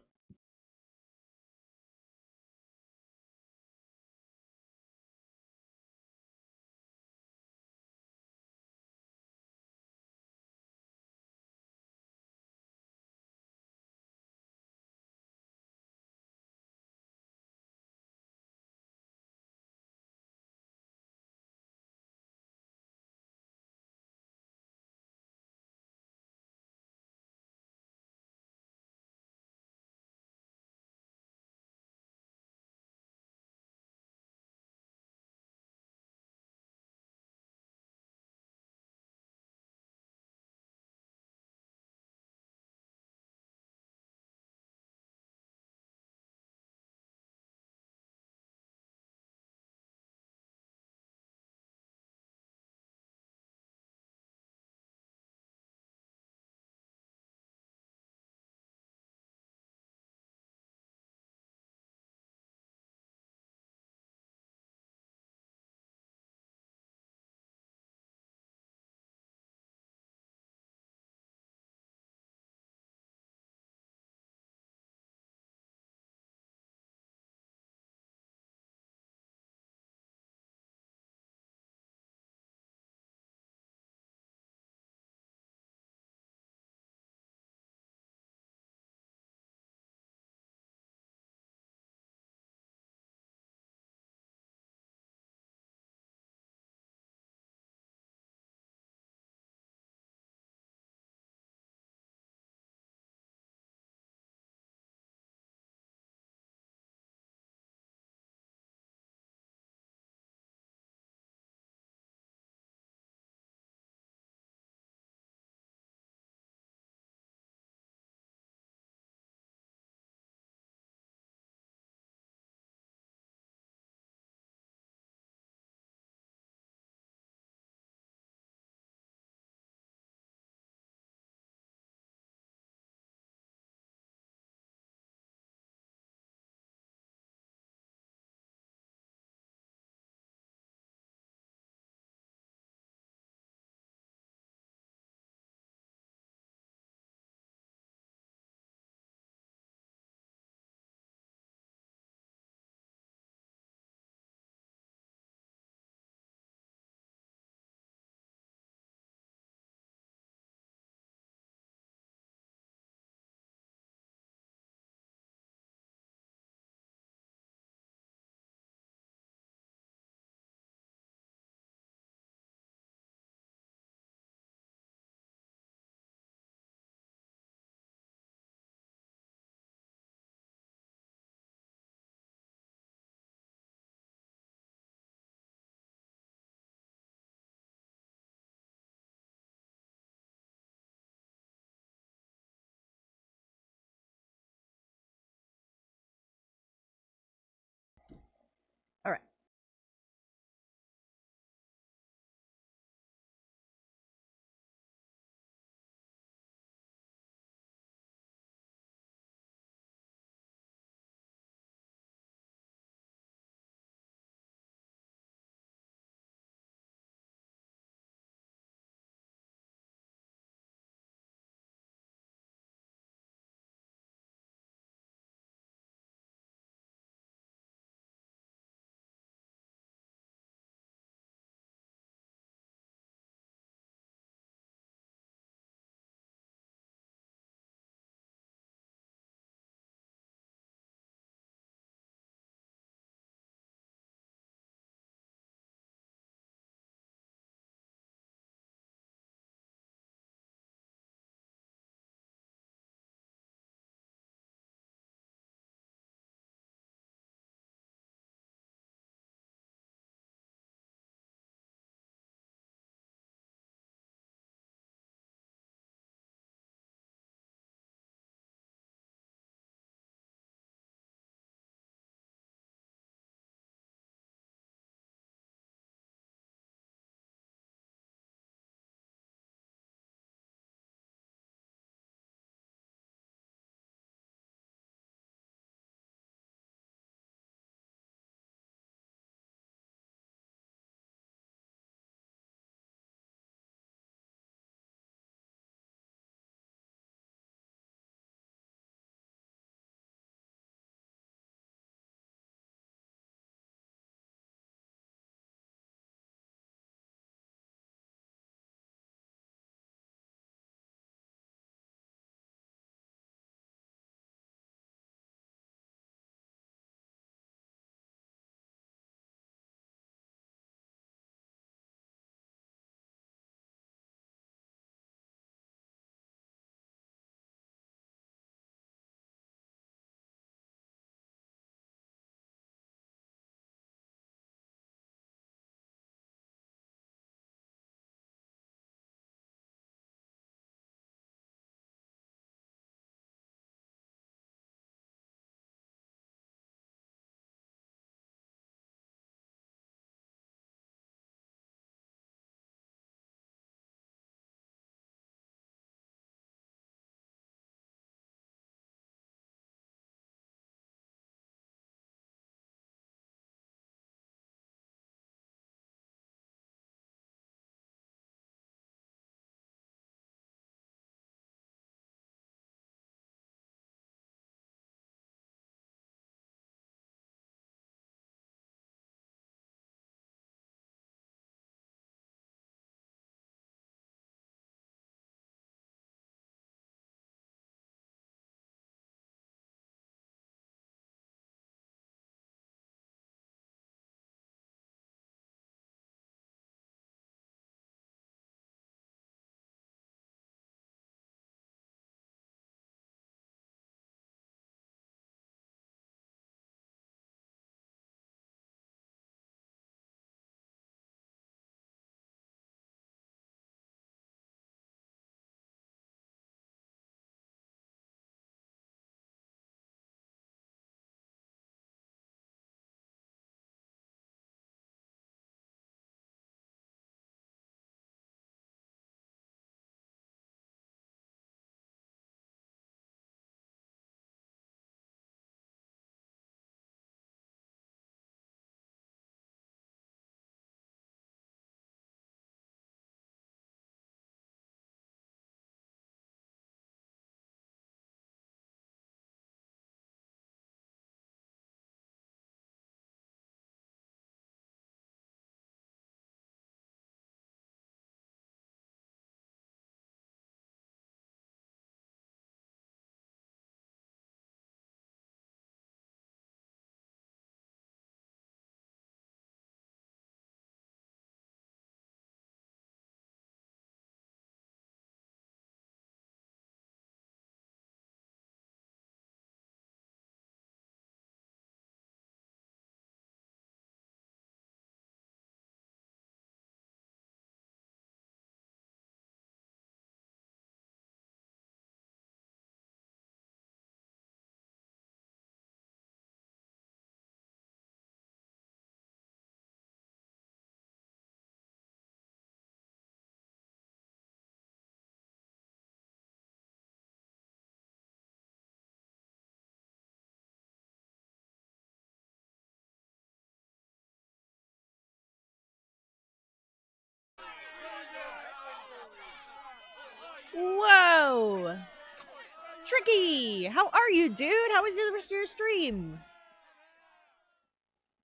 Tricky! How are you, dude? How was the rest of your stream?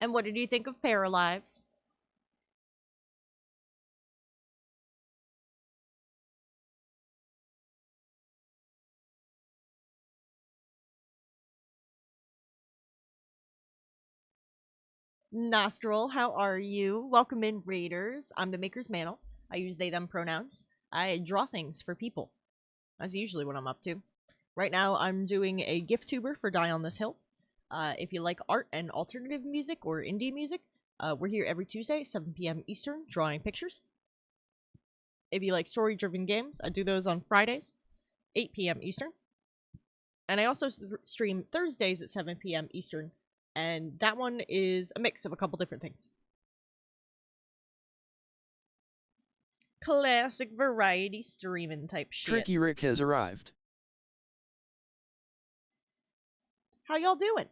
And what did you think of Paralives? Nostril, how are you? Welcome in, Raiders. I'm the Maker's Mantle. I use they, them pronouns. I draw things for people. That's usually what I'm up to. Right now, I'm doing a GIF-Tuber for Die on This Hill. If you like art and alternative music or indie music, we're here every Tuesday, 7 p.m. Eastern, drawing pictures. If you like story-driven games, I do those on Fridays, 8 p.m. Eastern. And I also stream Thursdays at 7 p.m. Eastern, and that one is a mix of a couple different things. Classic variety streaming type shit. Tricky Rick has arrived. How y'all doing?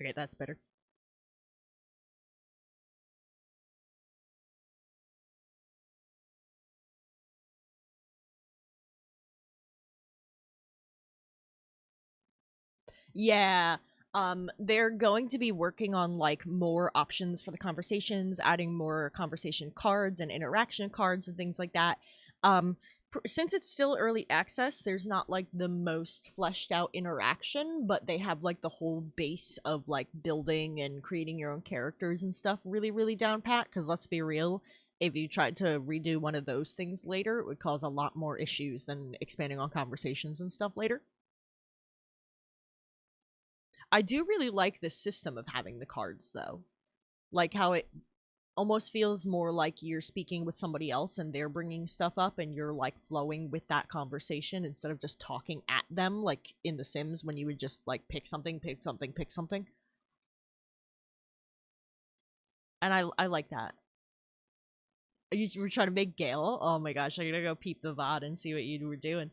Okay, that's better. Yeah. They're going to be working on like more options for the conversations, adding more conversation cards and interaction cards and things like that. Since it's still early access, there's not like the most fleshed out interaction, but they have like the whole base of like building and creating your own characters and stuff really, really down pat. Because let's be real, if you tried to redo one of those things later, it would cause a lot more issues than expanding on conversations and stuff later. I do really like this system of having the cards, though. Like how it almost feels more like you're speaking with somebody else and they're bringing stuff up and you're like flowing with that conversation instead of just talking at them like in The Sims when you would just like pick something, pick something, pick something. And I like that. You were trying to make Gale? Oh my gosh, I'm gonna go peep the VOD and see what you were doing.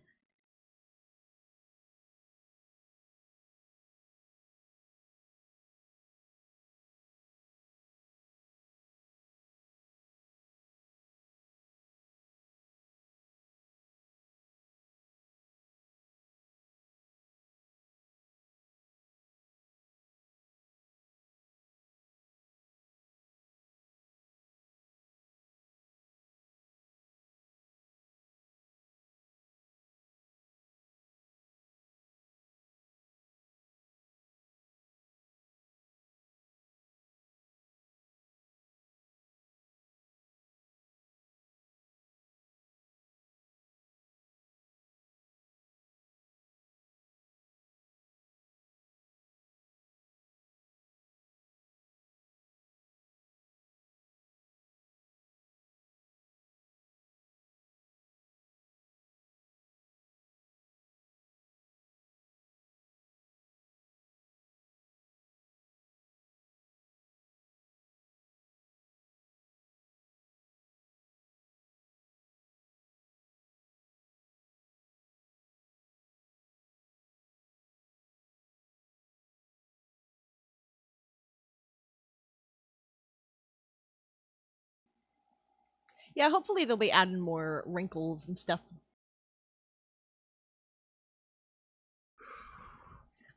Yeah, hopefully they'll be adding more wrinkles and stuff.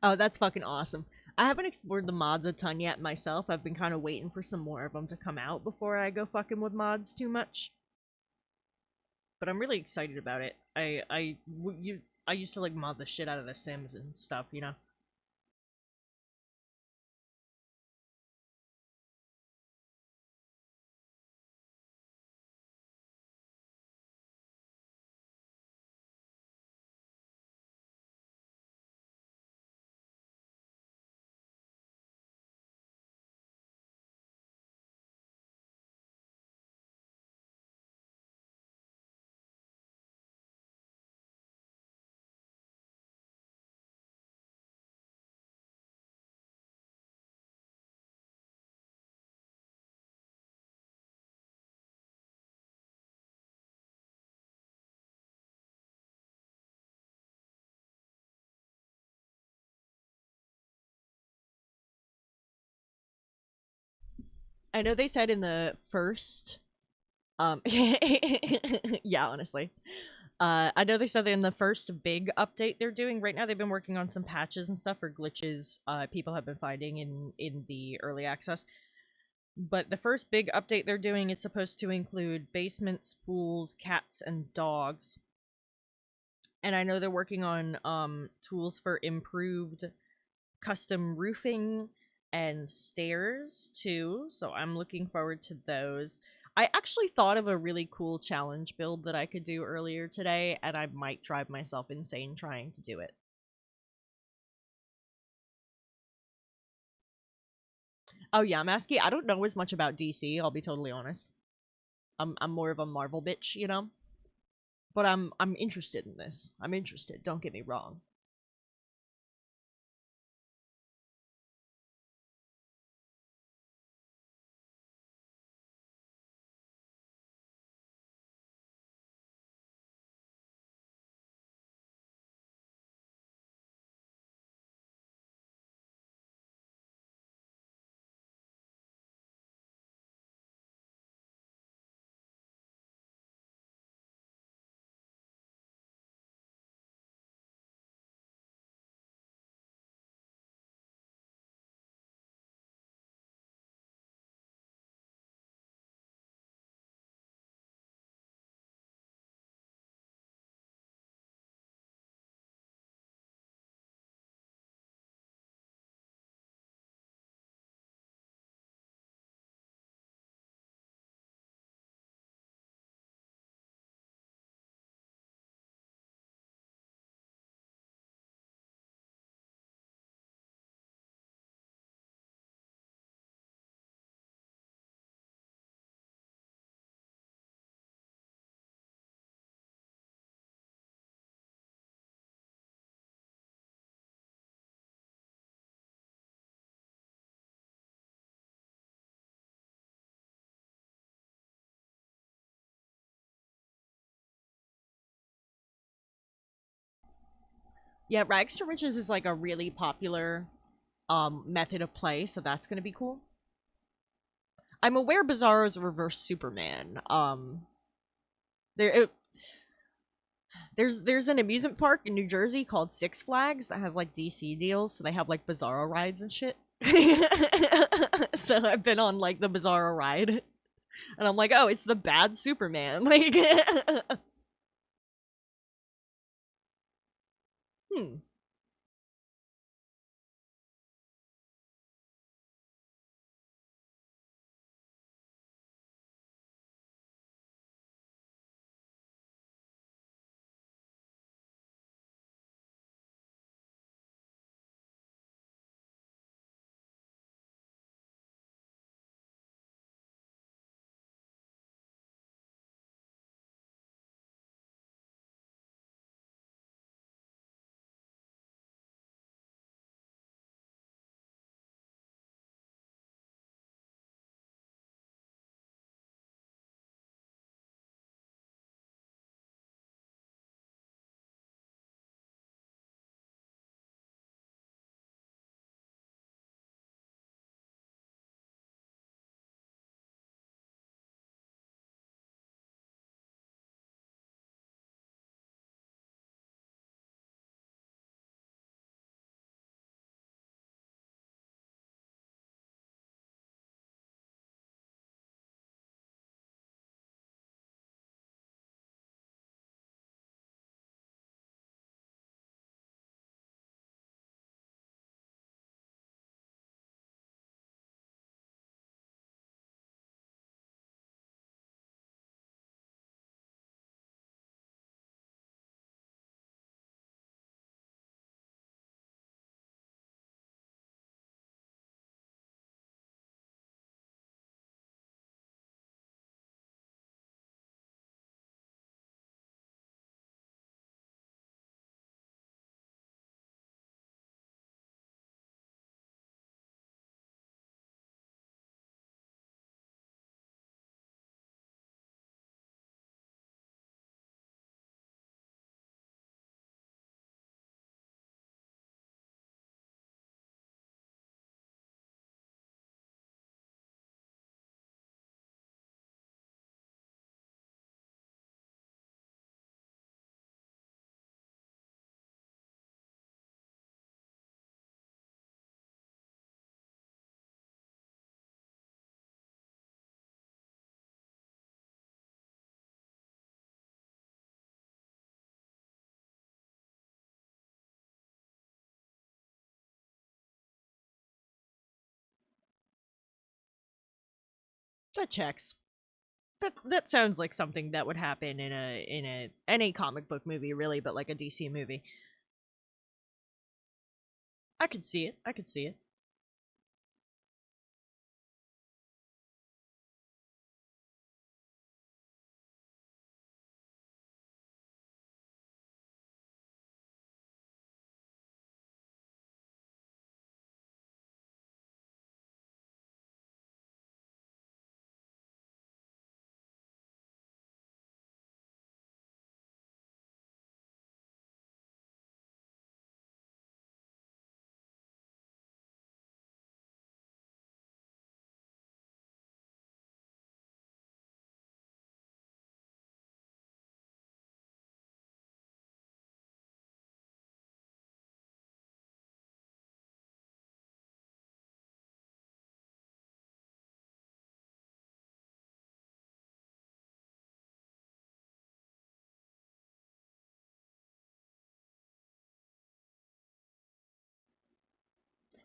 Oh, that's fucking awesome. I haven't explored the mods a ton yet myself. I've been kind of waiting for some more of them to come out before I go fucking with mods too much. But I'm really excited about it. I used to like mod the shit out of The Sims and stuff, you know. I know they said in the first yeah, honestly. I know they said that in the first big update they're doing right now, they've been working on some patches and stuff for glitches people have been finding in the early access. But the first big update they're doing is supposed to include basements, pools, cats, and dogs. And I know they're working on tools for improved custom roofing and stairs too, so I'm looking forward to those. I actually thought of a really cool challenge build that I could do earlier today, and I might drive myself insane trying to do it. Oh yeah, Masky, I don't know as much about DC, I'll be totally honest. I'm more of a Marvel bitch, you know? But I'm interested in this. I'm interested, don't get me wrong. Yeah, Rags to Riches is like a really popular method of play, so that's gonna be cool. I'm aware Bizarro's reverse Superman. There there's an amusement park in New Jersey called Six Flags that has like DC deals, so they have like Bizarro rides and shit. So I've been on like the Bizarro ride, and I'm like, oh, it's the bad Superman. Like, hmm. That checks. That sounds like something that would happen in a any comic book movie, really, but like a DC movie. I could see it. I could see it.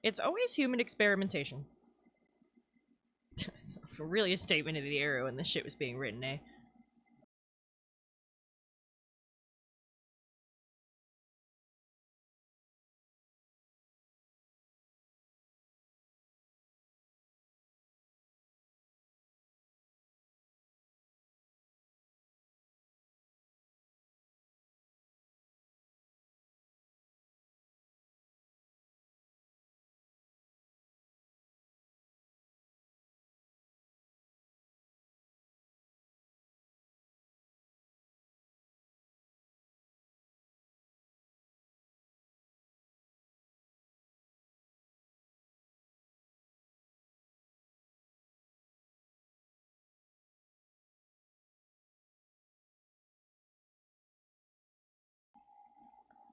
It's always human experimentation. It's really a statement of the era when this shit was being written, eh?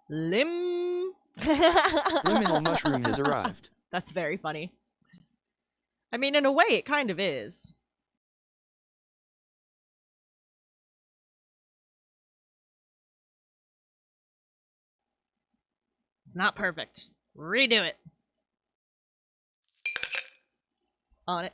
Lim. Liminal mushroom has arrived. That's very funny. I mean, in a way, it kind of is. It's not perfect. Redo it. On it.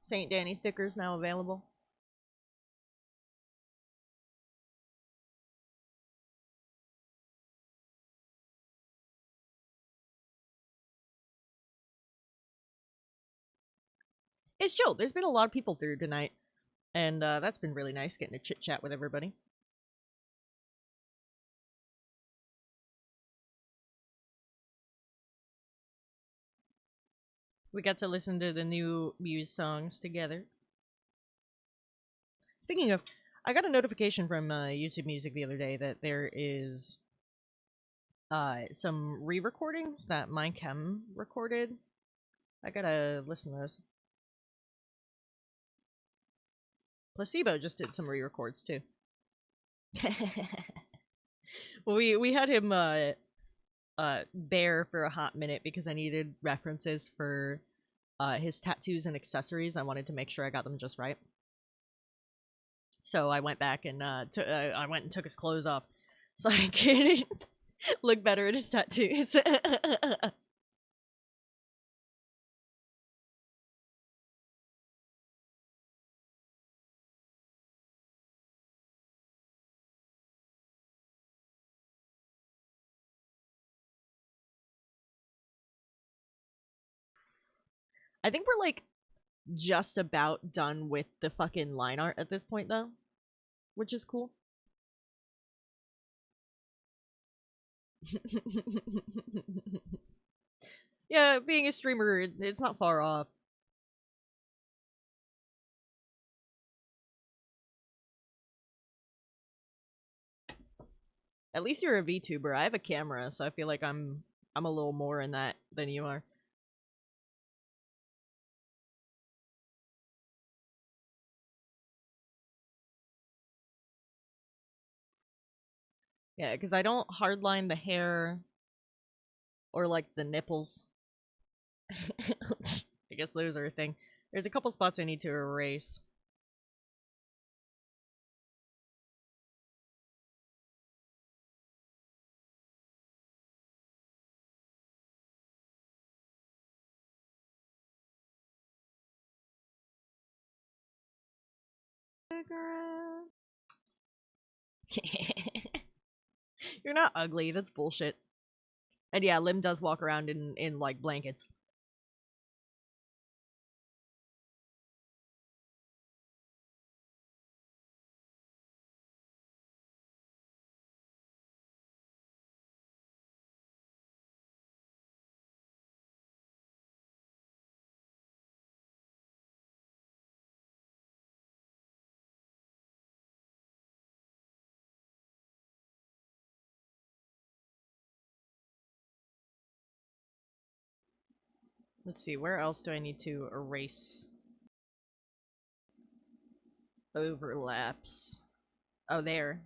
St. Danny stickers now available. It's chill. There's been a lot of people through tonight, and that's been really nice getting to chit chat with everybody. We got to listen to the new Muse songs together. Speaking of, I got a notification from YouTube Music the other day that there is some re-recordings that Mine Chem recorded. I gotta listen to those. Placebo just did some re-records too. Well, we had him bare for a hot minute because I needed references for his tattoos and accessories. I wanted to make sure I got them just right. So I went back and I went and took his clothes off so I could look better at his tattoos. I think we're like just about done with the fucking line art at this point though, which is cool. Yeah, being a streamer, it's not far off. At least you're a VTuber. I have a camera, so I feel like I'm a little more in that than you are. Yeah, because I don't hardline the hair or like the nipples. I guess those are a thing. There's a couple spots I need to erase. around. You're not ugly. That's bullshit. And yeah, Lim does walk around in like blankets. Let's see, where else do I need to erase overlaps? Oh, there.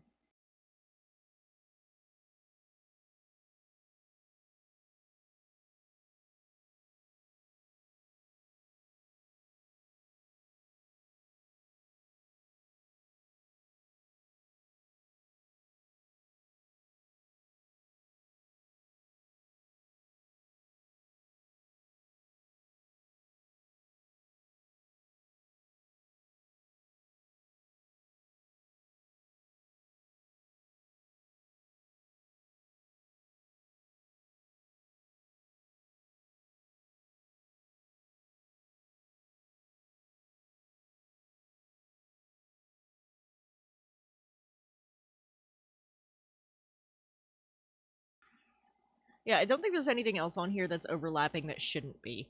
Yeah, I don't think there's anything else on here that's overlapping that shouldn't be.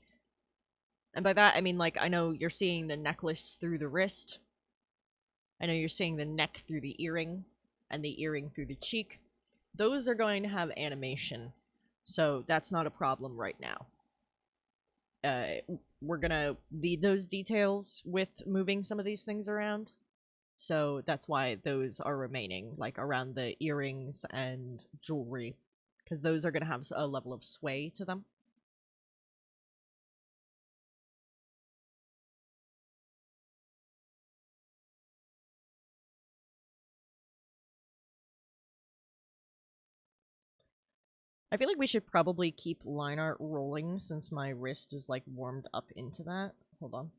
And by that, I mean, like, I know you're seeing the necklace through the wrist. I know you're seeing the neck through the earring, and the earring through the cheek. Those are going to have animation, so that's not a problem right now. We're gonna lead those details with moving some of these things around. So that's why those are remaining, like around the earrings and jewelry, because those are going to have a level of sway to them. I feel like we should probably keep line art rolling since my wrist is like warmed up into that. Hold on.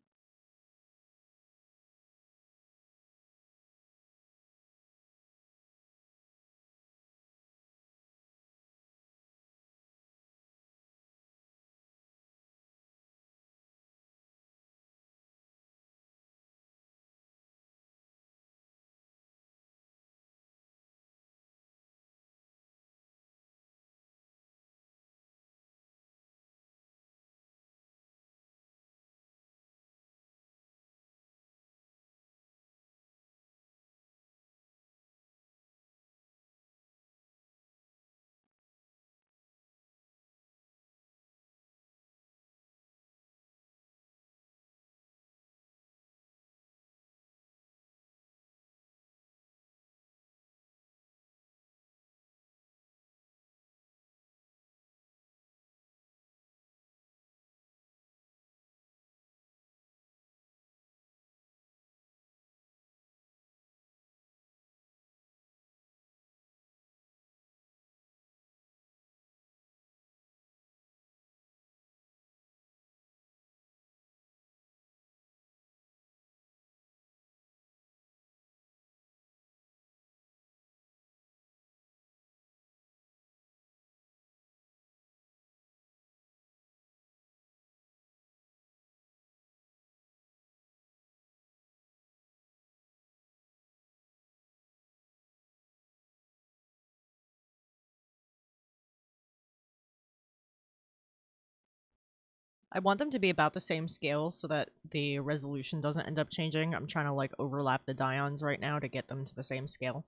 I want them to be about the same scale so that the resolution doesn't end up changing. I'm trying to like overlap the dions right now to get them to the same scale.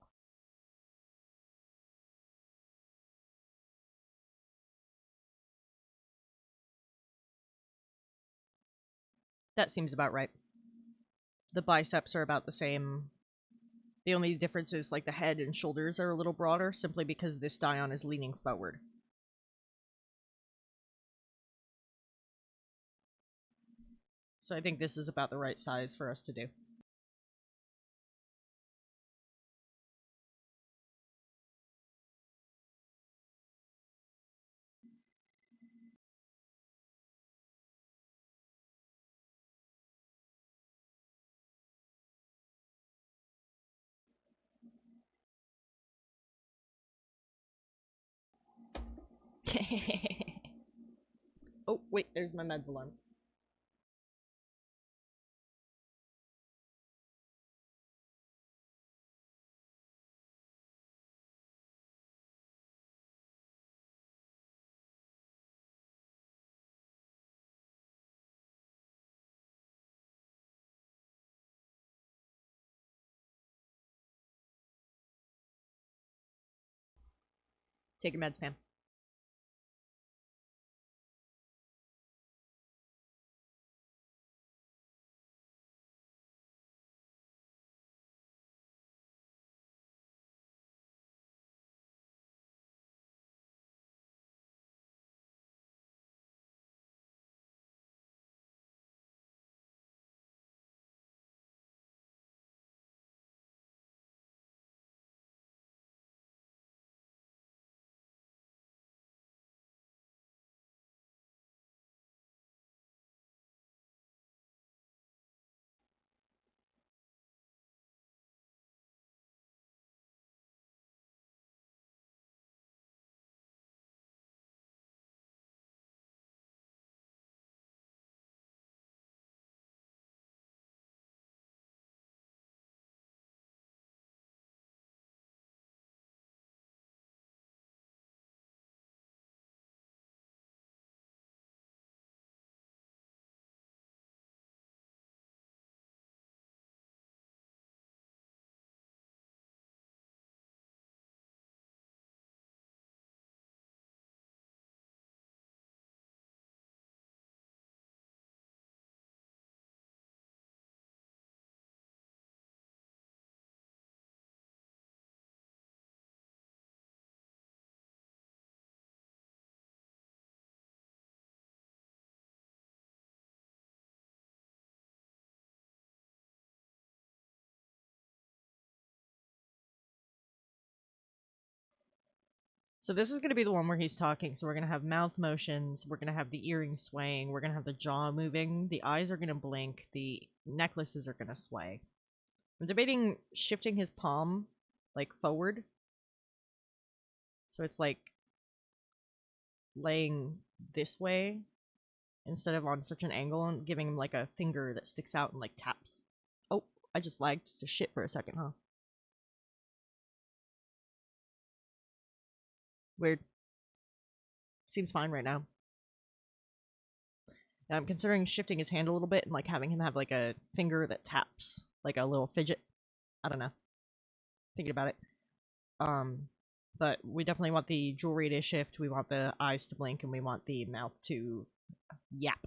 That seems about right. The biceps are about the same. The only difference is like the head and shoulders are a little broader simply because this dion is leaning forward. So I think this is about the right size for us to do. Oh, wait, there's my meds alarm. Take your meds, fam. So this is going to be the one where he's talking. So we're going to have mouth motions. We're going to have the earrings swaying. We're going to have the jaw moving. The eyes are going to blink. The necklaces are going to sway. I'm debating shifting his palm, like, forward. So it's, like, laying this way instead of on such an angle, and giving him, like, a finger that sticks out and, like, taps. Oh, I just lagged to shit for a second, huh? Weird. Seems fine right now. And I'm considering shifting his hand a little bit and, like, having him have, like, a finger that taps, like a little fidget. I don't know. Thinking about it. But we definitely want the jewelry to shift, we want the eyes to blink, and we want the mouth to yap.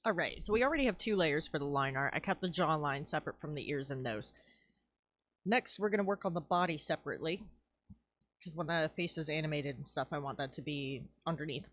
Alright, so we already have 2 layers for the line art. I kept the jawline separate from the ears and nose. Next, we're going to work on the body separately. Because when the face is animated and stuff, I want that to be underneath.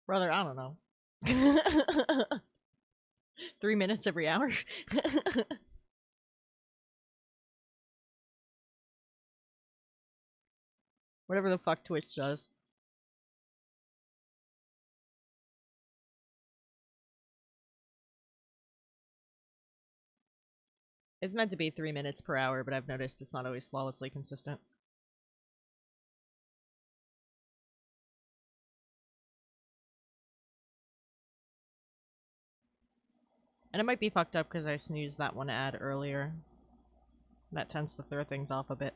Brother, I don't know. 3 minutes every hour? Whatever the fuck Twitch does. It's meant to be 3 minutes per hour, but I've noticed it's not always flawlessly consistent. And it might be fucked up because I snoozed that one ad earlier. That tends to throw things off a bit.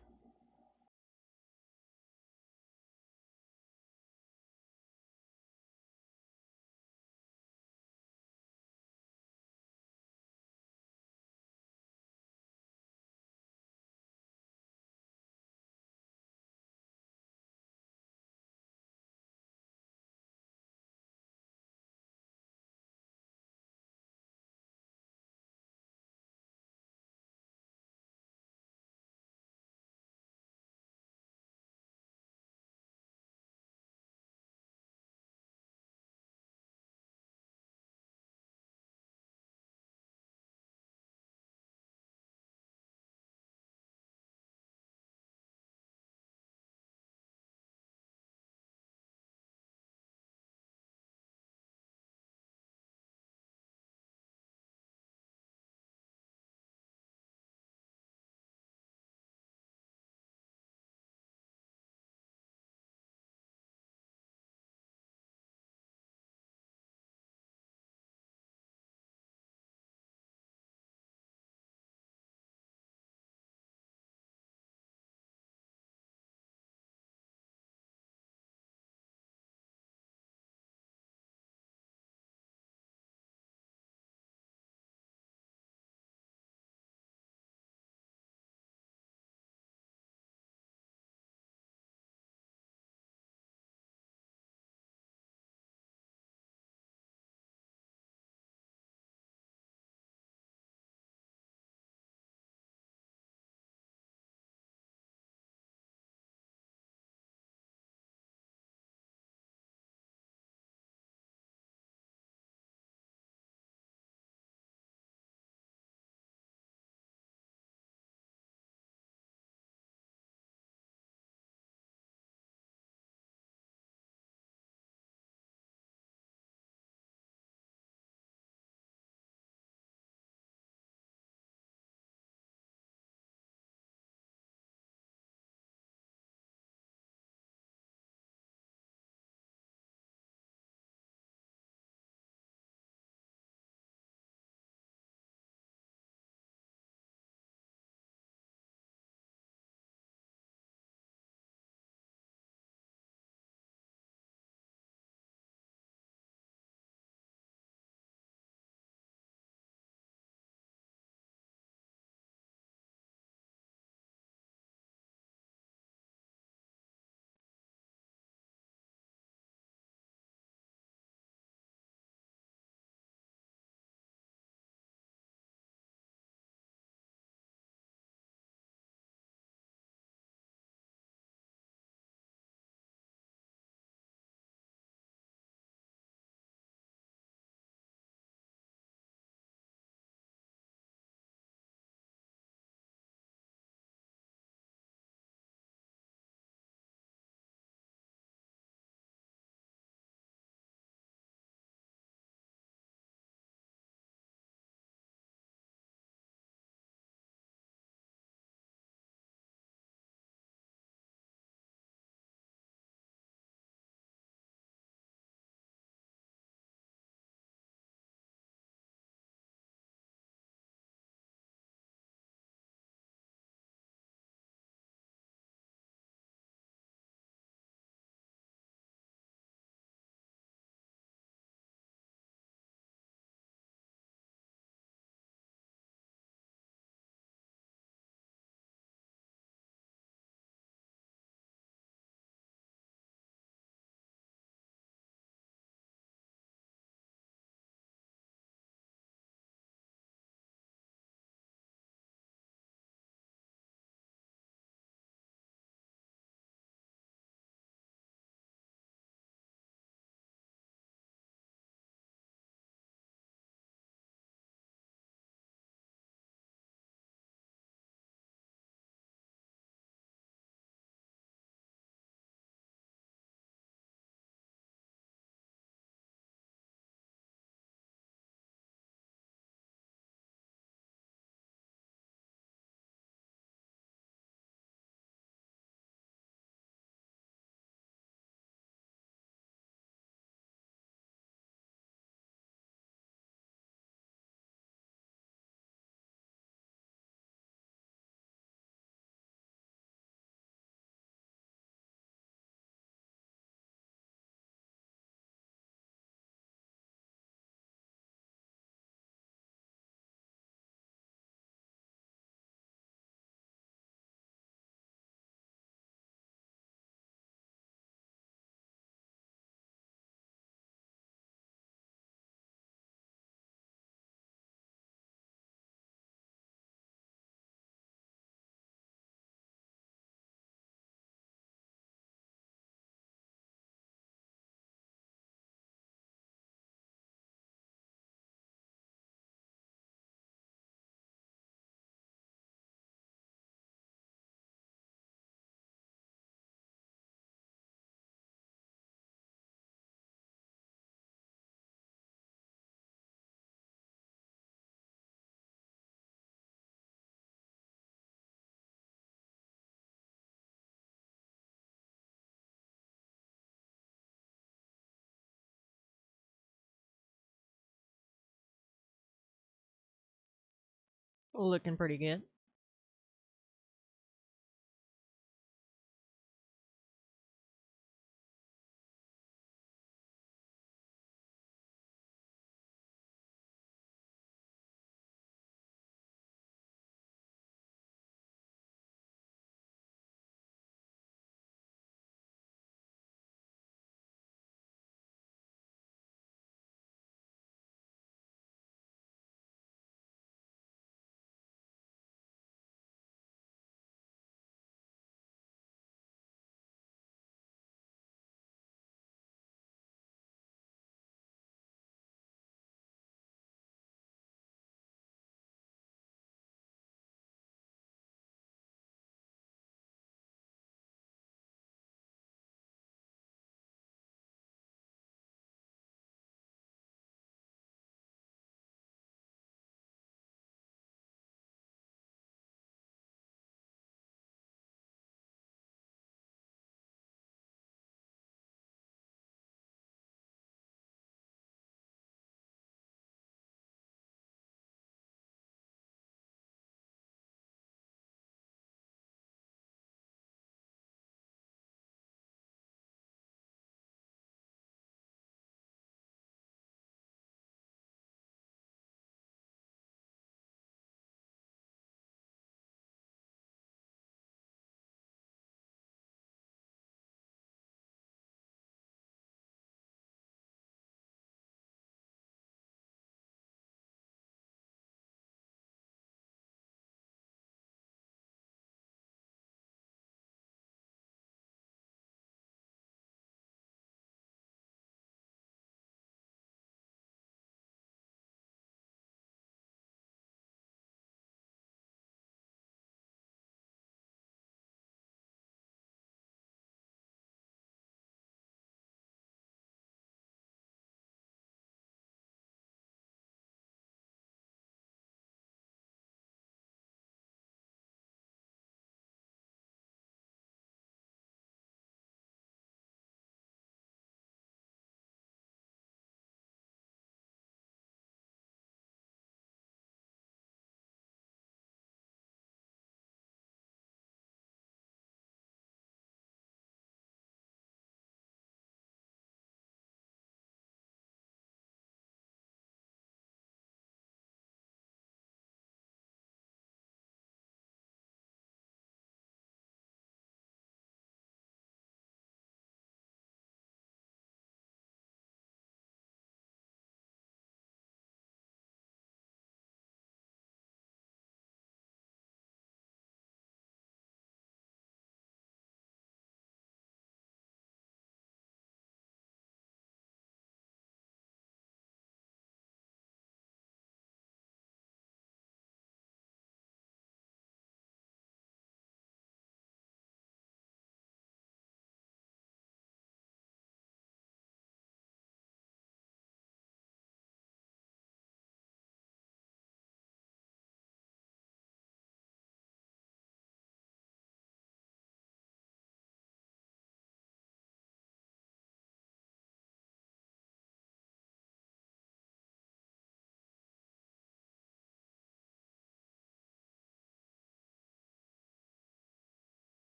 Looking pretty good.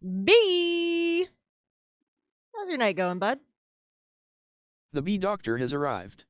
B! How's your night going, bud? The bee doctor has arrived.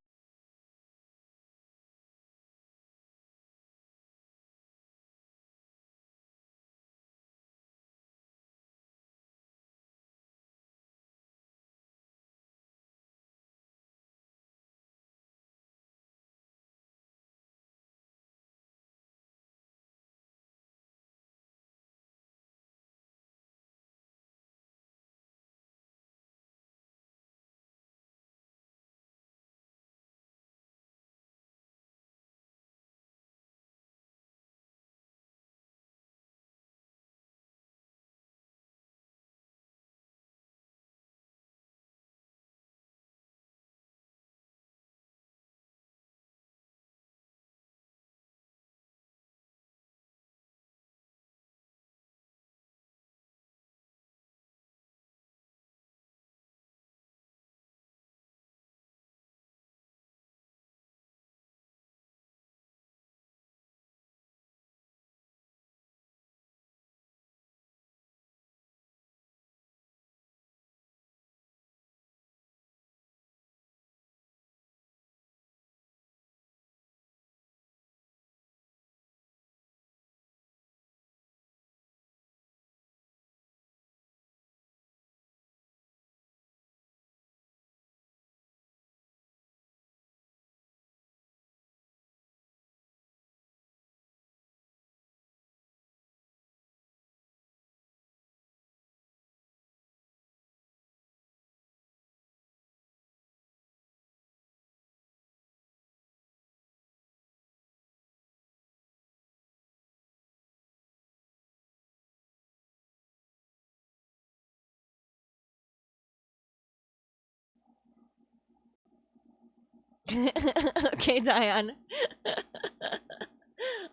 Okay, Diane.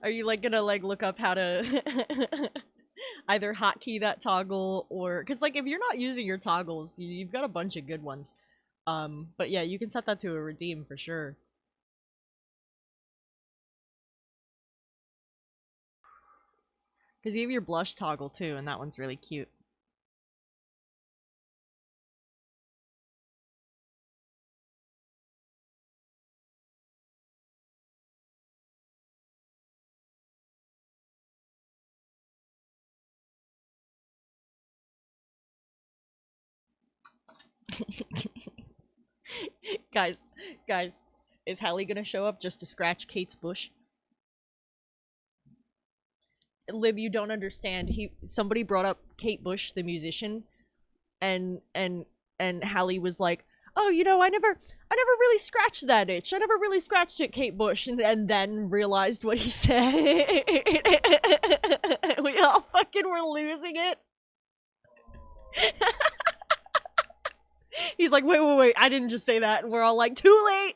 Are you like gonna like look up how to either hotkey that toggle or because like if you're not using your toggles, you've got a bunch of good ones. But yeah, you can set that to a redeem for sure. Because you have your blush toggle too, and that one's really cute. guys, guys, is Hallie gonna show up just to scratch Kate's bush? Lib, you don't understand. Somebody brought up Kate Bush, the musician, and Hallie was like, "Oh, I never really scratched that itch. I never really scratched it, Kate Bush," and then realized what he said. We all fucking were losing it. He's like, wait, I didn't just say that. And we're all like, too late.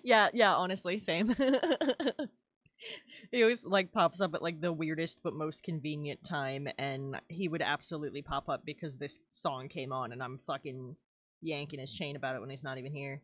Yeah, honestly, same. He always like pops up at like the weirdest but most convenient time, and he would absolutely pop up because this song came on, and I'm fucking yanking his chain about it when he's not even here.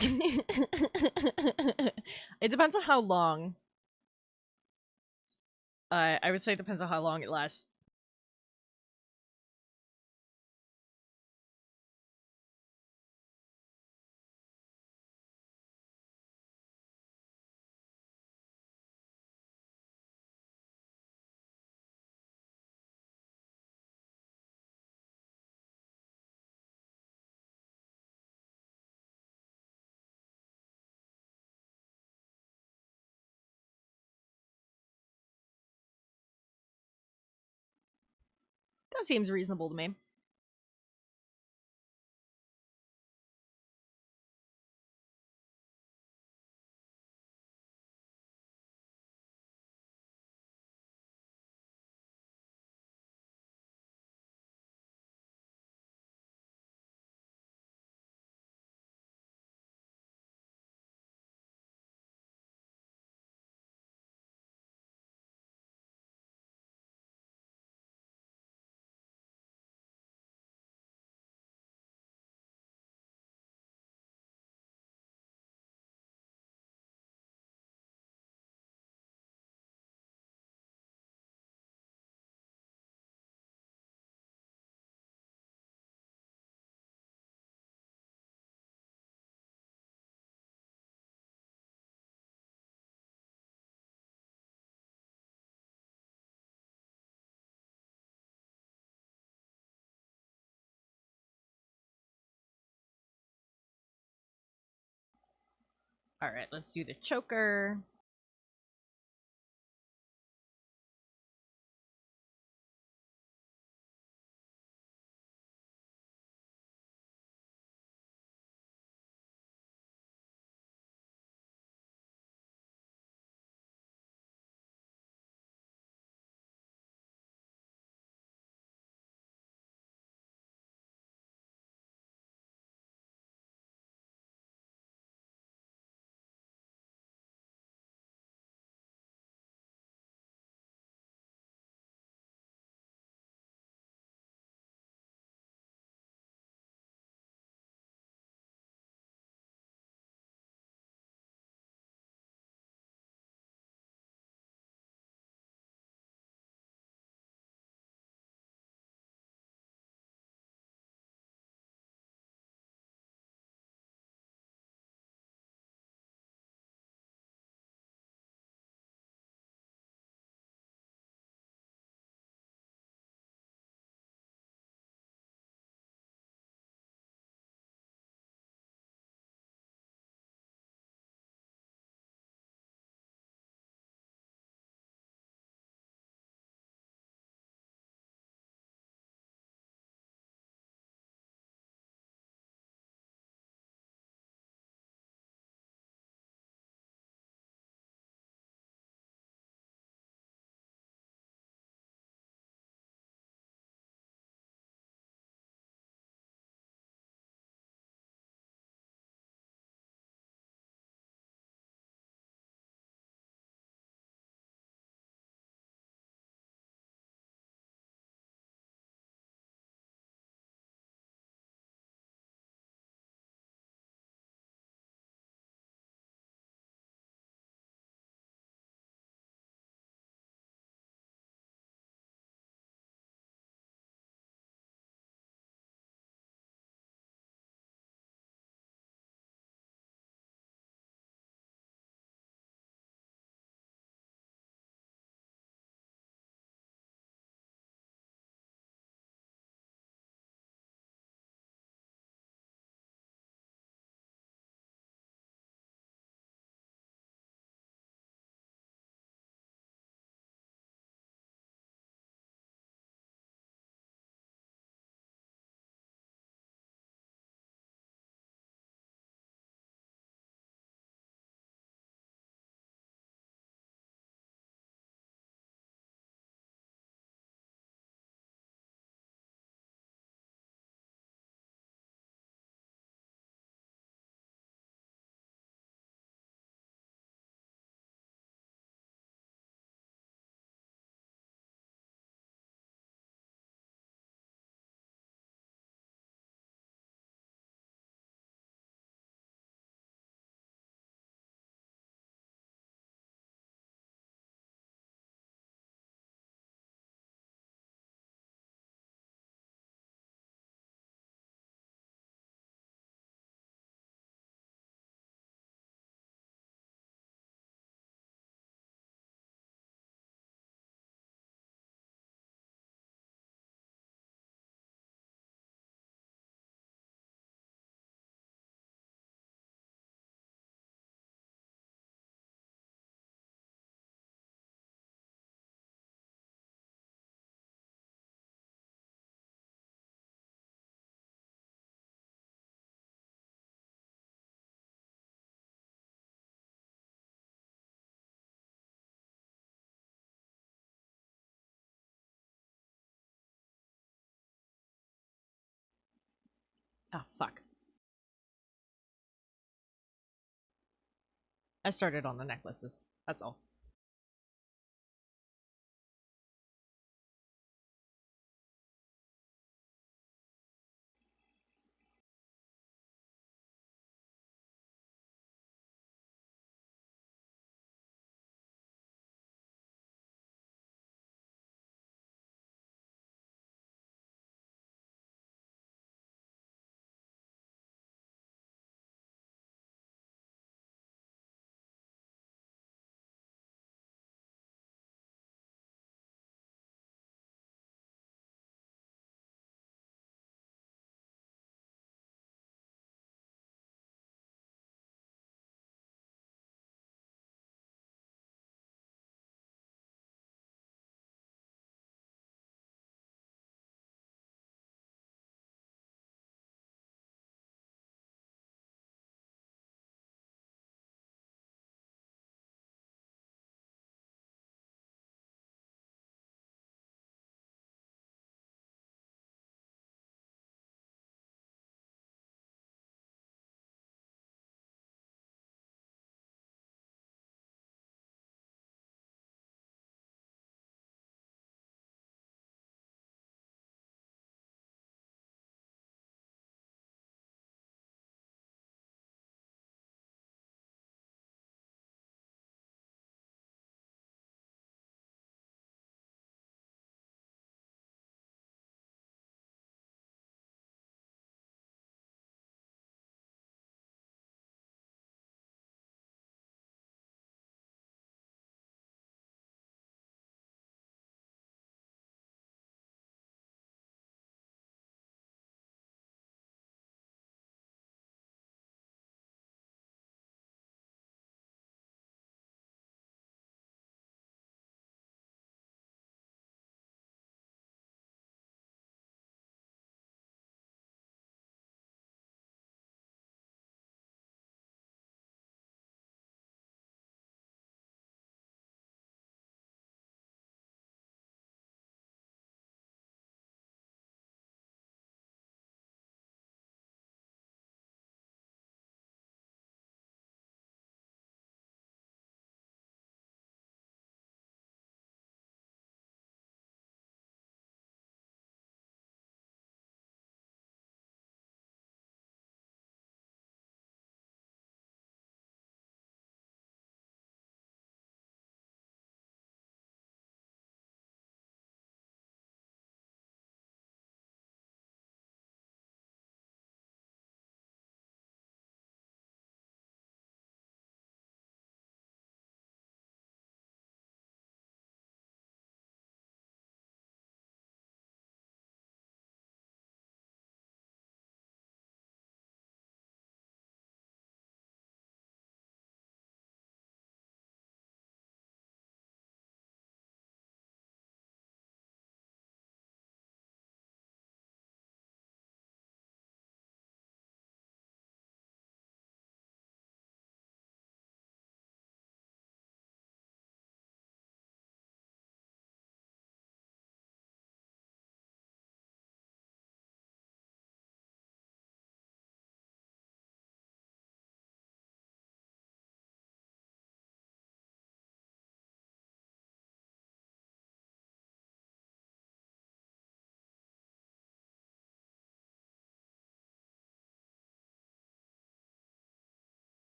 It depends on how long. I would say it depends on how long it lasts. That seems reasonable to me. Alright, let's do the choker. Oh, fuck. I started on the necklaces. That's all.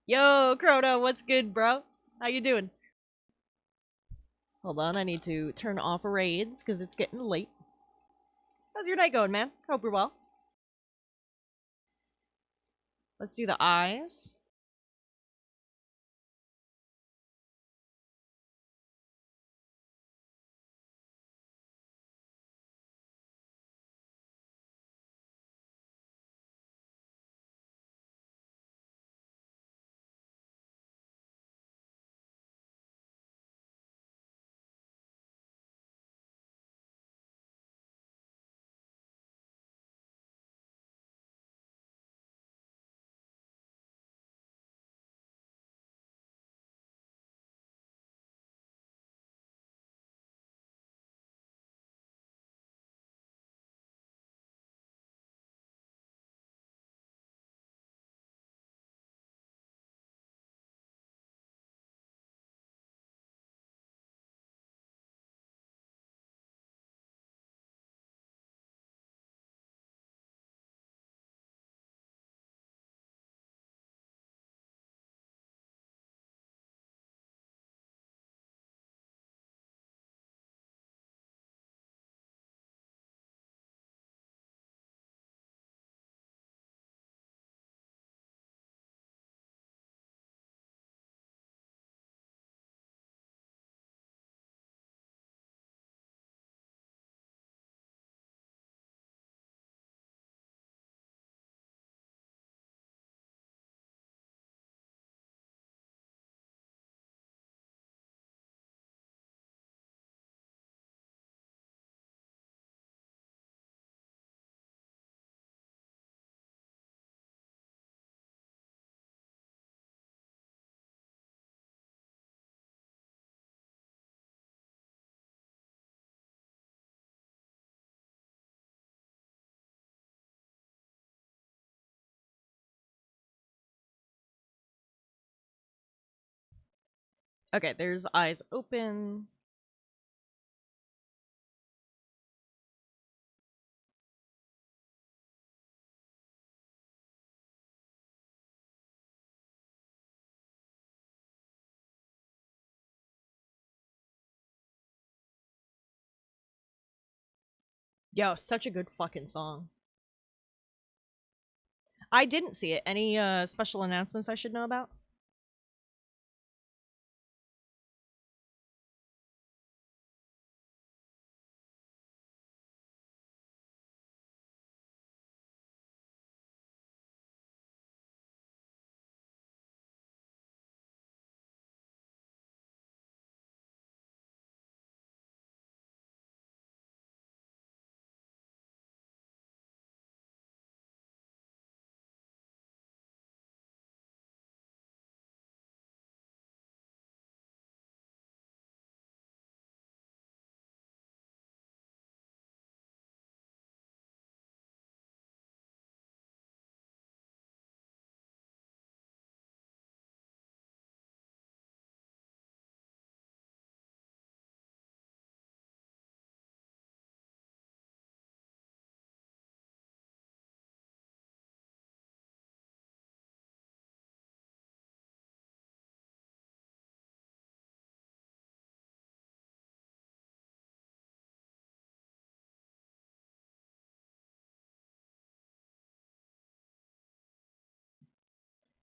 Yo, Chrono, what's good, bro? How you doing? Hold on, I need to turn off raids because it's getting late. How's your night going, man? Hope you're well. Let's do the eyes. Okay, there's eyes open. Yo, such a good fucking song. I didn't see it. Any special announcements I should know about?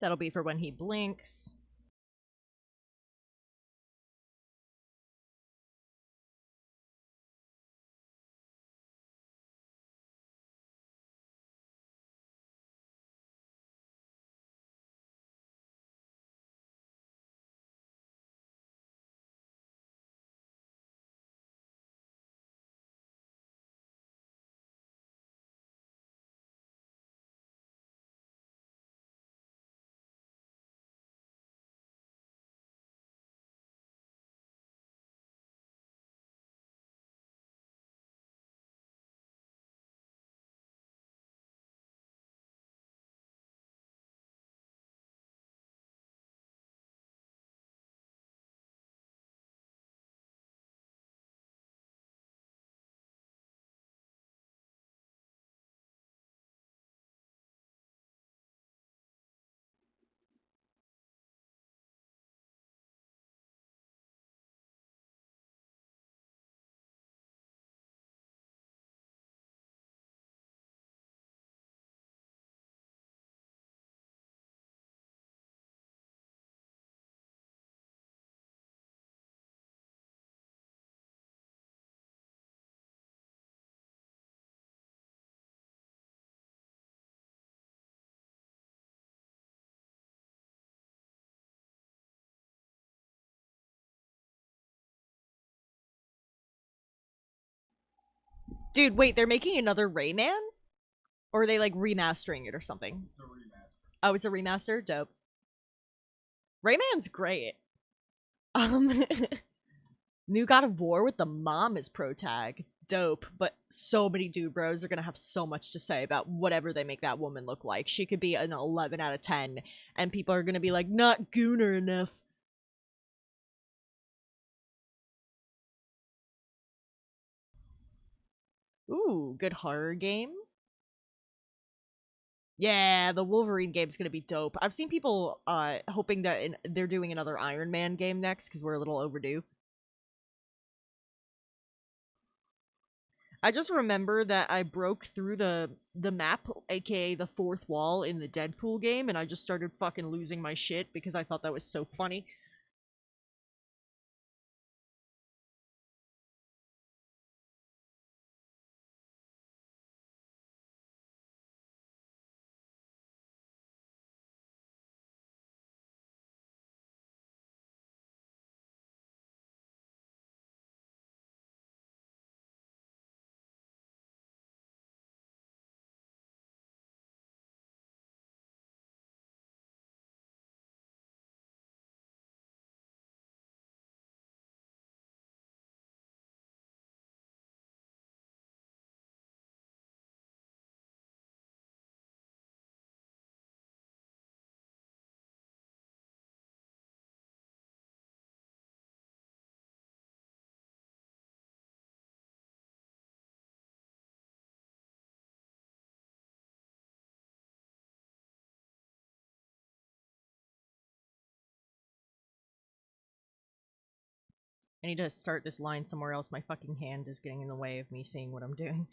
That'll be for when he blinks. Dude, wait, they're making another Rayman? Or are they like remastering it or something? It's a remaster. Oh, it's a remaster? Dope. Rayman's great. Um New God of War with the mom as pro tag. Dope, but so many dude bros are gonna have so much to say about whatever they make that woman look like. She could be an 11 out of 10, and people are gonna be like, not gooner enough. Ooh, good horror game. Yeah, the Wolverine game's gonna be dope. I've seen people hoping that they're doing another Iron Man game next because we're a little overdue. I just remember that I broke through the map, aka the fourth wall in the Deadpool game, and I just started fucking losing my shit because I thought that was so funny. I need to start this line somewhere else. My fucking hand is getting in the way of me seeing what I'm doing.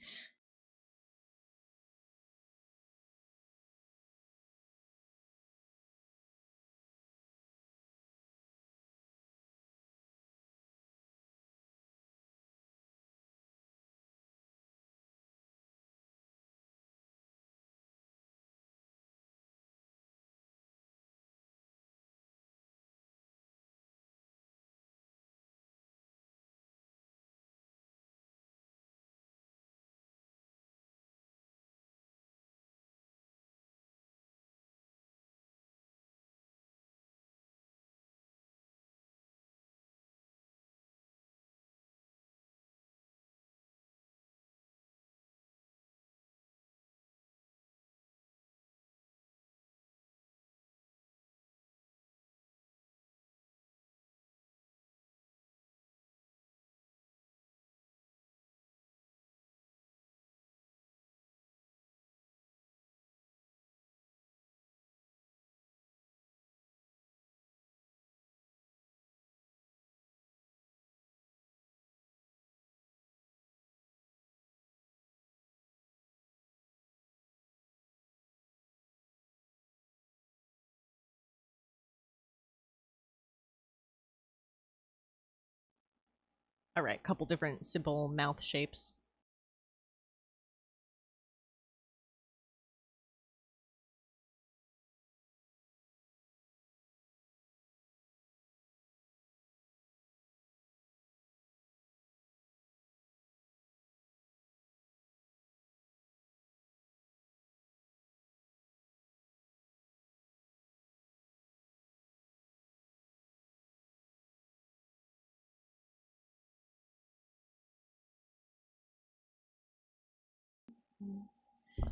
Alright, couple different simple mouth shapes.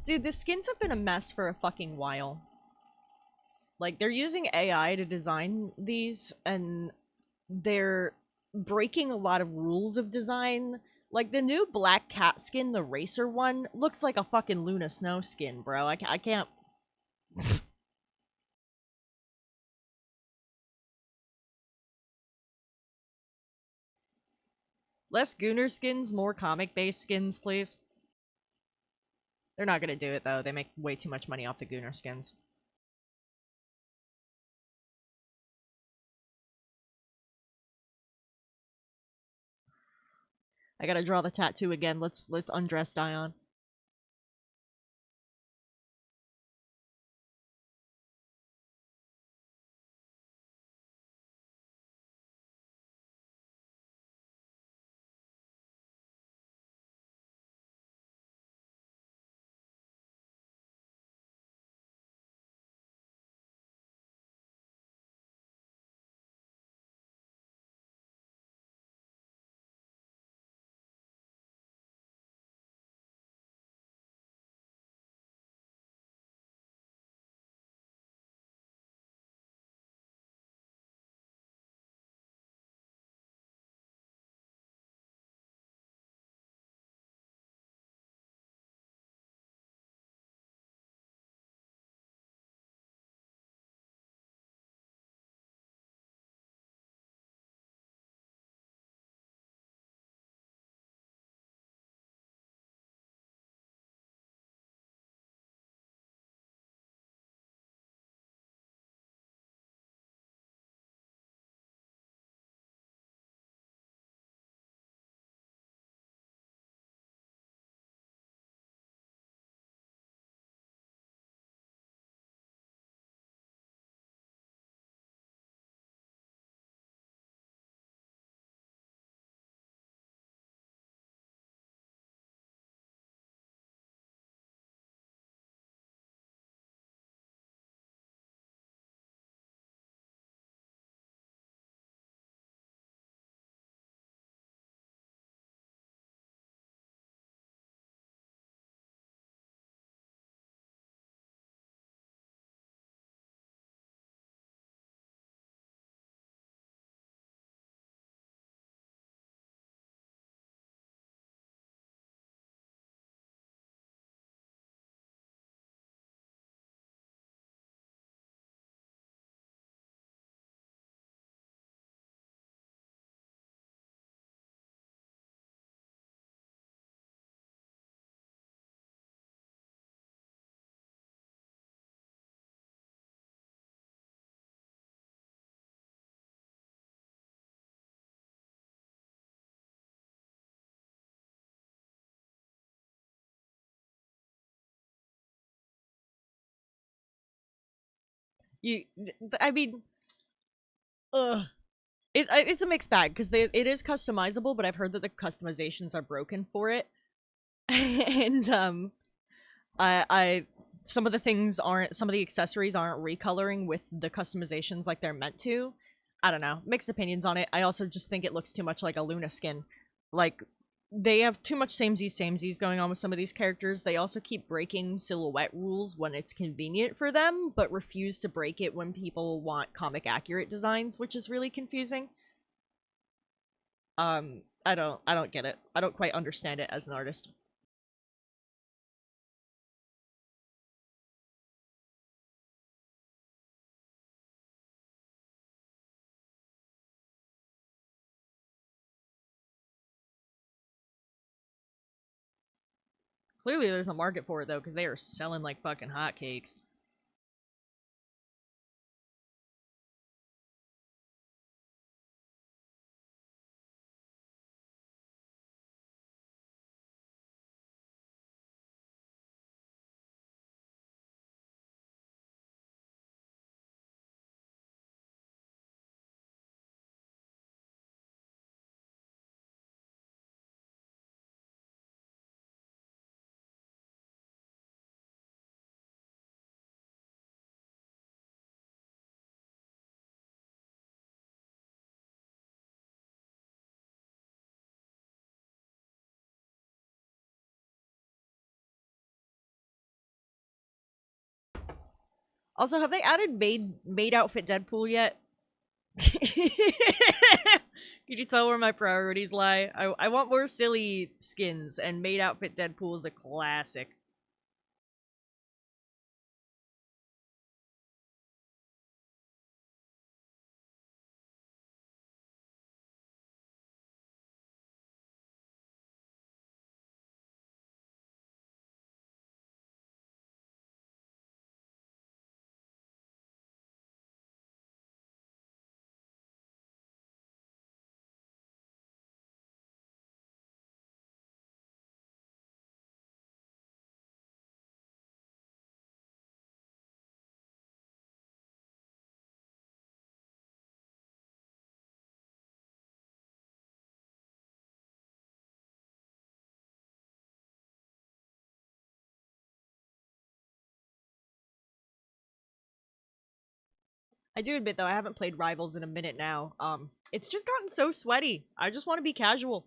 Dude, the skins have been a mess for a fucking while. Like, they're using AI to design these, and they're breaking a lot of rules of design. Like, the new black cat skin, the racer one, looks like a fucking Luna Snow skin, bro. I can't... Less Gooner skins, more comic-based skins, please. They're not gonna do it, though. They make way too much money off the Gooner skins. I gotta draw the tattoo again. Let's undress Dion. I mean, ugh. It's a mixed bag because it is customizable, but I've heard that the customizations are broken for it, and I some of the things aren't, some of the accessories aren't recoloring with the customizations like they're meant to. I don't know, mixed opinions on it. I also just think it looks too much like a Luna skin. Like, they have too much samesies going on with some of these characters. They also keep breaking silhouette rules when it's convenient for them, but refuse to break it when people want comic accurate designs, which is really confusing. I don't get it. I don't quite understand it as an artist. Clearly there's a market for it though, because they are selling like fucking hotcakes. Also, have they added maid outfit Deadpool yet? Could you tell where my priorities lie? I want more silly skins, and maid outfit Deadpool is a classic. I do admit though, I haven't played Rivals in a minute now. It's just gotten so sweaty. I just want to be casual.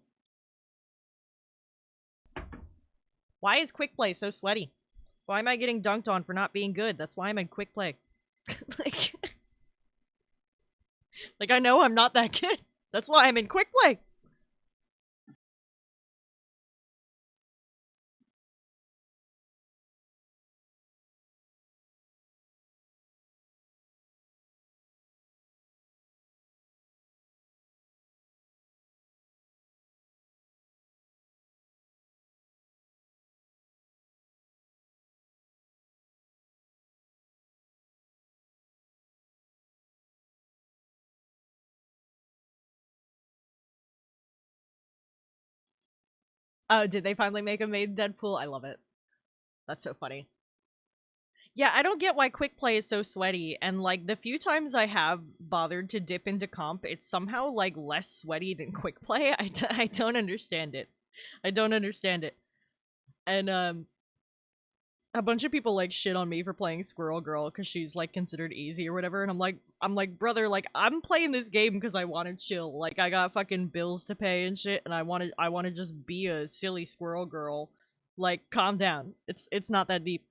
Why is quick play so sweaty? Why am I getting dunked on for not being good? That's why I'm in quick play. like, like I know I'm not that good. That's why I'm in quick play. Oh, did they finally make a maid Deadpool? I love it. That's so funny. Yeah, I don't get why quick play is so sweaty, and like the few times I have bothered to dip into comp, it's somehow like less sweaty than quick play. I don't understand it. I don't understand it. And a bunch of people like shit on me for playing Squirrel Girl because she's like considered easy or whatever, and I'm like, brother, like I'm playing this game because I want to chill. Like I got fucking bills to pay and shit, and I want to just be a silly Squirrel Girl. Like calm down. It's not that deep.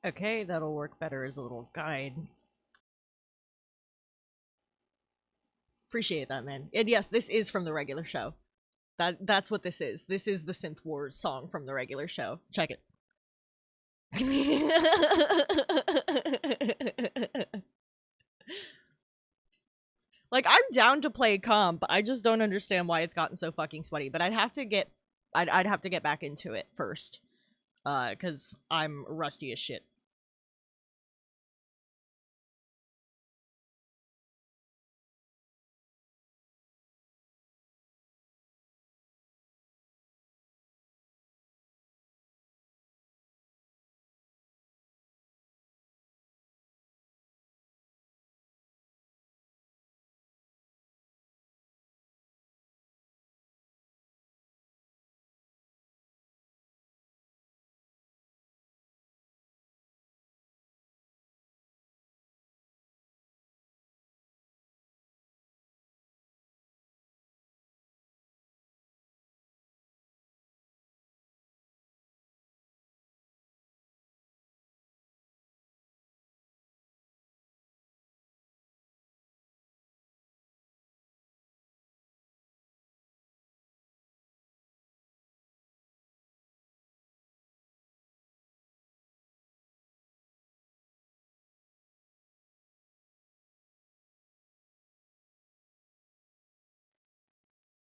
Okay, that'll work better as a little guide. Appreciate that, man. And yes, this is from the regular show. That's what this is. This is the Synth Wars song from the regular show. Check it. Like, I'm down to play comp. I just don't understand why it's gotten so fucking sweaty. But I'd have to get back into it first. Cause I'm rusty as shit.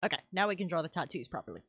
Okay, now we can draw the tattoos properly.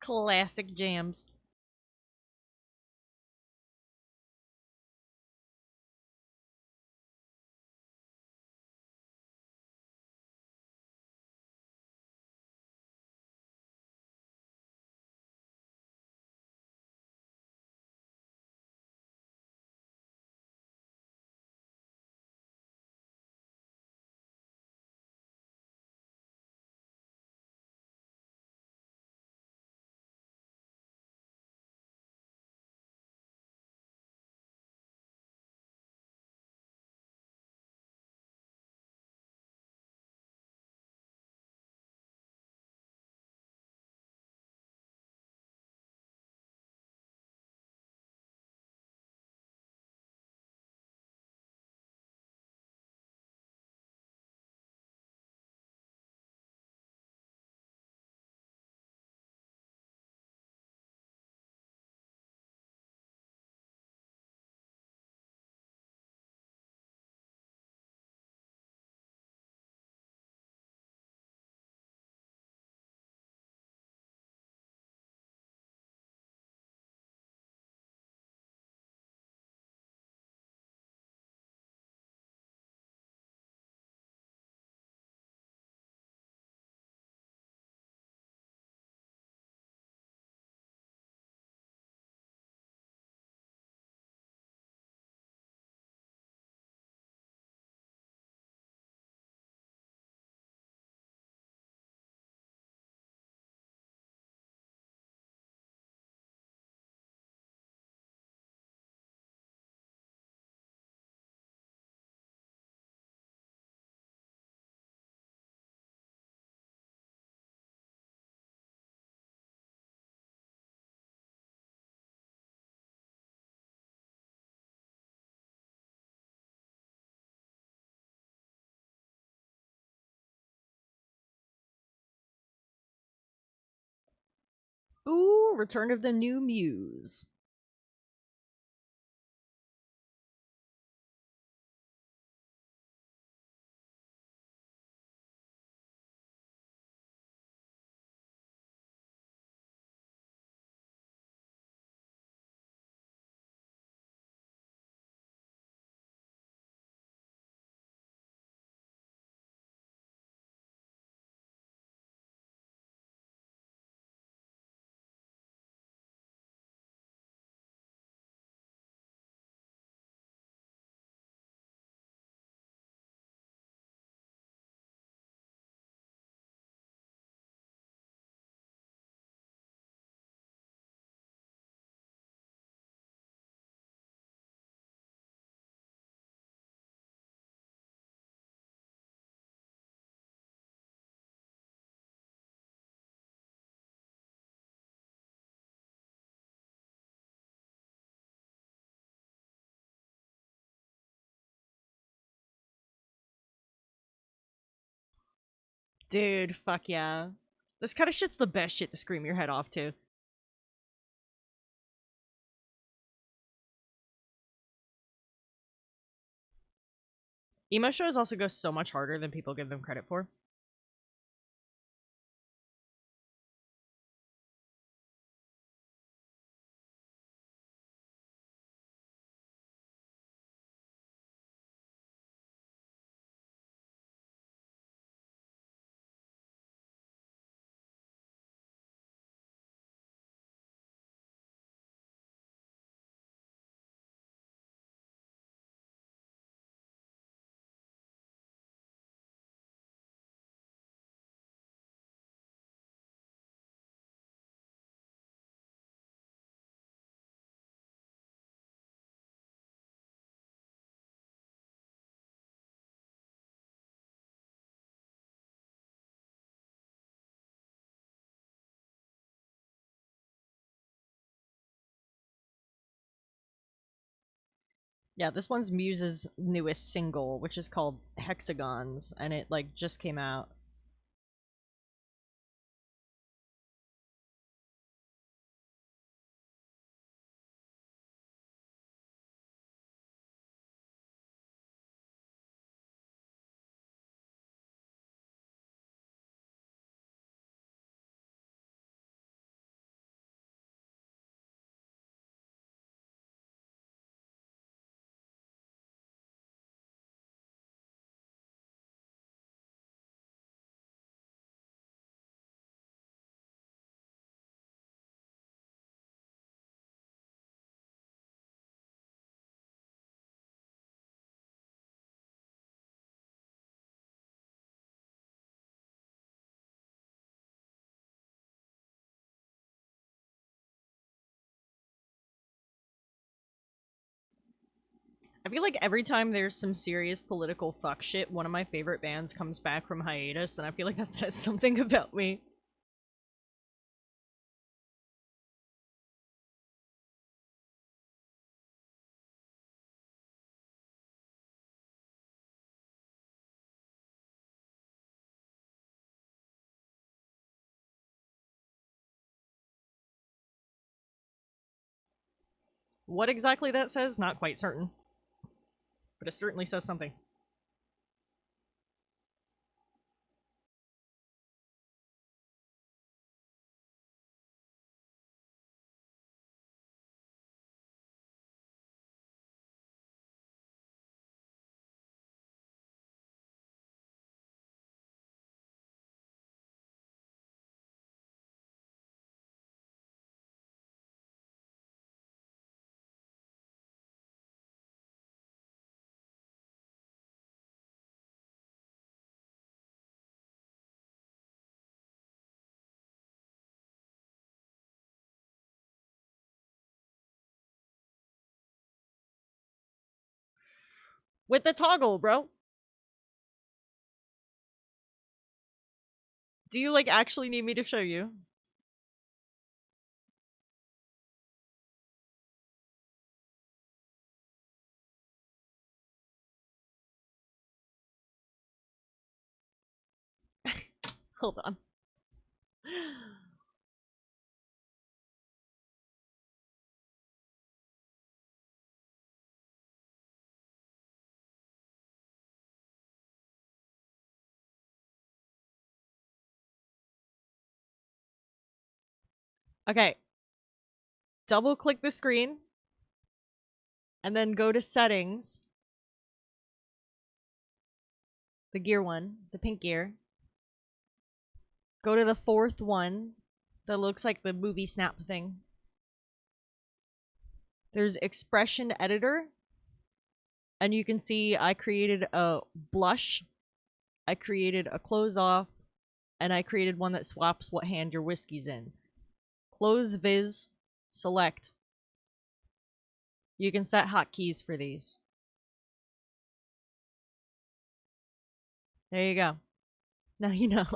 Classic jams. Ooh, Return of the New Muse. Dude, fuck yeah. This kind of shit's the best shit to scream your head off to. Emo shows also go so much harder than people give them credit for. Yeah, this one's Muse's newest single, which is called Hexagons, and it like just came out. I feel like every time there's some serious political fuck shit, one of my favorite bands comes back from hiatus, and I feel like that says something about me. What exactly that says, not quite certain. But it certainly says something. With the toggle, bro. Do you, like, actually need me to show you? Hold on. Okay. Double click the screen. And then go to settings. The gear one. The pink gear. Go to the fourth one. That looks like the movie snap thing. There's expression editor. And you can see I created a blush. I created a close off. And I created one that swaps what hand your whiskey's in. Close viz. Select. You can set hotkeys for these. There you go. Now you know.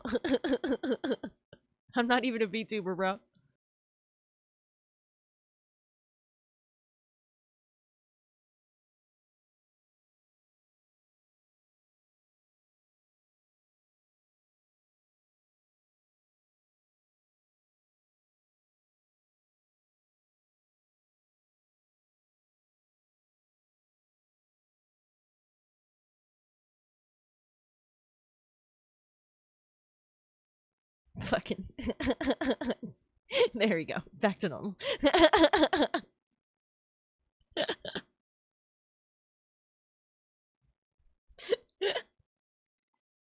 I'm not even a VTuber, bro. Fucking. There we go. Back to normal.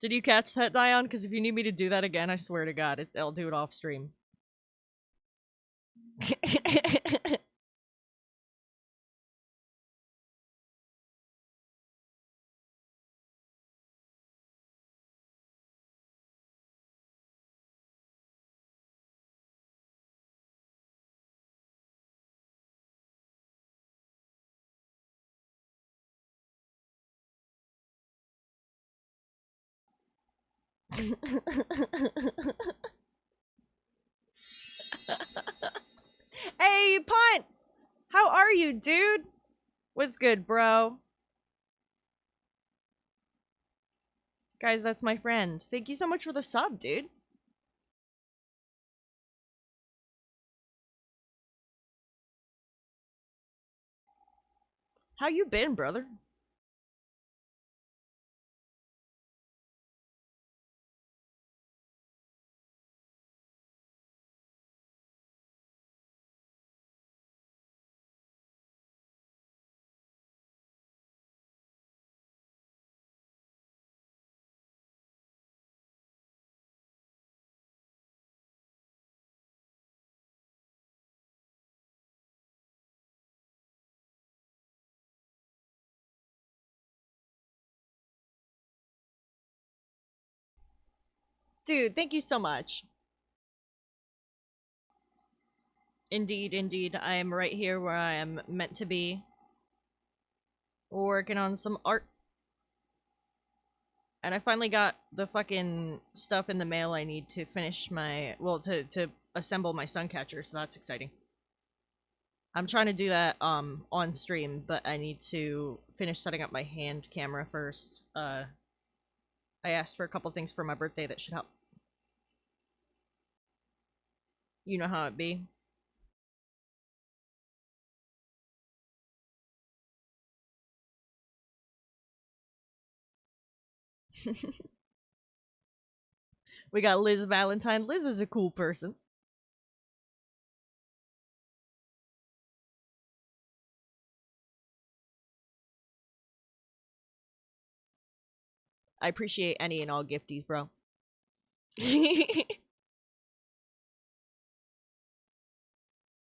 Did you catch that, Dion? Because if you need me to do that again, I swear to God, I'll do it off stream. Hey, Punt! How are you, dude? What's good, bro? Guys, that's my friend. Thank you so much for the sub, dude. How you been, brother? Dude, thank you so much. Indeed, indeed. I am right here where I am meant to be. Working on some art. And I finally got the fucking stuff in the mail I need to finish my... Well, to assemble my suncatcher, so that's exciting. I'm trying to do that on stream, but I need to finish setting up my hand camera first. I asked for a couple things for my birthday that should help. You know how it be. We got Liz Valentine. Liz is a cool person. I appreciate any and all gifties, bro.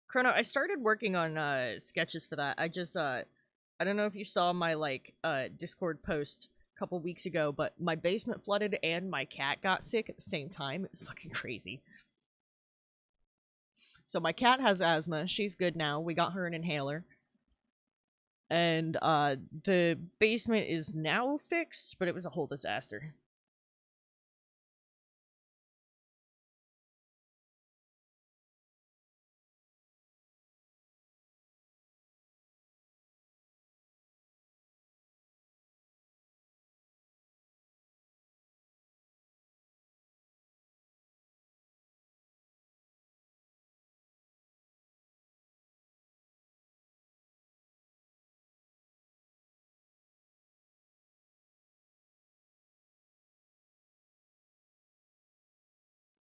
Chrono, I started working on sketches for that. I don't know if you saw my Discord post a couple weeks ago, but my basement flooded and my cat got sick at the same time. It was fucking crazy. So my cat has asthma. She's good now. We got her an inhaler. And the basement is now fixed, but it was a whole disaster.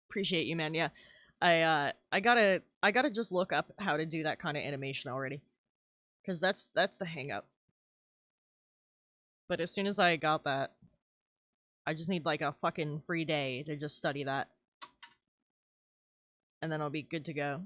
Appreciate you, man. Yeah. I gotta just look up how to do that kind of animation already. Cause that's the hang up. But as soon as I got that, I just need like a fucking free day to just study that. And then I'll be good to go.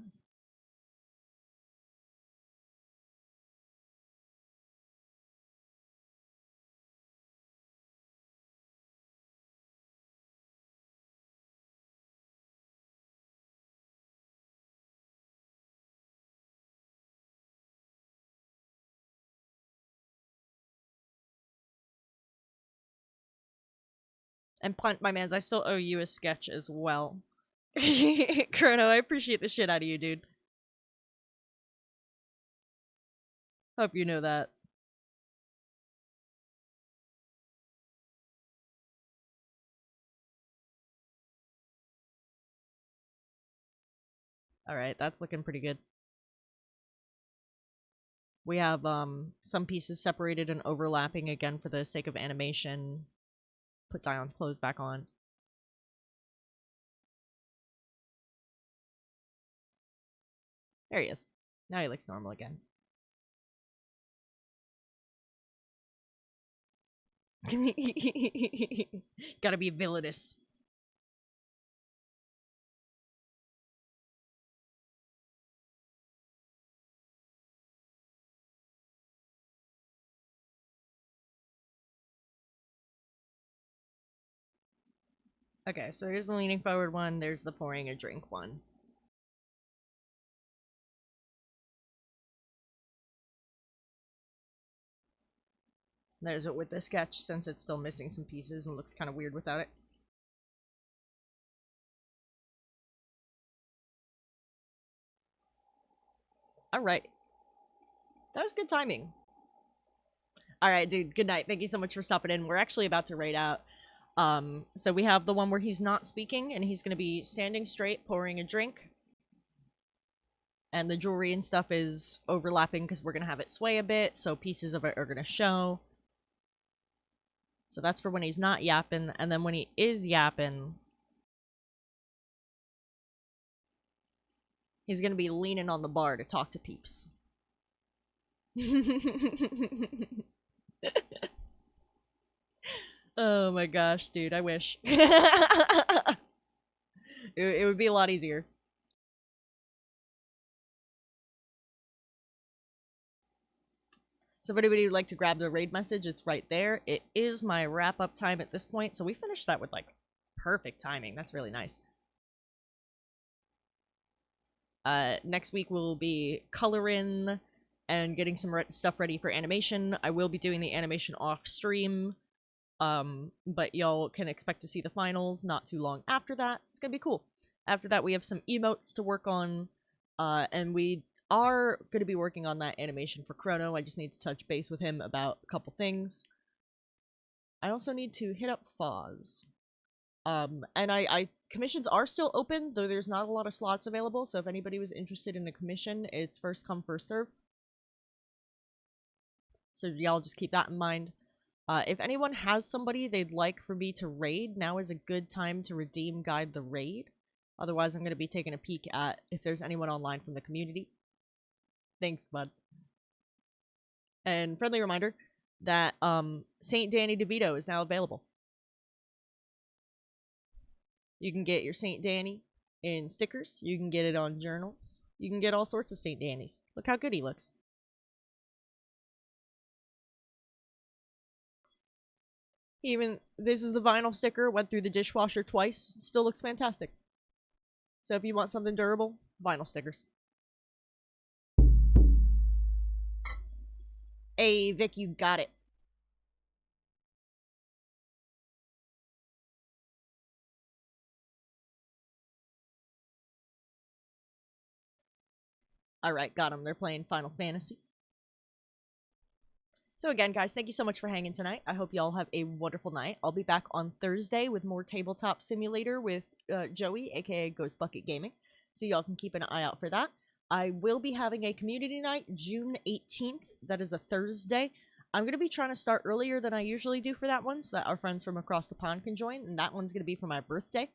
And Punt, my mans, I still owe you a sketch as well. Chrono, I appreciate the shit out of you, dude. Hope you know that. Alright, that's looking pretty good. We have some pieces separated and overlapping again for the sake of animation. Put Dion's clothes back on. There he is. Now he looks normal again. Gotta be villainous. Okay, so here's the leaning forward one, there's the pouring a drink one. There's it with the sketch, since it's still missing some pieces and looks kind of weird without it. Alright. That was good timing. Alright, dude, good night. Thank you so much for stopping in. We're actually about to raid out. So we have the one where he's not speaking, and he's gonna be standing straight, pouring a drink. And the jewelry and stuff is overlapping because we're gonna have it sway a bit, so pieces of it are gonna show. So that's for when he's not yapping, and then when he is yapping, he's gonna be leaning on the bar to talk to peeps. Oh my gosh, dude, I wish. It would be a lot easier. So if anybody would like to grab the raid message, it's right there. It is my wrap-up time at this point, so we finished that with, like, perfect timing. That's really nice. Next week we'll be coloring and getting some stuff ready for animation. I will be doing the animation off stream, but y'all can expect to see the finals not too long after that. It's gonna be cool. After that, we have some emotes to work on, and we are going to be working on that animation for Chrono. I just need to touch base with him about a couple things. I also need to hit up Foz. And commissions are still open, though there's not a lot of slots available, so if anybody was interested in a commission, it's first come, first serve. So y'all just keep that in mind. If anyone has somebody they'd like for me to raid, now is a good time to redeem guide the raid. Otherwise, I'm going to be taking a peek at if there's anyone online from the community. Thanks, bud. And friendly reminder that St. Danny DeVito is now available. You can get your St. Danny in stickers. You can get it on journals. You can get all sorts of St. Danny's. Look how good he looks. This is the vinyl sticker. Went through the dishwasher twice. Still looks fantastic. So if you want something durable, vinyl stickers. Hey, Vic, you got it. Alright, got them. They're playing Final Fantasy. So again, guys, thank you so much for hanging tonight. I hope y'all have a wonderful night. I'll be back on Thursday with more Tabletop Simulator with Joey, aka Ghost Bucket Gaming. So y'all can keep an eye out for that. I will be having a community night June 18th. That is a Thursday. I'm going to be trying to start earlier than I usually do for that one so that our friends from across the pond can join. And that one's going to be for my birthday.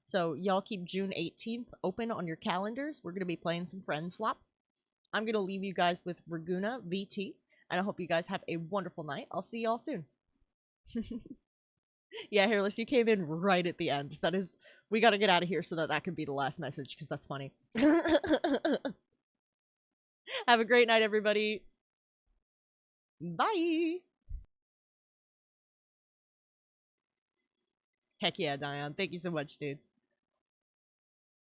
So y'all keep June 18th open on your calendars. We're going to be playing some Friend Slap. I'm going to leave you guys with Raguna VT. And I hope you guys have a wonderful night. I'll see y'all soon. Yeah, Hairless, you came in right at the end. That is... We gotta get out of here so that can be the last message, because that's funny. Have a great night, everybody. Bye! Heck yeah, Dion. Thank you so much, dude.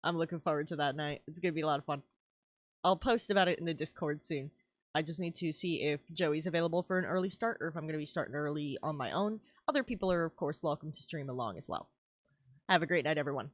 I'm looking forward to that night. It's gonna be a lot of fun. I'll post about it in the Discord soon. I just need to see if Joey's available for an early start or if I'm going to be starting early on my own. Other people are, of course, welcome to stream along as well. Have a great night, everyone.